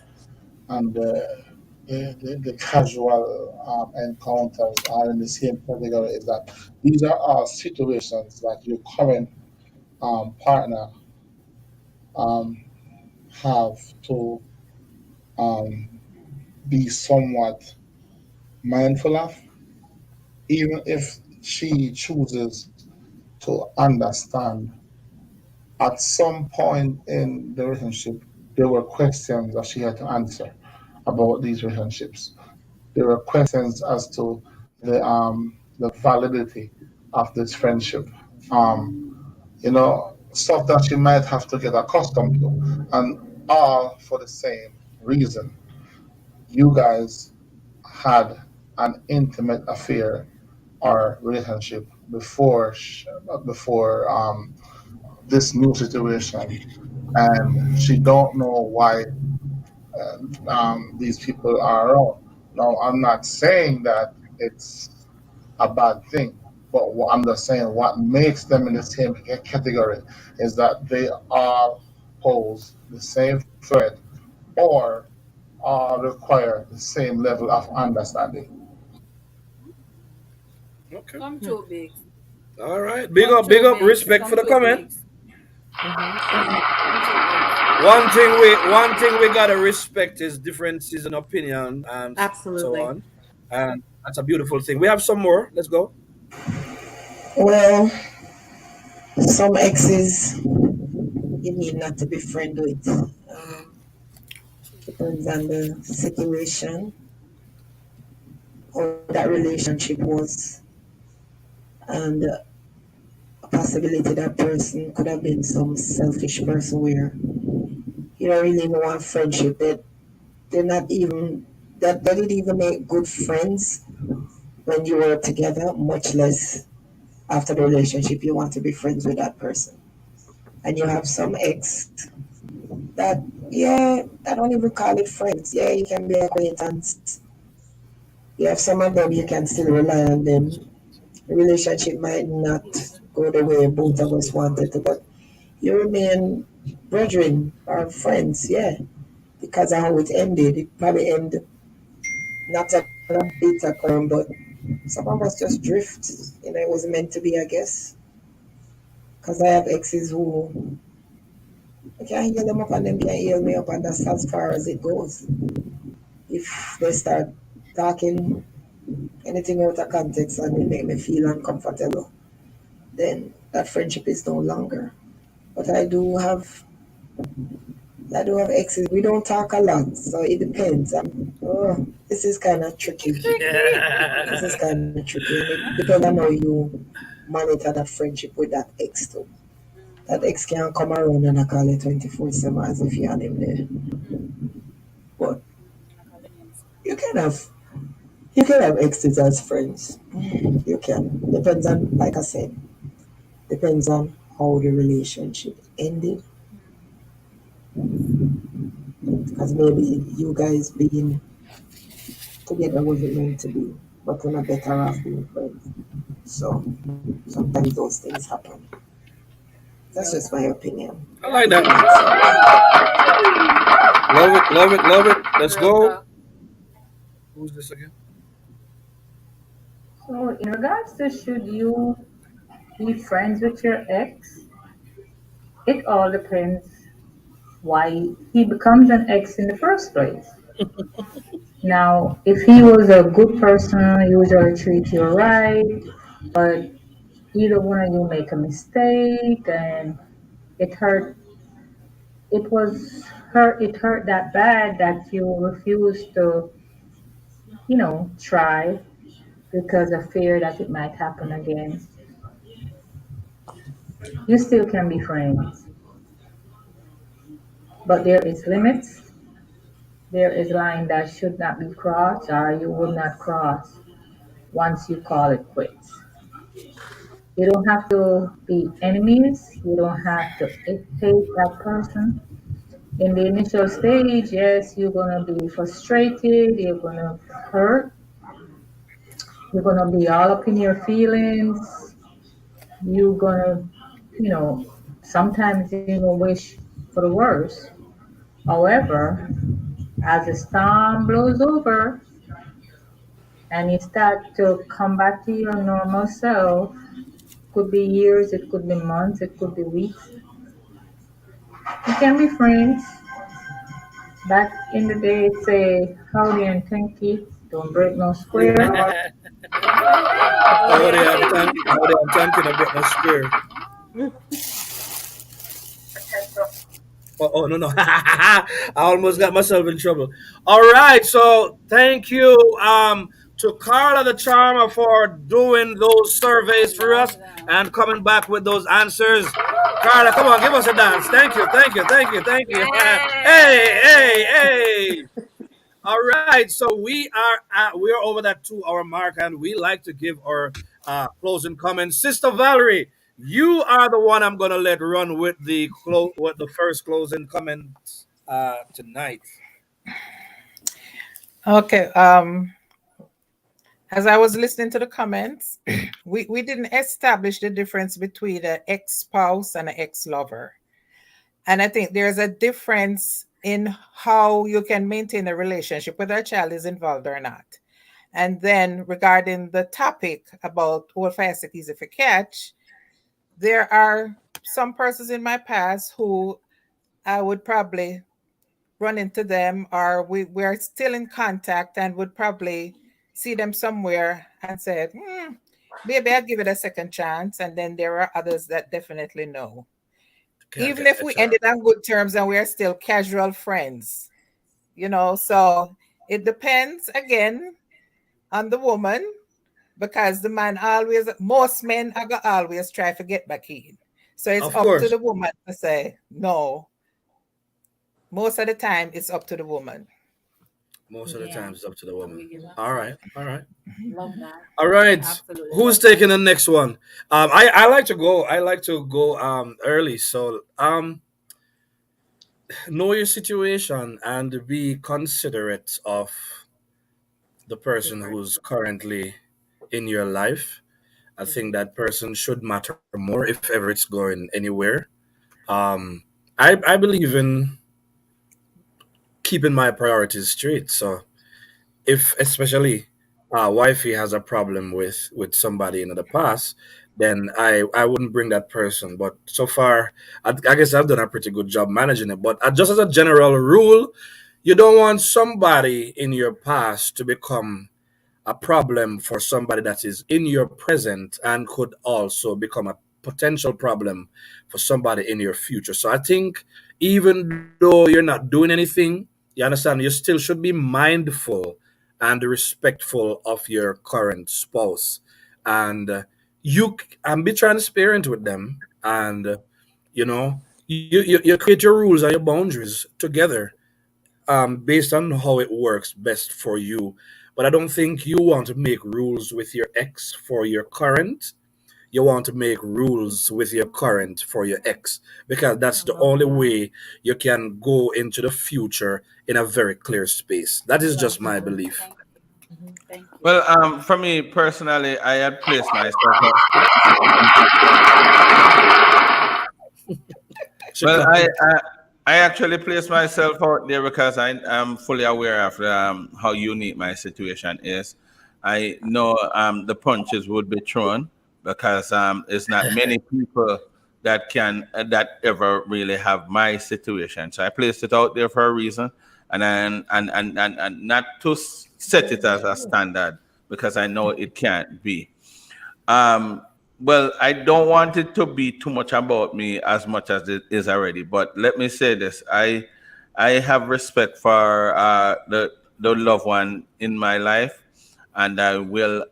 and the casual encounters are in the same category is that these are all situations that your current partner um, have to um, be somewhat mindful of, even if she chooses to understand. At some point in the relationship, there were questions that she had to answer about these relationships. There were questions as to the validity of this friendship. Stuff that she might have to get accustomed to, and all for the same reason. You guys had an intimate affair or relationship before this new situation, and she don't know why these people are around. Now, I'm not saying that it's a bad thing, but what I'm just saying what makes them in the same category is that they all pose the same threat or require the same level of understanding. Okay. Come true, Biggs. All right. Big Come up, big true, up. Biggs. Respect for Come the true, comment. Biggs. Mm-hmm. Come true, Biggs. One thing we gotta respect is differences in opinion and so Absolutely. on, and that's a beautiful thing. We have some more. Let's go. Well, some exes you need not to be friend with. Depends on the situation, how that relationship was, and a possibility that person could have been some selfish person where you don't really want friendship. They're not even that they didn't even make good friends when you were together, much less after the relationship you want to be friends with that person. And you have some ex that, yeah, I don't even call it friends. Yeah, you can be acquaintance. You have some of them you can still rely on them. The relationship might not go the way both of us wanted to, but you remain brethren or friends, yeah. Because of how it ended, it probably ended not on a bitter current, but some of us just drift. It was meant to be, I guess. Because I have exes who I can't heal them up and them can't heal me up, and that's as far as it goes. If they start talking anything out of context and it make me feel uncomfortable, then that friendship is no longer. But I do have exes. We don't talk a lot, so it depends. This is kind of tricky. Tricky. This is kind of tricky, and it depends on how you monitor that friendship with that ex too. That ex can come around and I call it 24/7 as if you had him there. But you can have you can have exes as friends. You can. Depends on, like I said, depends on how the relationship ended. Because maybe you guys being together wasn't meant to be, but we're not better off being friends. So sometimes those things happen. That's Well just my done. opinion. I like Well If it done. makes that. sense. Love it, love it, love it. Let's Real go. talk. Who's this again? So, in regards to should you be friends with your ex, it all depends why he becomes an ex in the first place. Now, if he was a good person, usually treat you right, but either one of you make a mistake and it hurt, it hurt that bad that you refused to, try because of fear that it might happen again, you still can be friends. But there is limits. There is line that should not be crossed or you will not cross once you call it quits. You don't have to be enemies. You don't have to hate that person. In the initial stage, yes, you're gonna be frustrated, you're gonna hurt, you're gonna be all up in your feelings, you're gonna, you know, sometimes you're gonna wish for the worst. However, as the storm blows over and you start to come back to your normal self, could be years, it could be months, it could be weeks. You can be friends. Back in the day, it's a howdy and thank you. Don't break no square. How they and thank you. How they am thanking a Britney Spears. Oh, no, no. I almost got myself in trouble. All right. So thank you to Carla the Charmer for doing those surveys for us and coming back with those answers. Carla, come on, give us a dance. Thank you, thank you, thank you, thank you. Hey, hey, hey. All right, so we are over that 2 hour mark, and we like to give our closing comments. Sister Valerie, you are the one I'm gonna let run with the first closing comment tonight. Okay. As I was listening to the comments, we didn't establish the difference between an ex-spouse and an ex-lover. And I think there's a difference in how you can maintain a relationship, whether a child is involved or not. And then regarding the topic about hold fast it easy for catch, there are some persons in my past who I would probably run into them, or we're still in contact and would probably see them somewhere and say, maybe I'll give it a second chance. And then there are others that definitely no. Even if we ended on good terms and we're still casual friends, so it depends again on the woman, because the man most men are gonna always try to get back in. So it's Of up to course. the woman to say no. Most of the time, it's up to the woman. Most of the Yeah. time, it's up to the woman. Agree with that. All right, all right, Love that. all right. Absolutely. Who's Love that. taking the next one? I like to go. I like to go early. So know your situation and be considerate of the person who's currently in your life. I think that person should matter more if ever it's going anywhere. Um, I believe in keeping my priorities straight. So if especially wifey has a problem with somebody in the past, then I wouldn't bring that person. But so far, I guess I've done a pretty good job managing it. But just as a general rule, you don't want somebody in your past to become a problem for somebody that is in your present and could also become a potential problem for somebody in your future. So I think even though you're not doing anything, you understand, you still should be mindful and respectful of your current spouse, and and be transparent with them, and you create your rules and your boundaries together, based on how it works best for you. But I don't think you want to make rules with your ex for your current. You want to make rules with your current for your ex, because that's the only way you can go into the future in a very clear space. That is Love just my that. belief. Thank you. Thank you. Well, for me personally, I had placed myself. Well, Chicago. I actually place myself out there because I am fully aware of how unique my situation is. I know the punches would be thrown because it's not many people that can that ever really have my situation. So I placed it out there for a reason, and not to set it as a standard because I know it can't be. Um, well, I don't want it to be too much about me as much as it is already. But let me say this: I have respect for the loved one in my life, and I will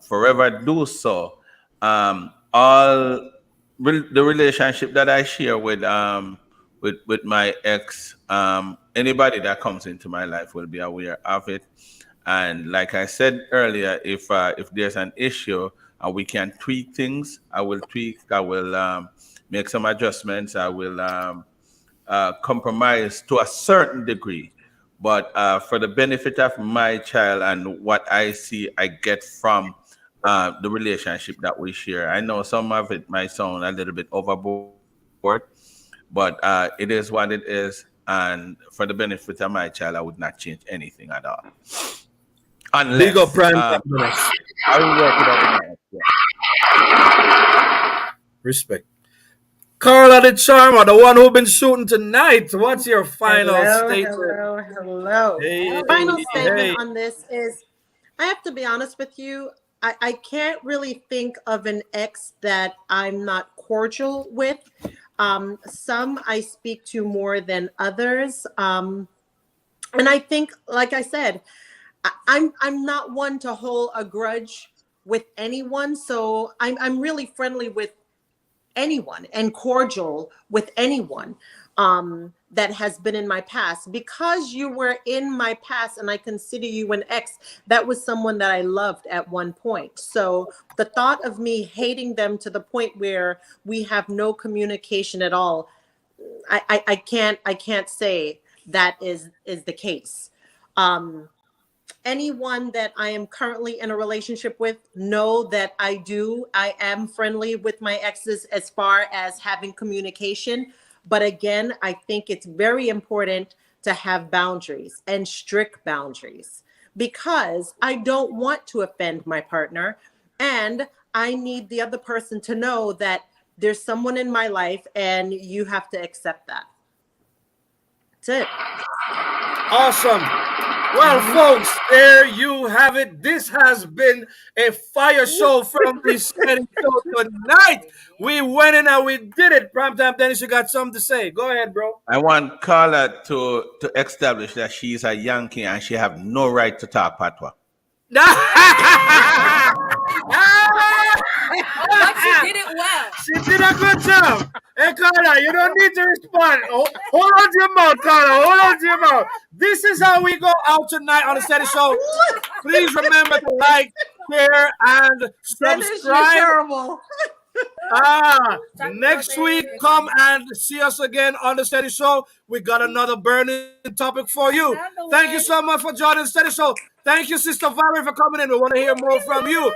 forever do so. All the relationship that I share with my ex, anybody that comes into my life will be aware of it. And like I said earlier, if there's an issue and we can tweak things, I will tweak. I will make some adjustments. I will compromise to a certain degree. But for the benefit of my child and what I see I get from the relationship that we share, I know some of it might sound a little bit overboard, but it is what it is. And for the benefit of my child, I would not change anything at all. Big Unless up prime time Dennis. I will work it out in my Respect. Carla the Charmer, the one who been shooting tonight. What's your final Hello, statement? hello, hello. Hey, Final statement hey. on this is I have to be honest with you. I can't really think of an ex that I'm not cordial with. Some I speak to more than others. And I think, like I said, I'm not one to hold a grudge with anyone. So I'm really friendly with anyone and cordial with anyone that has been in my past. Because you were in my past and I consider you an ex, that was someone that I loved at one point. So the thought of me hating them to the point where we have no communication at all, I can't say that is the case. Anyone that I am currently in a relationship with know that I am friendly with my exes as far as having communication. But again, I think it's very important to have boundaries and strict boundaries because I don't want to offend my partner. And I need the other person to know that there's someone in my life and you have to accept that. That's it. Awesome. Well, folks, there you have it. This has been a fire show from the Steady Show tonight. We went in and we did it. Primetime Dennis, you got something to say. Go ahead, bro. I want Carla to establish that she is a Yankee and she have no right to talk patois. But she did it well. She did a good job. Hey, Carla, you don't need to respond. Hold on to your mouth, Carla. Hold on to your mouth. This is how we go out tonight on the Steady Show. Please remember to like, share, and subscribe. Terrible. Next week, come and see us again on the Steady Show. We got another burning topic for you. Thank you so much for joining the Steady Show. Thank you, Sister Valerie, for coming in. We want to hear more from you.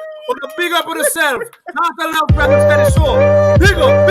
Big up on yourself. Not the love, brother, Steady Show. Big up.